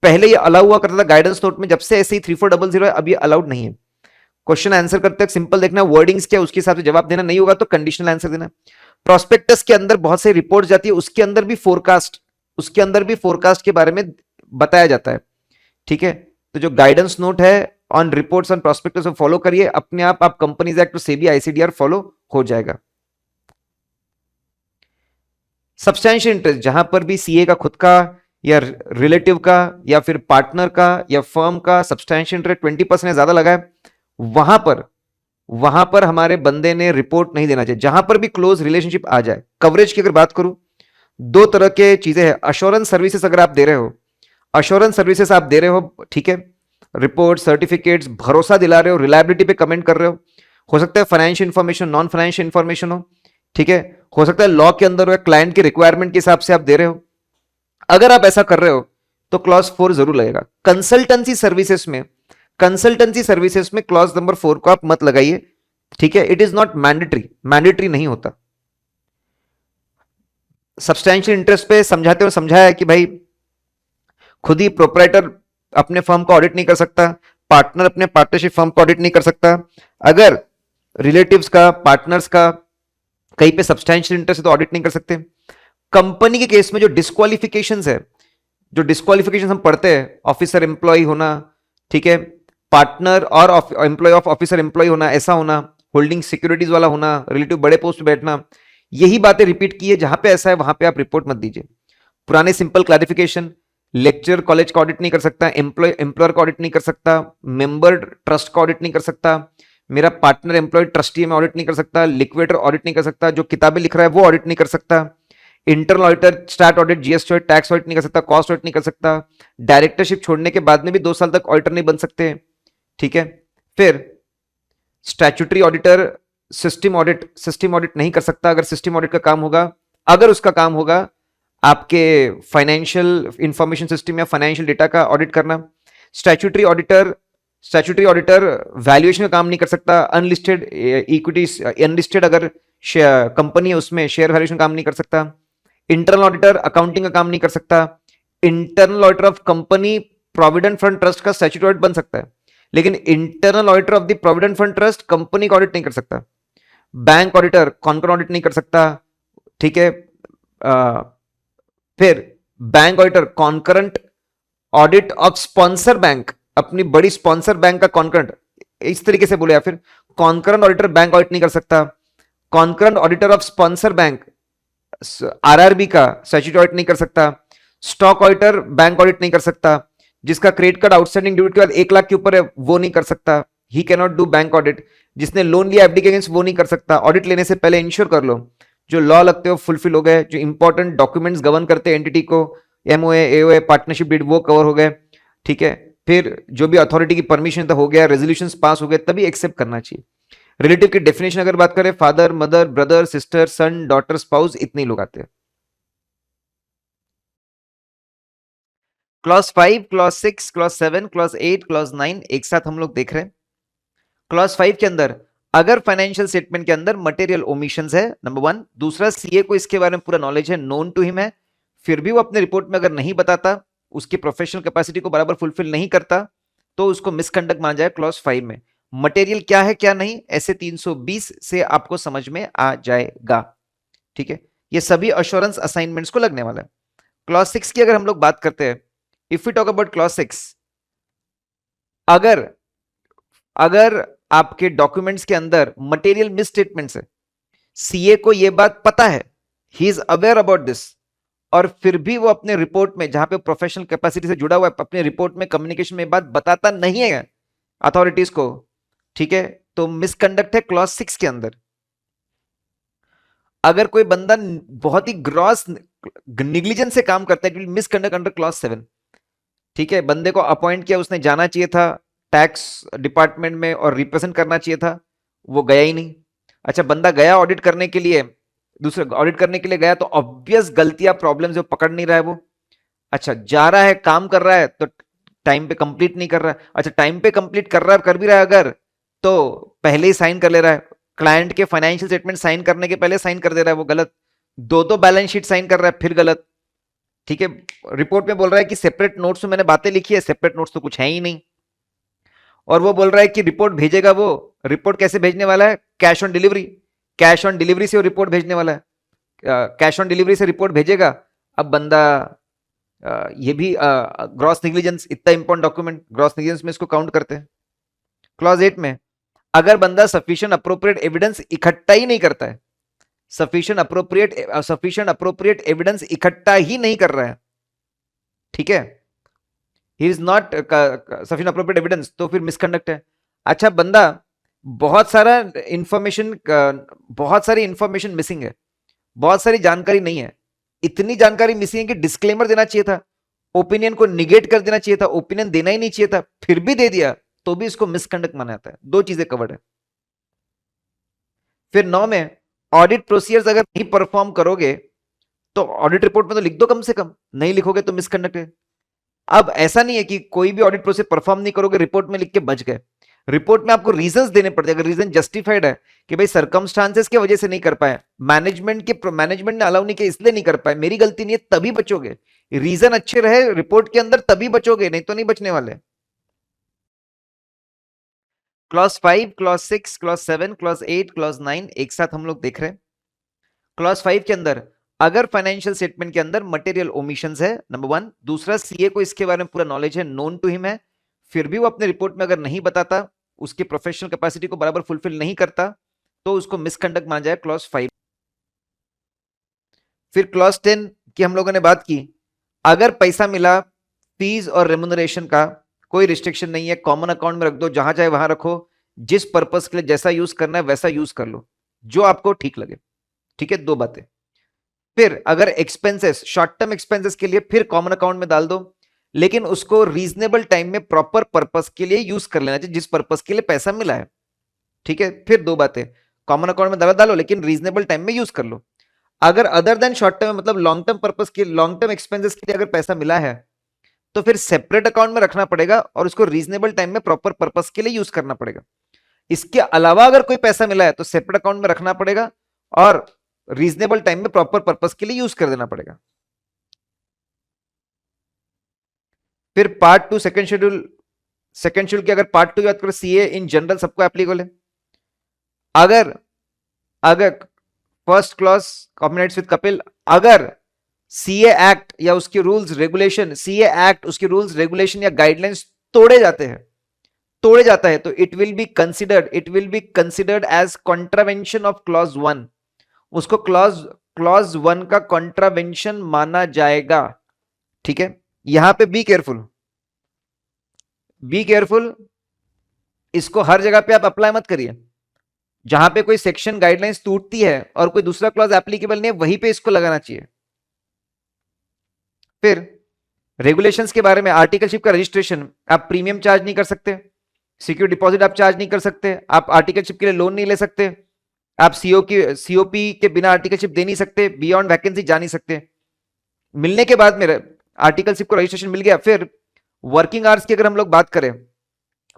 पहले ये अलाउ हुआ करता था गाइडेंस नोट में, जब से ऐसे ही 3400 है अब ये अलाउड नहीं है। क्वेश्चन आंसर करते वक्त सिंपल देखना वर्डिंग्स क्या, उसके हिसाब से जवाब देना, नहीं होगा तो कंडीशनल आंसर देना। प्रोस्पेक्टस के अंदर बहुत से रिपोर्ट जाती है, उसके अंदर भी फोरकास्ट के बारे में बताया जाता है, ठीक है। तो जो गाइडेंस नोट है on reports on prospectus follow करिए, अपने आप companies act SEBI ICDR follow हो जाएगा। सब्सटैंशियल इंटरेस्ट, जहां पर भी सीए का खुद का या रिलेटिव का या फिर पार्टनर का या फर्म का सब्सटैंशियल इंटरेस्ट 20% ज्यादा लगा है, वहां पर हमारे बंदे ने रिपोर्ट नहीं देना चाहिए, जहां पर भी क्लोज रिलेशनशिप आ जाए। कवरेज की अगर बात करूं, दो तरह के चीजें हैं। अश्योरेंस सर्विसेज अगर आप दे रहे हो, अश्योरेंस सर्विसेज आप दे रहे हो, ठीक है, रिपोर्ट सर्टिफिकेट्स, भरोसा दिला रहे हो, रिलायबिलिटी पे कमेंट कर रहे हो सकता है financial information, non financial information ठीक है, हो सकता है लॉ के अंदर हो, क्लाइंट के रिक्वायरमेंट के हिसाब से आप दे रहे हो। अगर आप ऐसा कर रहे हो तो क्लॉज 4 जरूर लगेगा। कंसल्टेंसी सर्विसेज में क्लॉज नंबर 4 को आप मत लगाइए, ठीक है। इट इज नॉट मैंडेटरी नहीं होता। सब्सटैंशियल इंटरेस्ट पे समझाते हुए समझाया कि भाई खुद ही प्रोपराइटर अपने फर्म को ऑडिट नहीं कर सकता, पार्टनर अपने पार्टनरशिप फर्म को ऑडिट नहीं कर सकता। अगर रिलेटिव्स का, पार्टनर्स का कहीं पे सब्सटैंशियल इंटरेस्ट है तो ऑडिट नहीं कर सकते। कंपनी के केस में जो डिस्क्वालिफिकेशंस है, जो डिस्क्वालिफिकेशन हम पढ़ते हैं, ऑफिसर एम्प्लॉय होना, ठीक है, पार्टनर और एम्प्लॉय ऑफ ऑफिसर एम्प्लॉय होना, ऐसा होना, होल्डिंग सिक्योरिटीज वाला होना, रिलेटिव बड़े पोस्ट पे बैठना, यही बातें रिपीट की है। जहां पे ऐसा है वहां पे आप रिपोर्ट मत दीजिए। पुराने सिंपल क्लैरिफिकेशन, लेक्चर कॉलेज का ऑडिट नहीं कर सकता, एम्प्लॉयर का ऑडिट नहीं कर सकता, मेंबर ट्रस्ट का ऑडिट नहीं कर सकता, मेरा पार्टनर एम्प्लॉय ट्रस्टी में ऑडिट नहीं कर सकता, लिक्विडेटर ऑडिट नहीं कर सकता, जो किताबें लिख रहा है वो ऑडिट नहीं कर सकता, internal auditor, start audit, GST audit, tax audit नहीं कर सकता, कॉस्ट ऑडिट नहीं कर सकता, डायरेक्टरशिप छोड़ने के बाद में भी 2 साल तक ऑडिटर नहीं बन सकते, ठीक है। फिर स्टैट्यूटरी ऑडिटर सिस्टम ऑडिट नहीं कर सकता। अगर सिस्टम ऑडिट का काम होगा, अगर उसका काम होगा आपके फाइनेंशियल इंफॉर्मेशन सिस्टम या फाइनेंशियल डेटा का ऑडिट करना। स्टैट्यूटरी ऑडिटर वैल्यूएशन का काम नहीं कर सकता। अनलिस्टेड इक्विटी, अनलिस्टेड अगर कंपनी है उसमें शेयर वैल्यूएशन काम नहीं कर सकता। इंटरनल ऑडिटर अकाउंटिंग का काम नहीं कर सकता। Internal auditor of company provident fund trust का स्टैट्यूटरी ऑडिट बन सकता है, लेकिन internal auditor of the provident fund trust company का ऑडिट नहीं कर सकता। बैंक ऑडिटर कॉन्करेंट ऑडिट नहीं कर सकता, ठीक है। फिर bank auditor concurrent audit of sponsor bank, अपनी बड़ी स्पॉन्सर बैंक का कॉन्करेंट, इस तरीके से बोले, या फिर कॉन्करेंट ऑडिटर बैंक ऑडिट नहीं कर सकता। Concurrent auditor of sponsor bank RRB का स्टैट्यूटरी ऑडिट नहीं कर सकता। स्टॉक ऑडिटर बैंक ऑडिट नहीं कर सकता। जिसका क्रेडिट कार्ड आउटस्टैंडिंग ड्यू के बाद 1 लाख के ऊपर है वो नहीं कर सकता, he can not do bank audit. जिसने लोन लिया एफडी के अगेंस्ट वो नहीं कर सकता। ऑडिट लेने से पहले इंश्योर कर लो जो लॉ लगते हो फुलफिल हो गए, जो इंपॉर्टेंट डॉक्यूमेंट्स गवर्न करते हैं एंटिटी को, एमओए, एओए, पार्टनरशिप डीड, वो कवर हो गए, ठीक है। फिर जो भी अथॉरिटी की परमिशन हो गया, रेजोल्यूशंस पास हो गए, तभी एक्सेप्ट करना चाहिए। रिलेटिव की डेफिनेशन अगर बात करें, फादर, मदर, ब्रदर, सिस्टर, सन, डॉटर, स्पाउस, इतने लोग आते हैं। Clause 5, clause 6, clause 7, clause 8, clause 9 एक साथ हम लोग देख रहे हैं। क्लॉज 5 के अंदर अगर फाइनेंशियल स्टेटमेंट के अंदर मटेरियल ओमिशंस है, नंबर 1। दूसरा, सीए को इसके बारे में पूरा नॉलेज है, नोन टू हिम है, फिर भी वो अपने रिपोर्ट में अगर नहीं बताता, उसकी प्रोफेशनल कैपेसिटी को बराबर फुलफिल नहीं करता, तो उसको मिसकंडक्ट माना जाए क्लॉज 5 में। मटेरियल क्या है क्या नहीं, ऐसे 320 से आपको समझ में आ जाएगा, ठीक है। ये सभी अश्योरेंस असाइनमेंट्स को लगने वाला है। क्लॉज 6 की अगर हम लोग बात करते हैं, if we talk about clause 6, अगर आपके डॉक्यूमेंट्स के अंदर मटेरियल मिस स्टेटमेंट्स है, सीए को यह बात पता है, he is aware about this, और फिर भी वो अपने रिपोर्ट में, जहां पे प्रोफेशनल कैपेसिटी से जुड़ा हुआ है, अपने रिपोर्ट में कम्युनिकेशन में बात बताता नहीं है अथॉरिटीज को, ठीक है, तो मिसकंडक्ट है क्लॉज 6 के अंदर। अगर कोई बंदा बहुत ही ग्रॉस निग्लिजेंस से काम करता है, मिसकंडक्ट अंडर क्लॉज 7, ठीक है। बंदे को अपॉइंट किया, उसने जाना चाहिए था टैक्स डिपार्टमेंट में और रिप्रेजेंट करना चाहिए था, वो गया ही नहीं। अच्छा, बंदा गया ऑडिट करने के लिए, दूसरे ऑडिट करने के लिए गया, तो ऑब्वियस गलतियां, प्रॉब्लम जो पकड़ नहीं रहा है वो। अच्छा, जा रहा है, काम कर रहा है, तो टाइम पे कंप्लीट नहीं कर रहा है। अच्छा, टाइम पे कंप्लीट कर रहा है, कर भी रहा है अगर, तो पहले ही साइन कर ले रहा है, क्लाइंट के फाइनेंशियल स्टेटमेंट साइन करने के पहले साइन कर दे रहा है, वो गलत। दो बैलेंस शीट साइन कर रहा है, फिर गलत, ठीक है, रिपोर्ट में बोल रहा है कि सेपरेट नोट्स में मैंने बातें लिखी है, सेपरेट नोट्स तो कुछ है ही नहीं। और वो बोल रहा है कि रिपोर्ट भेजेगा, वो रिपोर्ट कैसे भेजने वाला है, cash on delivery, cash on delivery से वो रिपोर्ट भेजने वाला है, कैश ऑन डिलीवरी से रिपोर्ट भेजेगा। अब बंदा ये भी ग्रॉस निग्लिजेंस, इतना इंपॉर्टेंट डॉक्यूमेंट, ग्रॉस निग्लिजेंस में इसको काउंट करते हैं। क्लॉज 8 में अगर बंदा सफिशिएंट अप्रोप्रिएट एविडेंस इकट्ठा ही नहीं करता है, सफिशिएंट अप्रोप्रिएट एविडेंस इकट्ठा ही नहीं कर रहा है, ठीक है, he is not sufficient appropriate evidence, तो फिर मिसकंडक्ट है। अच्छा, बंदा बहुत सारा इंफॉर्मेशन, बहुत सारी इंफॉर्मेशन मिसिंग है, बहुत सारी जानकारी नहीं है, इतनी जानकारी मिसिंग है कि डिस्क्लेमर देना चाहिए था, ओपिनियन को निगेट कर देना चाहिए था, ओपिनियन देना ही नहीं चाहिए था, फिर भी दे दिया, तो भी इसको मिसकंडक्ट माना जाता है। दो चीजें कवर्ड है। फिर 9 में ऑडिट प्रोसीजर्स अगर नहीं परफॉर्म करोगे तो ऑडिट रिपोर्ट में तो लिख दो, कम से कम नहीं लिखोगे तो मिसकंडक्ट है। अब ऐसा नहीं है कि कोई भी ऑडिट प्रोसेस परफॉर्म नहीं करोगे रिपोर्ट में लिख के बच गए, रिपोर्ट में आपको रीजंस देने पड़ते हैं। अगर रीजन जस्टिफाइड है कि भाई सर्कमस्टांसेस की वजह से नहीं कर पाए, मैनेजमेंट ने अलाउ नहीं किया इसलिए नहीं कर पाए, मेरी गलती नहीं है, तभी बचोगे। रीजन अच्छे रहे रिपोर्ट के अंदर तभी बचोगे, नहीं तो नहीं बचने वाले। Clause 5, clause 6, clause 7, clause 8, clause 9 एक साथ हम लोग देख रहे हैं। क्लॉज 5 के अंदर अगर फाइनेंशियल स्टेटमेंट के अंदर मटेरियल ओमिशंस है, नंबर 1, दूसरा सीए को इसके बारे में पूरा नॉलेज है, नोन टू हिम है, फिर भी वो अपने रिपोर्ट में अगर नहीं बताता, उसकी प्रोफेशनल कैपेसिटी को बराबर फुलफिल नहीं करता, तो उसको मिसकंडक्ट माना जाए, क्लॉज 5। फिर क्लॉज 10 की हम लोगों ने बात की, अगर पैसा मिला फीस और रेमुनरेशन का कोई रिस्ट्रिक्शन नहीं है, कॉमन अकाउंट में रख दो, जहां चाहे वहां रखो, जिस पर्पस के लिए जैसा यूज करना है वैसा यूज कर लो, जो आपको ठीक लगे, ठीक है, दो बातें। फिर अगर एक्सपेंसेस, शॉर्ट टर्म एक्सपेंसेस के लिए फिर कॉमन अकाउंट में डाल दो, लेकिन उसको रीजनेबल टाइम में प्रॉपर पर्पस के लिए यूज कर लेना चाहिए, जिस पर्पस के लिए पैसा मिला है, ठीक है। फिर दो बातें, कॉमन अकाउंट में डालो डालो लेकिन रीजनेबल टाइम में यूज कर लो। अगर अदर देन शॉर्ट टर्म, मतलब लॉन्ग टर्म पर्पस के, लॉन्ग टर्म एक्सपेंसेस के लिए अगर पैसा मिला है तो फिर सेपरेट अकाउंट में रखना पड़ेगा और उसको रीजनेबल टाइम में प्रॉपर पर्पस के लिए यूज करना पड़ेगा। इसके अलावा अगर कोई पैसा मिला है तो सेपरेट अकाउंट में रखना पड़ेगा और रीजनेबल टाइम में प्रॉपर पर्पस के लिए यूज कर देना पड़ेगा। फिर part 2 second schedule, second schedule की अगर पार्ट 2 की बात करें, सीए इन जनरल सबको एप्लीकेबल है। अगर अगर first clause combinates with Kapil, अगर सीए एक्ट या उसके रूल्स रेगुलेशन, सीए एक्ट उसके रूल्स रेगुलेशन या गाइडलाइंस तोड़े जाते हैं, तोड़े जाता है, तो it will be considered as contravention of clause 1, उसको क्लॉज 1 का कॉन्ट्रावेंशन माना जाएगा, ठीक है। यहां पे बी केयरफुल, बी केयरफुल, इसको हर जगह पे आप अप्लाई मत करिए, जहां पे कोई सेक्शन गाइडलाइंस टूटती है और कोई दूसरा क्लॉज एप्लीकेबल नहीं है वहीं पे इसको लगाना चाहिए। फिर रेगुलेशंस के बारे में, आर्टिकलशिप का रजिस्ट्रेशन, आप प्रीमियम चार्ज नहीं कर सकते, सिक्योर डिपॉजिट आप चार्ज नहीं कर सकते, आप आर्टिकलशिप के लिए लोन नहीं ले सकते, आप सीओपी के बिना आर्टिकलशिप दे नहीं सकते, बियॉन्ड वैकेंसी जा नहीं सकते। मिलने के बाद में आर्टिकलशिप को रजिस्ट्रेशन मिल गया। फिर वर्किंग आवर्स की अगर हम लोग बात करें,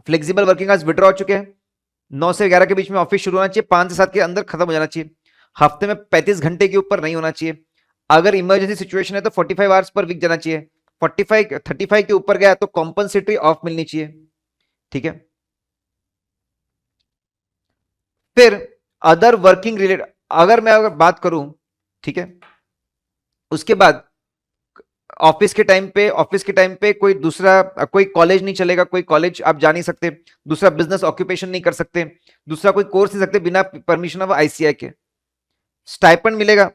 फ्लेक्सिबल वर्किंग आवर्स विड्रॉ हो चुके हैं, 9 से 11 के बीच में ऑफिस शुरू होना चाहिए, 5 से 7 के अंदर खत्म हो जाना चाहिए, हफ्ते में 35 घंटे के ऊपर नहीं होना चाहिए, अगर इमरजेंसी सिचुएशन है तो 45 आवर्स पर वीक जाना चाहिए, 35 के ऊपर गया तो कॉम्पनसेटरी ऑफ मिलनी चाहिए, ठीक है। फिर अदर वर्किंग रिलेटेड अगर बात करूं, ठीक है, उसके बाद ऑफिस के टाइम पे कोई दूसरा कोई कॉलेज नहीं चलेगा, कोई कॉलेज आप जा नहीं सकते, दूसरा बिजनेस ऑक्यूपेशन नहीं कर सकते, दूसरा कोई कोर्स नहीं सकते बिना परमिशन ऑफ आईसीआई के। स्टाइपेंड मिलेगा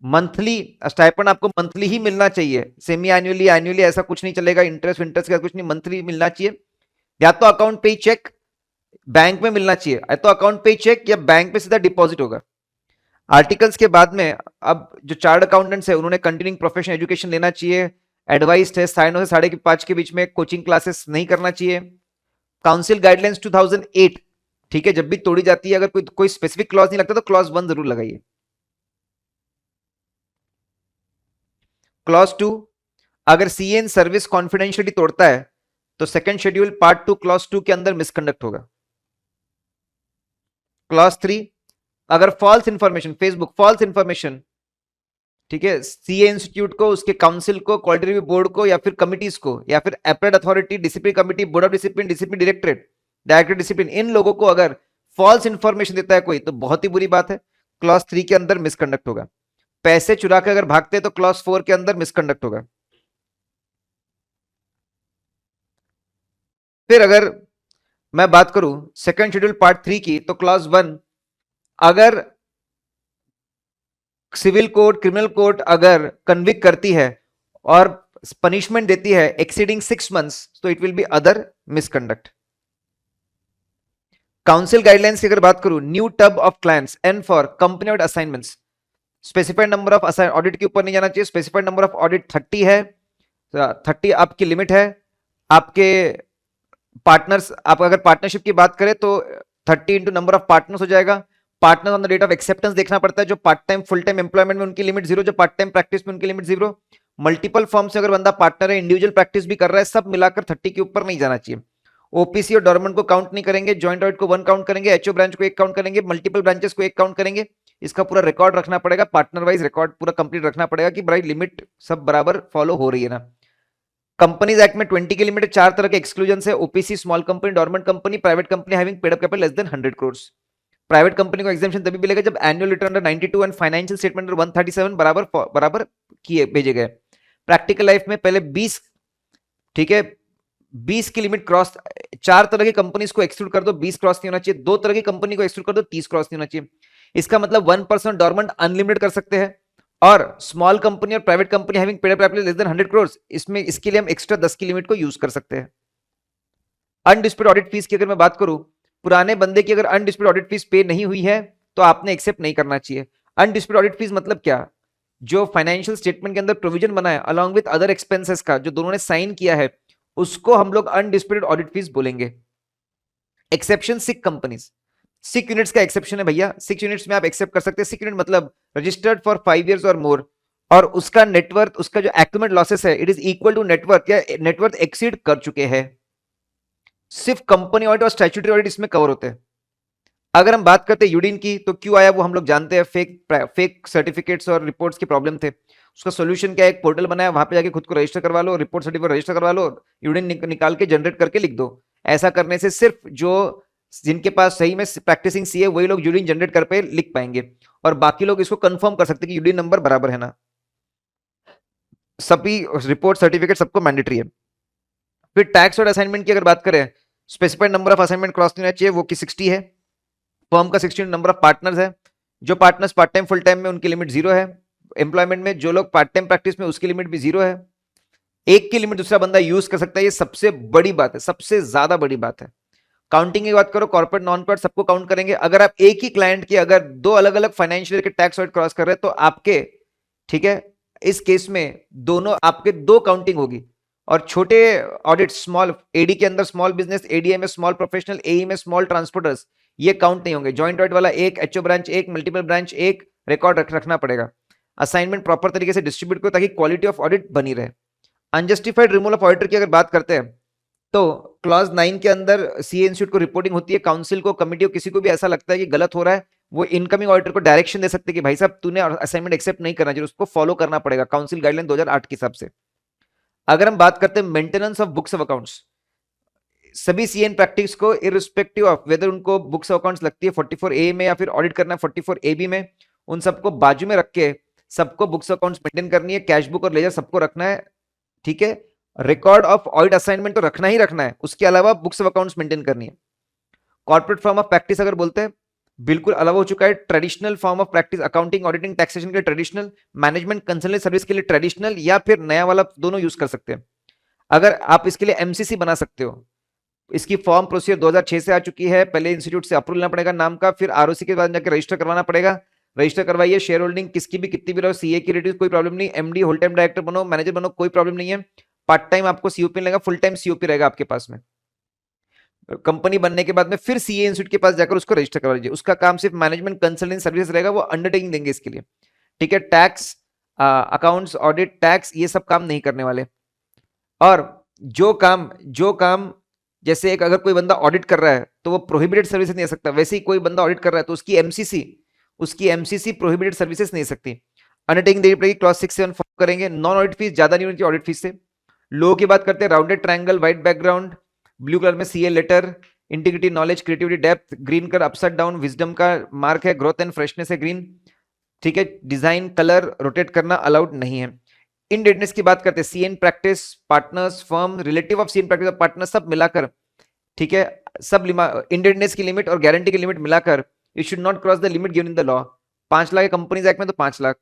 मंथली, स्टाइपेंड आपको मंथली ही मिलना चाहिए, सेमी एनुअली एनुअली ऐसा कुछ नहीं चलेगा, इंटरेस्ट विंटरेस्ट का कुछ नहीं, मंथली मिलना चाहिए, या तो अकाउंट पे चेक बैंक में मिलना चाहिए, या तो अकाउंट पे चेक या बैंक पे सीधा डिपॉजिट होगा। आर्टिकल्स के बाद में अब जो चार्ट अकाउंटेंट्स है उन्होंने कंटिन्यूइंग प्रोफेशनल एजुकेशन लेना चाहिए, एडवाइस्ड है 9:30 से 5:30 के बीच में कोचिंग क्लासेस नहीं करना चाहिए। काउंसिल गाइडलाइंस 2008, ठीक है, जब भी तोड़ी जाती है अगर कोई स्पेसिफिक क्लॉज नहीं लगता तो क्लॉज 1 जरूर लगाइए। क्लॉज 2, अगर सीए इन सर्विस कॉन्फिडेंशियलिटी तोड़ता है तो सेकंड शेड्यूल पार्ट 2 क्लॉज 2 के अंदर मिसकंडक्ट होगा। क्लॉज 3, अगर false information, Facebook false information ठीक है, सीए इंस्टीट्यूट को, उसके काउंसिल को, क्वालिटी रिव्यू बोर्ड को, या फिर कमिटीज को, या फिर appellate authority, discipline committee, board of discipline, discipline directorate, director discipline, इन लोगों को अगर फॉल्स इंफॉर्मेशन देता है कोई, तो बहुत ही बुरी बात है, क्लॉज 3 के अंदर मिसकंडक्ट होगा। पैसे चुरा के अगर भागते हैं तो क्लॉज 4 के अंदर मिसकंडक्ट होगा। फिर अगर मैं बात करूं सेकंड शेड्यूल पार्ट 3 की, तो क्लॉज 1, अगर सिविल कोर्ट, क्रिमिनल कोर्ट अगर कन्विक्ट करती है और पनिशमेंट देती है एक्सीडिंग 6 मंथ्स, तो it will B other misconduct. Council guidelines की अगर बात करूं, new tub of clients and for company audit assignments, specified number of audit के ऊपर नहीं जाना चाहिए। स्पेसिफाइड नंबर ऑफ ऑडिट 30 है, 30 आपकी लिमिट है। आपके पार्टनर्स, आप अगर पार्टनरशिप की बात करें तो 30 इंटू नंबर ऑफ पार्टनर्स हो जाएगा। Partner on the date of acceptance देखना पड़ता है, जो part time full time employment में उनकी लिमिट 0, जो पार्ट टाइम प्रैक्टिस में उनकी लिमिट 0। मल्टीपल फॉर्म से अगर बंदा पार्टनर है, इंडिविजुअल प्रैक्टिस भी कर रहा है, सब मिलाकर 30 के ऊपर नहीं जाना चाहिए। ओपीसी और डॉर्मेंट को काउंट नहीं करेंगे, ज्वाइंट ऑडिट को 1 काउंट करेंगे, एचओ ब्रांच को 1 काउंट करेंगे, मल्टीपल ब्रांचेस को 1 काउंट करेंगे। इसका पूरा रिकॉर्ड रखना पड़ेगा, पार्टनर वाइज रिकॉर्ड पूरा कंप्लीट रखना पड़ेगा कि भाई लिमिट सब बराबर फॉलो हो रही है ना। कंपनीज एक्ट में 20 के लिमिट 4 तरह के एक्सक्लूजन है, OPC, small company, dormant company, private company having paid up capital less than 100 crore. Private company को एग्जाम्पशन तभी मिलेगा जब annual return under 92 and financial statement under 137 बराबर किए भेजे गए। प्रैक्टिकल लाइफ में पहले 20, ठीक है, 20 की लिमिट क्रॉस, 4 तरह की कंपनीज को एक्सक्लूड कर दो, 20 क्रॉस नहीं होना चाहिए। 2 तरह की कंपनी को एक्सक्लूड कर दो, 30 क्रॉस नहीं होना चाहिए। इसका मतलब 1% डॉर्मेंट अनलिमिटेड कर सकते हैं, और स्मॉल कंपनी और private company having paid up capital less than 100 crore, इसमें इसके लिए हम एक्स्ट्रा 10 की लिमिट को यूज कर सकते हैं। अनडिस्प्यूटेड ऑडिट फीस की अगर मैं बात करूं, पुराने बंदे की अगर अनडिस्प्यूटेड ऑडिट फीस पे नहीं हुई है तो आपने एक्सेप्ट नहीं करना चाहिए। अनडिस्प्यूटेड ऑडिट फीस मतलब क्या, जो फाइनेंशियल स्टेटमेंट के अंदर प्रोविजन बना है अलॉन्ग विद अदर एक्सपेंसेस का, जो दोनों ने साइन किया है, उसको हम लोग अनडिस्प्यूटेड ऑडिट फीस बोलेंगे। एक्सेप्शन सिक कंपनीज, सिक यूनिट्स का एक्सेप्शन है भैया। सिक यूनिट्स में आप एक्सेप्ट कर सकते हैं। सिक यूनिट मतलब रजिस्टर्ड फॉर 5 इयर्स और मोर, और उसका नेटवर्थ, उसका जो एक्यूमुलेटेड लॉसेस है, it is equal to net worth, या नेटवर्थ एक्सीड कर चुके हैं। सिर्फ कंपनी ऑडिट और स्टैट्यूटरी ऑडिट इसमें कवर होते हैं। अगर हम बात करते हैं यूडीन की, तो क्यों आया वो हम लोग जानते हैं, फेक सर्टिफिकेट्स और रिपोर्ट्स के प्रॉब्लम थे। उसका सोल्यूशन क्या है, एक पोर्टल बनाया, वहां पे जाके खुद को रजिस्टर करवा लो, रिपोर्ट सर्टिफिकेट रजिस्टर करवा लो, यूडीन निकाल के जनरेट करके लिख दो। ऐसा करने से सिर्फ जो जिनके पास सही में प्रैक्टिसिंग सी है वही लोग यूडीन जनरेट कर पे लिख पाएंगे, और बाकी लोग इसको कंफर्म कर सकते हैं कि यूडीन नंबर बराबर है ना। सभी रिपोर्ट सर्टिफिकेट सबको मैंडेटरी है। फिर टैक्स और असाइनमेंट की अगर बात करें, specified number of assignment cross नहीं होना चाहिए, वो कि 60 है। फर्म का 16 नंबर ऑफ पार्टनर्स है। जो partners part time full time में उनकी लिमिट 0 है। एम्प्लॉयमेंट में जो लोग पार्ट टाइम प्रैक्टिस में उसकी लिमिट भी 0 है। एक की लिमिट दूसरा बंदा यूज कर सकता है, ये सबसे बड़ी बात है, सबसे ज्यादा बड़ी बात है। काउंटिंग की बात करो, कॉर्पोरेट नॉन कॉर्पोरेट सबको काउंट करेंगे। अगर आप एक ही क्लाइंट की अगर 2 अलग अलग फाइनेंशियल के टैक्स ऑडिट क्रॉस कर रहे हैं तो आपके, ठीक है, इस केस में दोनों आपके 2 काउंटिंग होगी। और छोटे ऑडिट, स्मॉल एडी के अंदर स्मॉल बिजनेस, एडीए में स्मॉल प्रोफेशनल, एई में स्मॉल ट्रांसपोर्टर्स, ये काउंट नहीं होंगे। जॉइंट ऑडिट वाला 1, HO branch 1, multiple branch 1, record रखना पड़ेगा। असाइनमेंट प्रॉपर तरीके से डिस्ट्रीब्यूट करो ताकि क्वालिटी ऑफ ऑडिट बनी रहे। अनजस्टिफाइड रिमूवल ऑफ ऑडिटर की अगर बात करते हैं, तो क्लॉज 9 के अंदर सीए इंस्टीट्यूट को रिपोर्टिंग होती है। काउंसिल को, कमिटी को, किसी को भी ऐसा लगता है कि गलत हो रहा है, वो इनकमिंग ऑडिटर को डायरेक्शन दे सकते हैं कि भाई साहब तूने असाइनमेंट एक्सेप्ट नहीं करना चाहिए, उसको फॉलो करना पड़ेगा काउंसिल गाइडलाइन 2008 के हिसाब से। अगर हम बात करते हैं maintenance of books of accounts, सभी सीएन प्रैक्टिस को इररिस्पेक्टिव ऑफ वेदर उनको बुक्स ऑफ अकाउंट्स लगती है 44A में या फिर ऑडिट करना है 44AB में, उन सबको बाजू में रख के सबको बुक्स ऑफ अकाउंट्स मेंटेन करनी है। कैश बुक और लेजर सबको रखना है, ठीक है। रिकॉर्ड ऑफ ऑडिट असाइनमेंट तो रखना ही रखना है, उसके अलावा बुक्स ऑफ अकाउंट्स मेंटेन करनी है। कॉर्पोरेट फॉर्म ऑफ प्रैक्टिस अगर बोलते हैं, बिल्कुल अलग हो चुका है। Traditional form of practice, accounting, auditing, taxation के लिए ट्रेडिशनल, मैनेजमेंट कंसल्टेंट सर्विस के लिए ट्रेडिशनल, या फिर नया वाला, दोनों यूज कर सकते हैं। अगर आप इसके लिए एमसीसी बना सकते हो, इसकी फॉर्म प्रोसीजर 2006 से आ चुकी है। पहले इंस्टीट्यूट से अप्रूवल लेना पड़ेगा नाम का, फिर आरओसी के बाद जाकर रजिस्टर करवाना पड़ेगा। रजिस्टर करवाइए, शेयर होल्डिंग किसकी भी कितनी भी रहो, सीए की रिड्यूस कोई प्रॉब्लम नहीं, एमडी होल टाइम डायरेक्टर बनो, मैनेजर बनो, कोई प्रॉब्लम नहीं है। पार्ट टाइम आपको सीओपी लगेगा, फुल टाइम सीओपी रहेगा आपके पास में। कंपनी बनने के बाद में फिर सीए इंस्टीट्यूट के पास जाकर उसको रजिस्टर करवा लीजिए। उसका काम सिर्फ मैनेजमेंट कंसल्टेंट सर्विस रहेगा, वो अंडरटेकिंग देंगे इसके लिए, ठीक है। टैक्स, अकाउंट्स, ऑडिट, टैक्स, ये सब काम नहीं करने वाले। और जो काम जैसे एक अगर कोई बंदा ऑडिट कर रहा है तो वो प्रोहिबिटेड सर्विसेज नहीं दे सकता, वैसे ही कोई बंदा ऑडिट कर रहा है तो उसकी एमसीसी प्रोहिबिटेड सर्विसेज नहीं दे सकती। अंडरटेकिंग देनी पड़ेगी, क्लॉज 6 से फॉर्म करेंगे। नॉन ऑडिट फीस ज्यादा नहीं होनी चाहिए ऑडिट फीस से। लो की बात करते हैं, rounded triangle, white background, blue colour में CA letter, integrity, knowledge, creativity, depth, green colour upside down, wisdom का मार्क है, ग्रोथ एंड फ्रेशनेस है ग्रीन। ठीक है, डिजाइन कलर रोटेट करना अलाउड नहीं है। इनडेटनेस की बात करते हैं, CA in practice, partners, firm, relative of CA in practice, partner सब मिलाकर, ठीक है, सब इनडेटनेस की लिमिट और गारंटी की लिमिट मिलाकर, you should not cross the limit given in the law. 5 lakh है कंपनीज एक्ट में तो 5 लाख,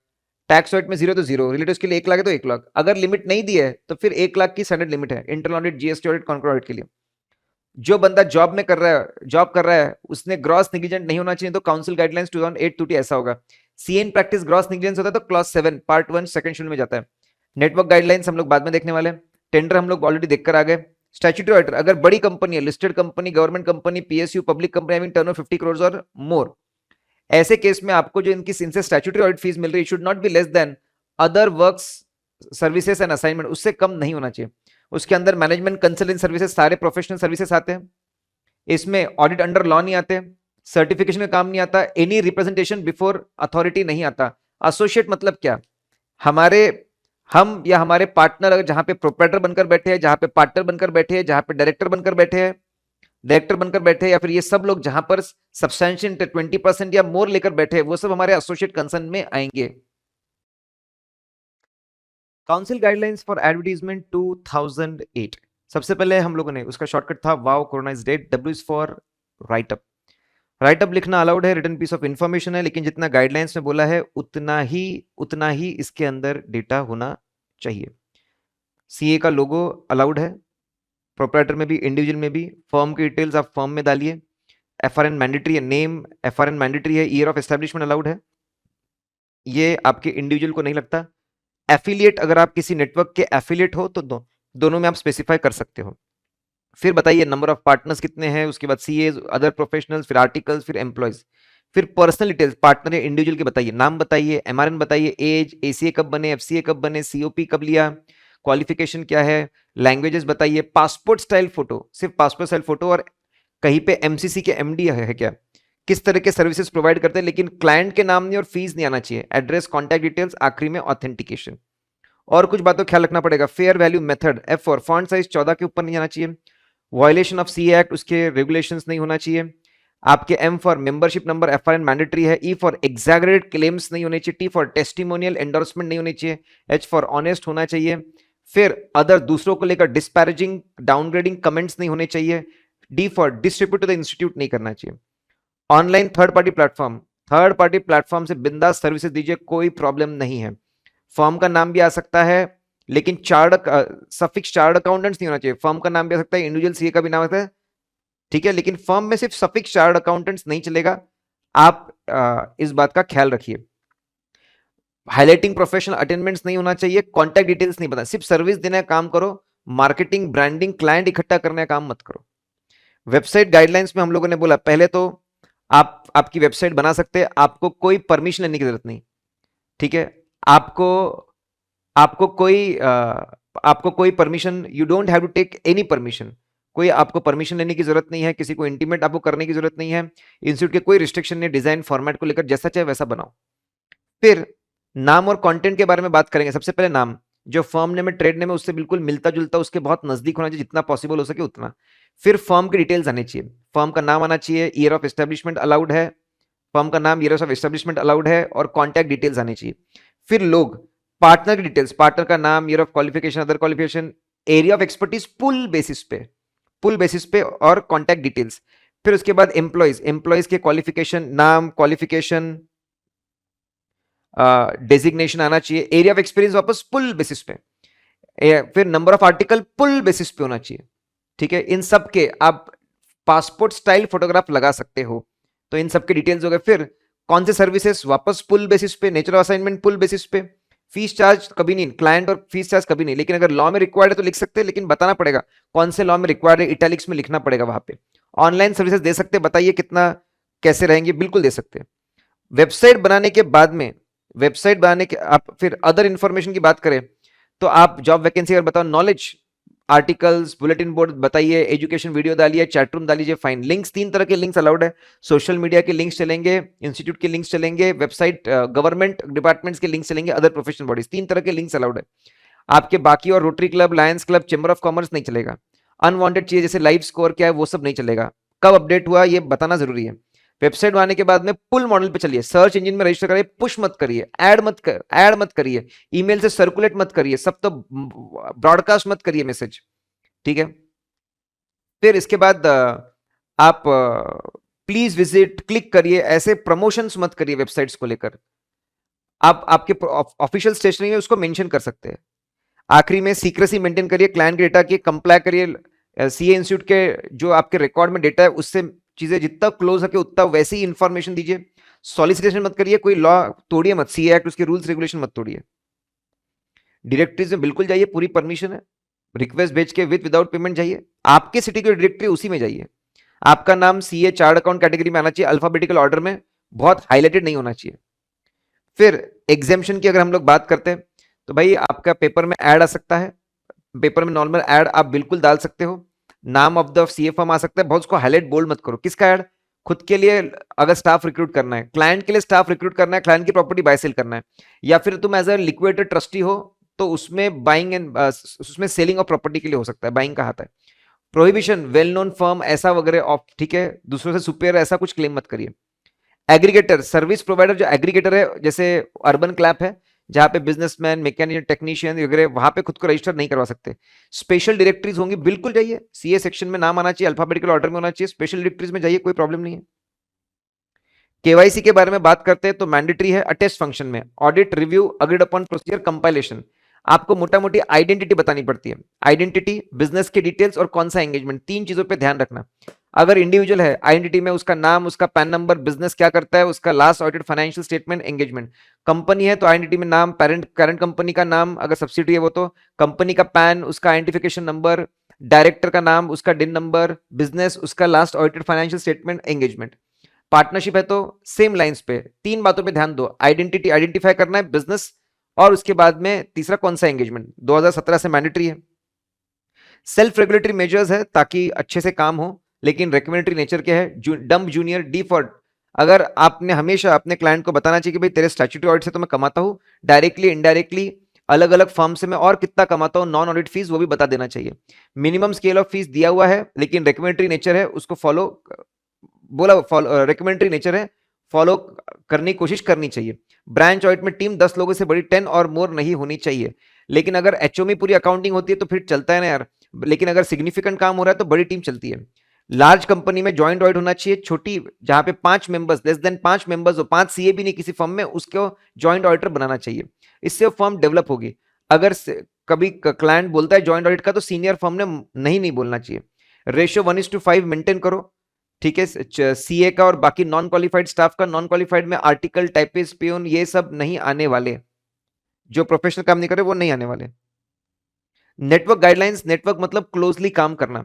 टैक्स रेट में 0 तो 0, रिलेटिव्स के लिए 1 लाख है तो 1 लाख। अगर लिमिट नहीं दी है तो फिर 1 लाख की स्टैंडर्ड लिमिट है internal audit, GST audit, corporate audit के लिए। जो बंदा जॉब कर रहा है उसने ग्रॉस निग्लिजेंट नहीं होना चाहिए, तो काउंसिल गाइडलाइंस 2008 ऐसा होगा। सीएन प्रैक्टिस ग्रॉस निग्लिजेंस होता है तो क्लॉज 7 पार्ट 1 सेकंड शेड्यूल में जाता है। नेटवर्क गाइडलाइंस हम लोग बाद में देखने वाले हैं। टेंडर हम लोग ऑलरेडी देखकर आ गए। स्टैट्यूटरी ऑडिटर, अगर बड़ी कंपनी है, listed company, government company, PSU, public company having turnover 50 crore और मोर, ऐसे केस में आपको जो इनसे स्टैट्यूटरी ऑडिट फीस मिल रही है should not be less than other works, services and assignment, उससे कम नहीं होना चाहिए। उसके अंदर मैनेजमेंट, कंसल्टेंट सर्विसेज, सारे प्रोफेशनल सर्विसेज आते हैं। इसमें ऑडिट अंडर लॉ नहीं आते, सर्टिफिकेशन में काम नहीं आता, एनी रिप्रेजेंटेशन बिफोर अथॉरिटी नहीं आता। एसोसिएट मतलब क्या, हम या हमारे पार्टनर अगर जहां पे प्रोप्राइटर बनकर बैठे हैं, जहां पे पार्टनर बनकर बैठे हैं, जहां पे डायरेक्टर बनकर बैठे हैं, या फिर ये सब लोग जहां पर सब्सटैंशियल 20% या मोर लेकर बैठे हैं, वो सब हमारे एसोसिएट कंसर्न में आएंगे। काउंसिल गाइडलाइंस फॉर एडवर्टीजमेंट 2008, सबसे पहले हम लोगों ने उसका शॉर्टकट था wow corona is dead, W is for right up. Right up लिखना अलाउड है, रिटन पीस ऑफ इंफॉर्मेशन है, लेकिन जितना गाइडलाइंस में बोला है उतना ही इसके अंदर डेटा होना चाहिए। सीए का लोगो अलाउड है, प्रोप्राइटर में भी, इंडिविजुअल में भी। फर्म की डिटेल्स आप फर्म में डालिए। एफआरएन मैंडेटरी है, नेम एफआरएन मैंडेटरी है, ईयर ऑफ एस्टेब्लिशमेंट अलाउड है, ये आपके इंडिविजुअल को नहीं लगता। एफिलिएट, अगर आप किसी नेटवर्क के एफिलिएट हो तो दोनों में आप स्पेसिफाई कर सकते हो। फिर बताइए नंबर ऑफ पार्टनर्स कितने हैं, उसके बाद सीए, अदर प्रोफेशनल्स, फिर आर्टिकल्स, फिर एम्प्लॉयज, फिर पर्सनल डिटेल्स, पार्टनर या इंडिविजुअल के बताइए, नाम बताइए, एमआरएन बताइए, एज, एसीए कब बने, एफसीए कब बने, सीओपी कब लिया, क्वालिफिकेशन क्या है, लैंग्वेजेस बताइए, पासपोर्ट स्टाइल फोटो, सिर्फ पासपोर्ट स्टाइल फोटो, और कहीं पे एमसीसी के एमडी है क्या, किस तरह के सर्विसेज प्रोवाइड करते हैं, लेकिन क्लाइंट के नाम नहीं और फीस नहीं आना चाहिए, एड्रेस, कॉन्टैक्ट डिटेल्स, आखिरी में ऑथेंटिकेशन। और कुछ बातों का ख्याल रखना पड़ेगा। Fair value method, F for font size 14 के ऊपर नहीं जाना चाहिए। वायलेशन ऑफ सी एक्ट, उसके रेगुलेशंस नहीं होना चाहिए। आपके M for membership number, F R N mandatory है। ई फॉर एग्जैगरेटेड क्लेम्स नहीं होने चाहिए। टी फॉर टेस्टिमोनियल एंडोर्समेंट नहीं होनी चाहिए। एच फॉर ऑनेस्ट होना चाहिए। फिर अदर, दूसरों को लेकर डिस्पैरेजिंग, डाउनग्रेडिंग कमेंट्स नहीं होने चाहिए। D for distribute to the institute नहीं करना चाहिए। ऑनलाइन थर्ड पार्टी प्लेटफॉर्म से बिंदास सर्विसेज दीजिए, कोई प्रॉब्लम नहीं है। फर्म का नाम भी आ सकता है, लेकिन सफिक्स चार्ड अकाउंटेंट्स नहीं होना चाहिए। फर्म का नाम भी आ सकता है, इंडिविजुअल सीए का भी नाम आता है, ठीक है, लेकिन फर्म में सिर्फ सफिक्स चार्ड अकाउंटेंट्स नहीं चलेगा। आप इस बात का ख्याल रखिए। हाईलाइटिंग प्रोफेशनल अटेनमेंट्स नहीं होना चाहिए। कॉन्टैक्ट डिटेल्स नहीं बताना, सिर्फ सर्विस देने का काम करो। मार्केटिंग, ब्रांडिंग, क्लाइंट इकट्ठा करने का काम मत करो। वेबसाइट गाइडलाइंस में हम लोगों ने बोला, पहले तो आपकी वेबसाइट बना सकते हैं, आपको कोई परमिशन लेने की जरूरत नहीं, ठीक है। आपको आपको कोई permission, you don't have to take any permission, कोई आपको परमिशन लेने की जरूरत नहीं है, किसी को इंटीमेट आपको करने की जरूरत नहीं है। इंस्टीट्यूट के कोई रिस्ट्रिक्शन नहीं, डिजाइन फॉर्मेट को लेकर जैसा चाहे वैसा बनाओ। फिर नाम और कंटेंट के बारे में बात करेंगे। सबसे पहले नाम, जो फर्म नेम है, ट्रेड नेम है, उससे बिल्कुल मिलता जुलता, उसके बहुत नजदीक होना चाहिए, जितना पॉसिबल हो सके उतना। फिर फर्म की डिटेल्स आनी चाहिए, फर्म का नाम आना चाहिए, ईयर ऑफ एस्टेब्लिशमेंट अलाउड है, फर्म का नाम, ईयर ऑफ एस्टेब्लिशमेंट अलाउड है, और कॉन्टैक्ट डिटेल्स आनी चाहिए। फिर लोग, पार्टनर की डिटेल्स, पार्टनर का नाम, year of qualification, other qualification, area of expertise pool basis पे और कॉन्टैक्ट डिटेल्स। फिर उसके बाद एम्प्लॉयज के क्वालिफिकेशन, नाम, क्वालिफिकेशन, डेजिग्नेशन आना चाहिए। एरिया ऑफ एक्सपीरियंस वापस पुल बेसिस पे। फिर number of article pool basis पे होना चाहिए, ठीक है। इन सब के आप पासपोर्ट स्टाइल फोटोग्राफ लगा सकते हो, तो इन सब के डिटेल्स हो गए। फिर कौन से सर्विसेज, वापस पुल बेसिस पे। Nature of assignment pool basis पे। फीस चार्ज कभी नहीं, क्लाइंट और फीस चार्ज कभी नहीं, लेकिन अगर लॉ में रिक्वायर्ड है तो लिख सकते हैं, लेकिन बताना पड़ेगा कौन से लॉ में रिक्वायर्ड है, इटैलिक्स में लिखना पड़ेगा वहां पे। ऑनलाइन सर्विसेज दे सकते हैं, बताइए कितना, कैसे रहेंगे, बिल्कुल दे सकते हैं। वेबसाइट बनाने के बाद में, आप फिर अदर इंफॉर्मेशन की बात करें तो आप जॉब वैकेंसी अगर बताओ, नॉलेज, आर्टिकल्स, बुलेटिन बोर्ड बताइए, एजुकेशन वीडियो डालिए, चैट रूम डालिए, फाइन। लिंक्स, 3 तरह के लिंक्स अलाउड है। सोशल मीडिया के लिंक्स चलेंगे, इंस्टीट्यूट के लिंक्स चलेंगे, वेबसाइट, गवर्नमेंट डिपार्टमेंट्स के लिंक्स चलेंगे, अदर प्रोफेशनल बॉडीज, 3 तरह के लिंक्स अलाउड है। आपके बाकी और rotary club, Lions club, chamber of commerce नहीं चलेगा। अनवांटेड चीजें जैसे लाइव स्कोर क्या है वो सब नहीं चलेगा। कब अपडेट हुआ ये बताना जरूरी है। वेबसाइट में आने के बाद में पुल मॉडल पे चलिए, सर्च इंजन में रजिस्टर करिए, पुश मत करिए, ऐड मत करिए, ईमेल से सर्कुलेट मत करिए, सब तो ब्रॉडकास्ट मत करिए मैसेज, ठीक है। फिर इसके बाद आप प्लीज विजिट क्लिक करिए, ऐसे प्रमोशंस मत करिए वेबसाइट्स को लेकर। आप आपके ऑफिशियल स्टेशनरी में उसको मेंशन कर सकते हैं। आखिरी में सीक्रेसी मेंटेन करिए, क्लाइंट के डेटा की कंप्लाई करिए, सीए इंस्टीट्यूट के जो आपके रिकॉर्ड में डेटा है उससे चीजें जितना क्लोज है उतना वैसी इंफॉर्मेशन दीजिए। सॉलिसिटेशन मत करिए, कोई लॉ तोड़िए मत, सीए एक्ट उसके रूल्स रेगुलेशन मत तोड़िए। डायरेक्टरीज में बिल्कुल जाइए, पूरी परमिशन है, रिक्वेस्ट भेज के विदाउट पेमेंट जाइए। आपके सिटी की डायरेक्टरी उसी में जाइए। आपका नाम सीए चार्ट अकाउंट कैटेगरी में आना चाहिए, अल्फाबेटिकल ऑर्डर में, बहुत हाईलाइटेड नहीं होना चाहिए। फिर एग्जामेशन की अगर हम लोग बात करते हैं तो भाई आपका पेपर में ऐड आ सकता है, पेपर में नॉर्मल ऐड आप बिल्कुल डाल सकते हो, नाम ऑफ द सीए फर्म आ सकता है, बहुत उसको हाईलाइट बोल्ड मत करो। किसका ऐड? खुद के लिए, अगर स्टाफ रिक्रूट करना है, क्लाइंट के लिए स्टाफ रिक्रूट करना है, क्लाइंट की प्रॉपर्टी बाय सेल करना है, या फिर तुम एज अ लिक्विडेटर ट्रस्टी हो तो उसमें बाइंग एंड उसमें सेलिंग ऑफ प्रॉपर्टी के लिए हो सकता है, बाइंग का हाथ है। प्रोहिबिशन, वेल नोन फर्म ऐसा वगैरह ऑफ, ठीक है, दूसरों से सुपेरियर ऐसा कुछ क्लेम मत करिए। एग्रीगेटर, सर्विस प्रोवाइडर जो एग्रीगेटर है, जैसे अर्बन क्लैप है जहां पे बिजनेसमैन, मैकेनिक, टेक्नीशियन वगैरह वहां पे खुद को रजिस्टर नहीं करवा सकते। स्पेशल डायरेक्टरीज होंगी, बिल्कुल जाइए, सीए सेक्शन में नाम आना चाहिए, अल्फाबेटिकल ऑर्डर में होना चाहिए, स्पेशल डायरेक्टरीज में जाइए, कोई प्रॉब्लम नहीं है। केवाईसी के बारे में बात करते हैं तो मैंडेटरी है अटेस्ट फंक्शन में, audit, review, agreed upon procedure, compilation. आपको मोटा मोटी आइडेंटिटी बतानी पड़ती है, आइडेंटिटी, बिजनेस के डिटेल्स और कौन सा एंगेजमेंट, 3 चीजों पे ध्यान रखना। अगर इंडिविजुअल है, आइडेंटिटी में उसका नाम, उसका पैन नंबर, बिजनेस क्या करता है, उसका last audit financial statement, engagement. Company है तो आइडेंटिटी में नाम, करंट कंपनी का नाम, अगर सब्सिडी है वो तो कंपनी का पैन, उसका आइडेंटिफिकेशन नंबर, डायरेक्टर का नाम, उसका डिन नंबर, बिजनेस, उसका last audited financial statement, engagement. Partnership है तो सेम लाइंस पे 3 बातों पे ध्यान दो, आइडेंटिटी आइडेंटिफाई करना है, बिजनेस, और उसके बाद में तीसरा कौन सा एंगेजमेंट, 2017 से मैंडेटरी है। सेल्फ रेगुलेटरी मेजर्स है ताकि अच्छे से काम हो, लेकिन रेकमेंडरी नेचर के है। डम्प जूनियर, डिफॉल्ट, अगर आपने हमेशा अपने क्लाइंट को बताना चाहिए कि भाई तेरे स्टैट्यूटरी ऑडिट से तो मैं कमाता हूं, डायरेक्टली इनडायरेक्टली अलग अलग फर्म से मैं और कितना कमाता हूं, नॉन ऑडिट फीस वो भी बता देना चाहिए। मिनिमम स्केल ऑफ फीस दिया हुआ है लेकिन रेकमेंडरी नेचर है, उसको फॉलो, बोला फॉलो रेकमेंडरी नेचर है, फॉलो करने की कोशिश करनी चाहिए। ब्रांच ऑडिट में टीम 10 लोगों से बड़ी 10 और मोर नहीं होनी चाहिए। लेकिन अगर एचओ में पूरी अकाउंटिंग होती है तो फिर चलता है ना यार, लेकिन अगर सिग्निफिकेंट काम हो रहा है तो बड़ी टीम चलती है। लार्ज कंपनी में ज्वाइंट ऑडिट होना चाहिए, छोटी जहां पे 5 मेंबर्स, लेस देन 5 मेंबर्स हो, 5 सीए भी नहीं किसी फर्म में, उसको ज्वाइंट ऑडिटर बनाना चाहिए, इससे फर्म डेवलप होगी। अगर कभी क्लाइंट बोलता है ज्वाइंट ऑडिट का तो सीनियर फर्म ने नहीं बोलना चाहिए। रेशियो 1:5 मेंटेन करो, ठीक है। सीए का और बाकी नॉन क्वालिफाइड स्टाफ का, नॉन क्वालिफाइड में आर्टिकल, टाइपिस्ट, पियून ये सब नहीं आने वाले, जो प्रोफेशनल काम नहीं करे वो नहीं आने वाले। नेटवर्क गाइडलाइंस, नेटवर्क मतलब क्लोजली काम करना,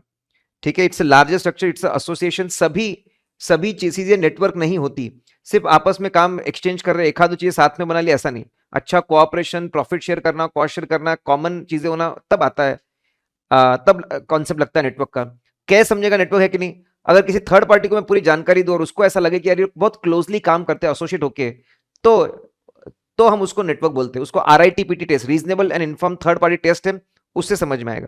ठीक है, its largest structure, its association, सभी सभी चीजें नेटवर्क नहीं होती, सिर्फ आपस में काम एक्सचेंज कर रहे, एक आध दो चीजें साथ में बना लिया, ऐसा नहीं। अच्छा कोऑपरेशन, प्रॉफिट शेयर करना, कॉस्ट शेयर करना, कॉमन चीजें होना तब आता है, तब कॉन्सेप्ट लगता है नेटवर्क का। कैसे समझेगा नेटवर्क है कि नहीं? अगर किसी थर्ड पार्टी को मैं पूरी जानकारी दूं और उसको ऐसा लगे कि यार ये बहुत क्लोजली काम करते हैं एसोसिएट होके, तो हम उसको नेटवर्क बोलते हैं। उसको RITPT test, reasonable and inform third party test है, उससे समझ में आएगा।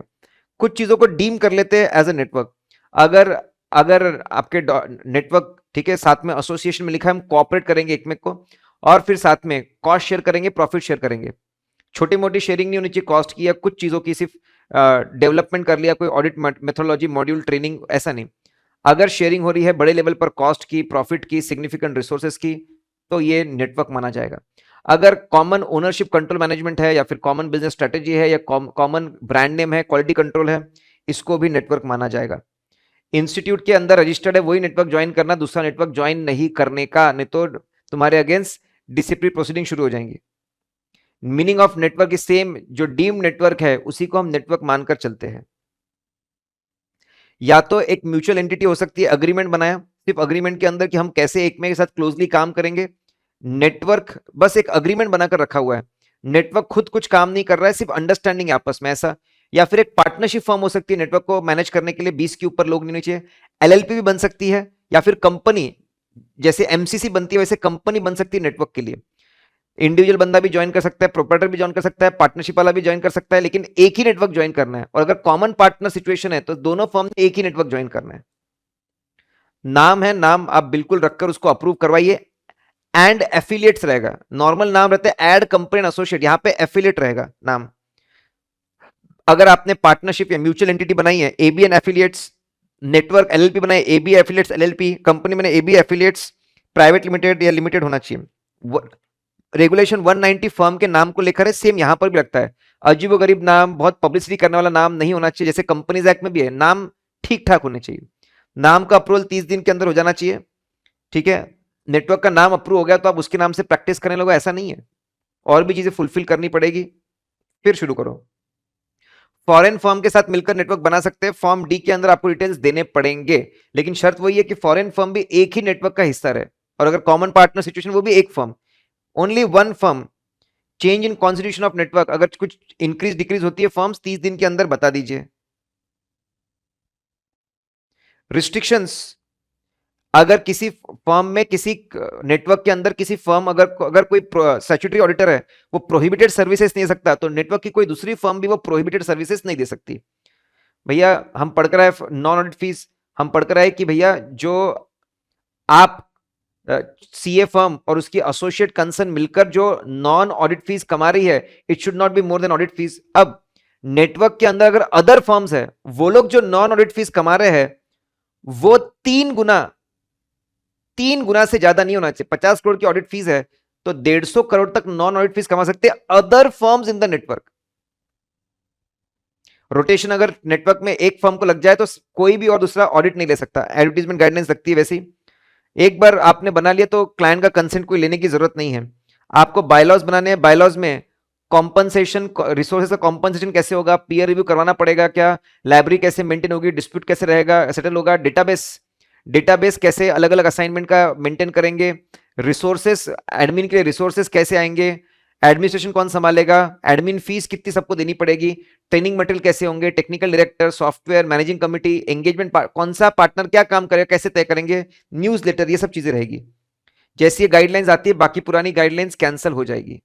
कुछ चीजों को डीम कर लेते हैं एज ए नेटवर्क। अगर अगर आपके नेटवर्क, ठीक है, साथ में एसोसिएशन में लिखा है हम कोऑपरेट करेंगे एक में को, और फिर साथ में कॉस्ट शेयर करेंगे, प्रॉफिट शेयर करेंगे। छोटी मोटी शेयरिंग नहीं होनी चाहिए कॉस्ट की या कुछ चीजों की, सिर्फ डेवलपमेंट कर लिया, कोई ऑडिट मेथोडोलॉजी मॉड्यूल ट्रेनिंग, ऐसा नहीं। अगर शेयरिंग हो रही है बड़े लेवल पर, कॉस्ट की, प्रॉफिट की, सिग्निफिकेंट रिसोर्सेज की, तो ये नेटवर्क माना जाएगा। अगर कॉमन ओनरशिप कंट्रोल मैनेजमेंट है, या फिर कॉमन बिजनेस स्ट्रेटेजी है, या कॉमन ब्रांड नेम है, क्वालिटी कंट्रोल है, इसको भी नेटवर्क माना जाएगा। इंस्टीट्यूट के अंदर रजिस्टर्ड है वही नेटवर्क ज्वाइन करना, दूसरा नेटवर्क ज्वाइन नहीं करने का, नहीं तो तुम्हारे अगेंस्ट डिसिप्लिनरी प्रोसीडिंग शुरू हो जाएंगी। Meaning of network is same, जो डीम नेटवर्क है उसी को हम नेटवर्क मानकर चलते हैं। या तो एक म्यूचुअल एंटिटी हो सकती है, अग्रीमेंट बनाया सिर्फ अग्रीमेंट के अंदर कि हम कैसे एक में के साथ क्लोजली काम करेंगे। नेटवर्क बस एक अग्रीमेंट बनाकर रखा हुआ है, नेटवर्क खुद कुछ काम नहीं कर रहा है, सिर्फ अंडरस्टैंडिंग है आपस में, ऐसा। या फिर एक पार्टनरशिप फर्म हो सकती है नेटवर्क को मैनेज करने के लिए, 20 के ऊपर लोग नहीं होने चाहिए। एलएलपी भी बन सकती है, या फिर कंपनी, जैसे एमसीसी बनती है वैसे कंपनी बन सकती है नेटवर्क के लिए। इंडिविजुअल बंदा भी ज्वाइन कर सकता है, प्रोपराइटर भी ज्वाइन कर सकता है, पार्टनरशिप वाला भी ज्वाइन कर सकता है, लेकिन एक ही नेटवर्क ज्वाइन करना है। और अगर कॉमन पार्टनर सिचुएशन है तो दोनों फर्म ने एक ही नेटवर्क ज्वाइन करना है। नाम है, नाम आप बिल्कुल रखकर उसको अप्रूव करवाइए। एंड एफिलिएट्स रहेगा, नॉर्मल नाम रहता है एड कंपनी एंड एसोसिएट, यहां पे एफिलिएट रहेगा नाम। अगर आपने पार्टनरशिप या म्यूचुअल एंटिटी बनाई है, AB and affiliates, network LLP बनाए, एबी एफिलिएट्स एलएलपी, कंपनी मैंने एबी एफिलिएट्स प्राइवेट लिमिटेड या लिमिटेड होना चाहिए। रेगुलेशन 190 फर्म के नाम को लेकर है, सेम यहां पर भी लगता है। अजीबो गरीब नाम, बहुत पब्लिसिटी करने वाला नाम नहीं होना चाहिए, जैसे कंपनीज एक्ट में भी है, नाम ठीक ठाक होने चाहिए। नाम का अप्रूवल 30 दिन के अंदर हो जाना चाहिए, ठीक है। नेटवर्क का नाम अप्रूव हो गया तो आप उसके नाम से प्रैक्टिस करने लगो, ऐसा नहीं है, और भी चीजें फुलफिल करनी पड़ेगी, फिर शुरू करो। फॉरेन फर्म के साथ मिलकर नेटवर्क बना सकते हैं, फॉर्म डी के अंदर आपको डिटेल्स देने पड़ेंगे, लेकिन शर्त वही है कि फॉरेन फर्म भी एक ही नेटवर्क का हिस्सा रहे, और अगर कॉमन पार्टनर सिचुएशन वो भी एक firm, only one firm. Change in constitution of network, अगर कुछ इंक्रीज डिक्रीज होती है फॉर्म्स 30 दिन के अंदर बता दीजिए। रिस्ट्रिक्शंस, अगर किसी फर्म में, किसी नेटवर्क के अंदर किसी फर्म, अगर अगर कोई स्टैट्यूटरी ऑडिटर है, वो प्रोहिबिटेड सर्विसेज नहीं दे सकता, तो नेटवर्क की कोई दूसरी फर्म भी वो प्रोहिबिटेड सर्विसेज नहीं दे सकती। भैया हम पढ़कर आए नॉन ऑडिट फीस, हम पढ़कर आए कि भैया जो आप सीए फर्म और उसकी एसोसिएट कंसर्न मिलकर जो नॉन ऑडिट फीस कमा रही है, it should not be more than audit fees. अब नेटवर्क के अंदर अगर अदर फर्म्स है, वो लोग जो नॉन ऑडिट फीस कमा रहे हैं, वो 3 गुना से ज्यादा नहीं होना चाहिए। 50 करोड़ की ऑडिट फीस है तो 150 करोड़ तक नॉन ऑडिट फीस कमा सकते हैं other firms in the network. Rotation अगर नेटवर्क में एक फर्म को लग जाए तो कोई भी और दूसरा ऑडिट नहीं ले सकता, एडवर्टीजमेंट गाइडलाइंस लगती है वैसी। एक बार आपने बना लिया तो क्लाइंट का कंसेंट कोई लेने की जरूरत नहीं है। आपको बायलॉज बनाने हैं, बायलॉज में कॉम्पनसेशन, रिसोर्सेज का कॉम्पनसेशन कैसे होगा, पीयर रिव्यू करवाना पड़ेगा क्या, लाइब्रेरी कैसे मेंटेन होगी, डिस्प्यूट कैसे रहेगा, सेटल होगा, डेटाबेस, डेटाबेस कैसे अलग अलग असाइनमेंट का मेंटेन करेंगे, रिसोर्सेस, एडमिन के लिए रिसोर्सेस कैसे आएंगे, एडमिनिस्ट्रेशन कौन संभालेगा, एडमिन फीस कितनी सबको देनी पड़ेगी, ट्रेनिंग मटेरियल कैसे होंगे, technical director, software, managing committee, engagement, कौन सा पार्टनर क्या काम करेगा, कैसे तय करेंगे, न्यूज़लेटर, ये सब चीजें रहेगी। जैसी ये गाइडलाइंस आती है बाकी पुरानी गाइडलाइंस कैंसिल हो जाएगी।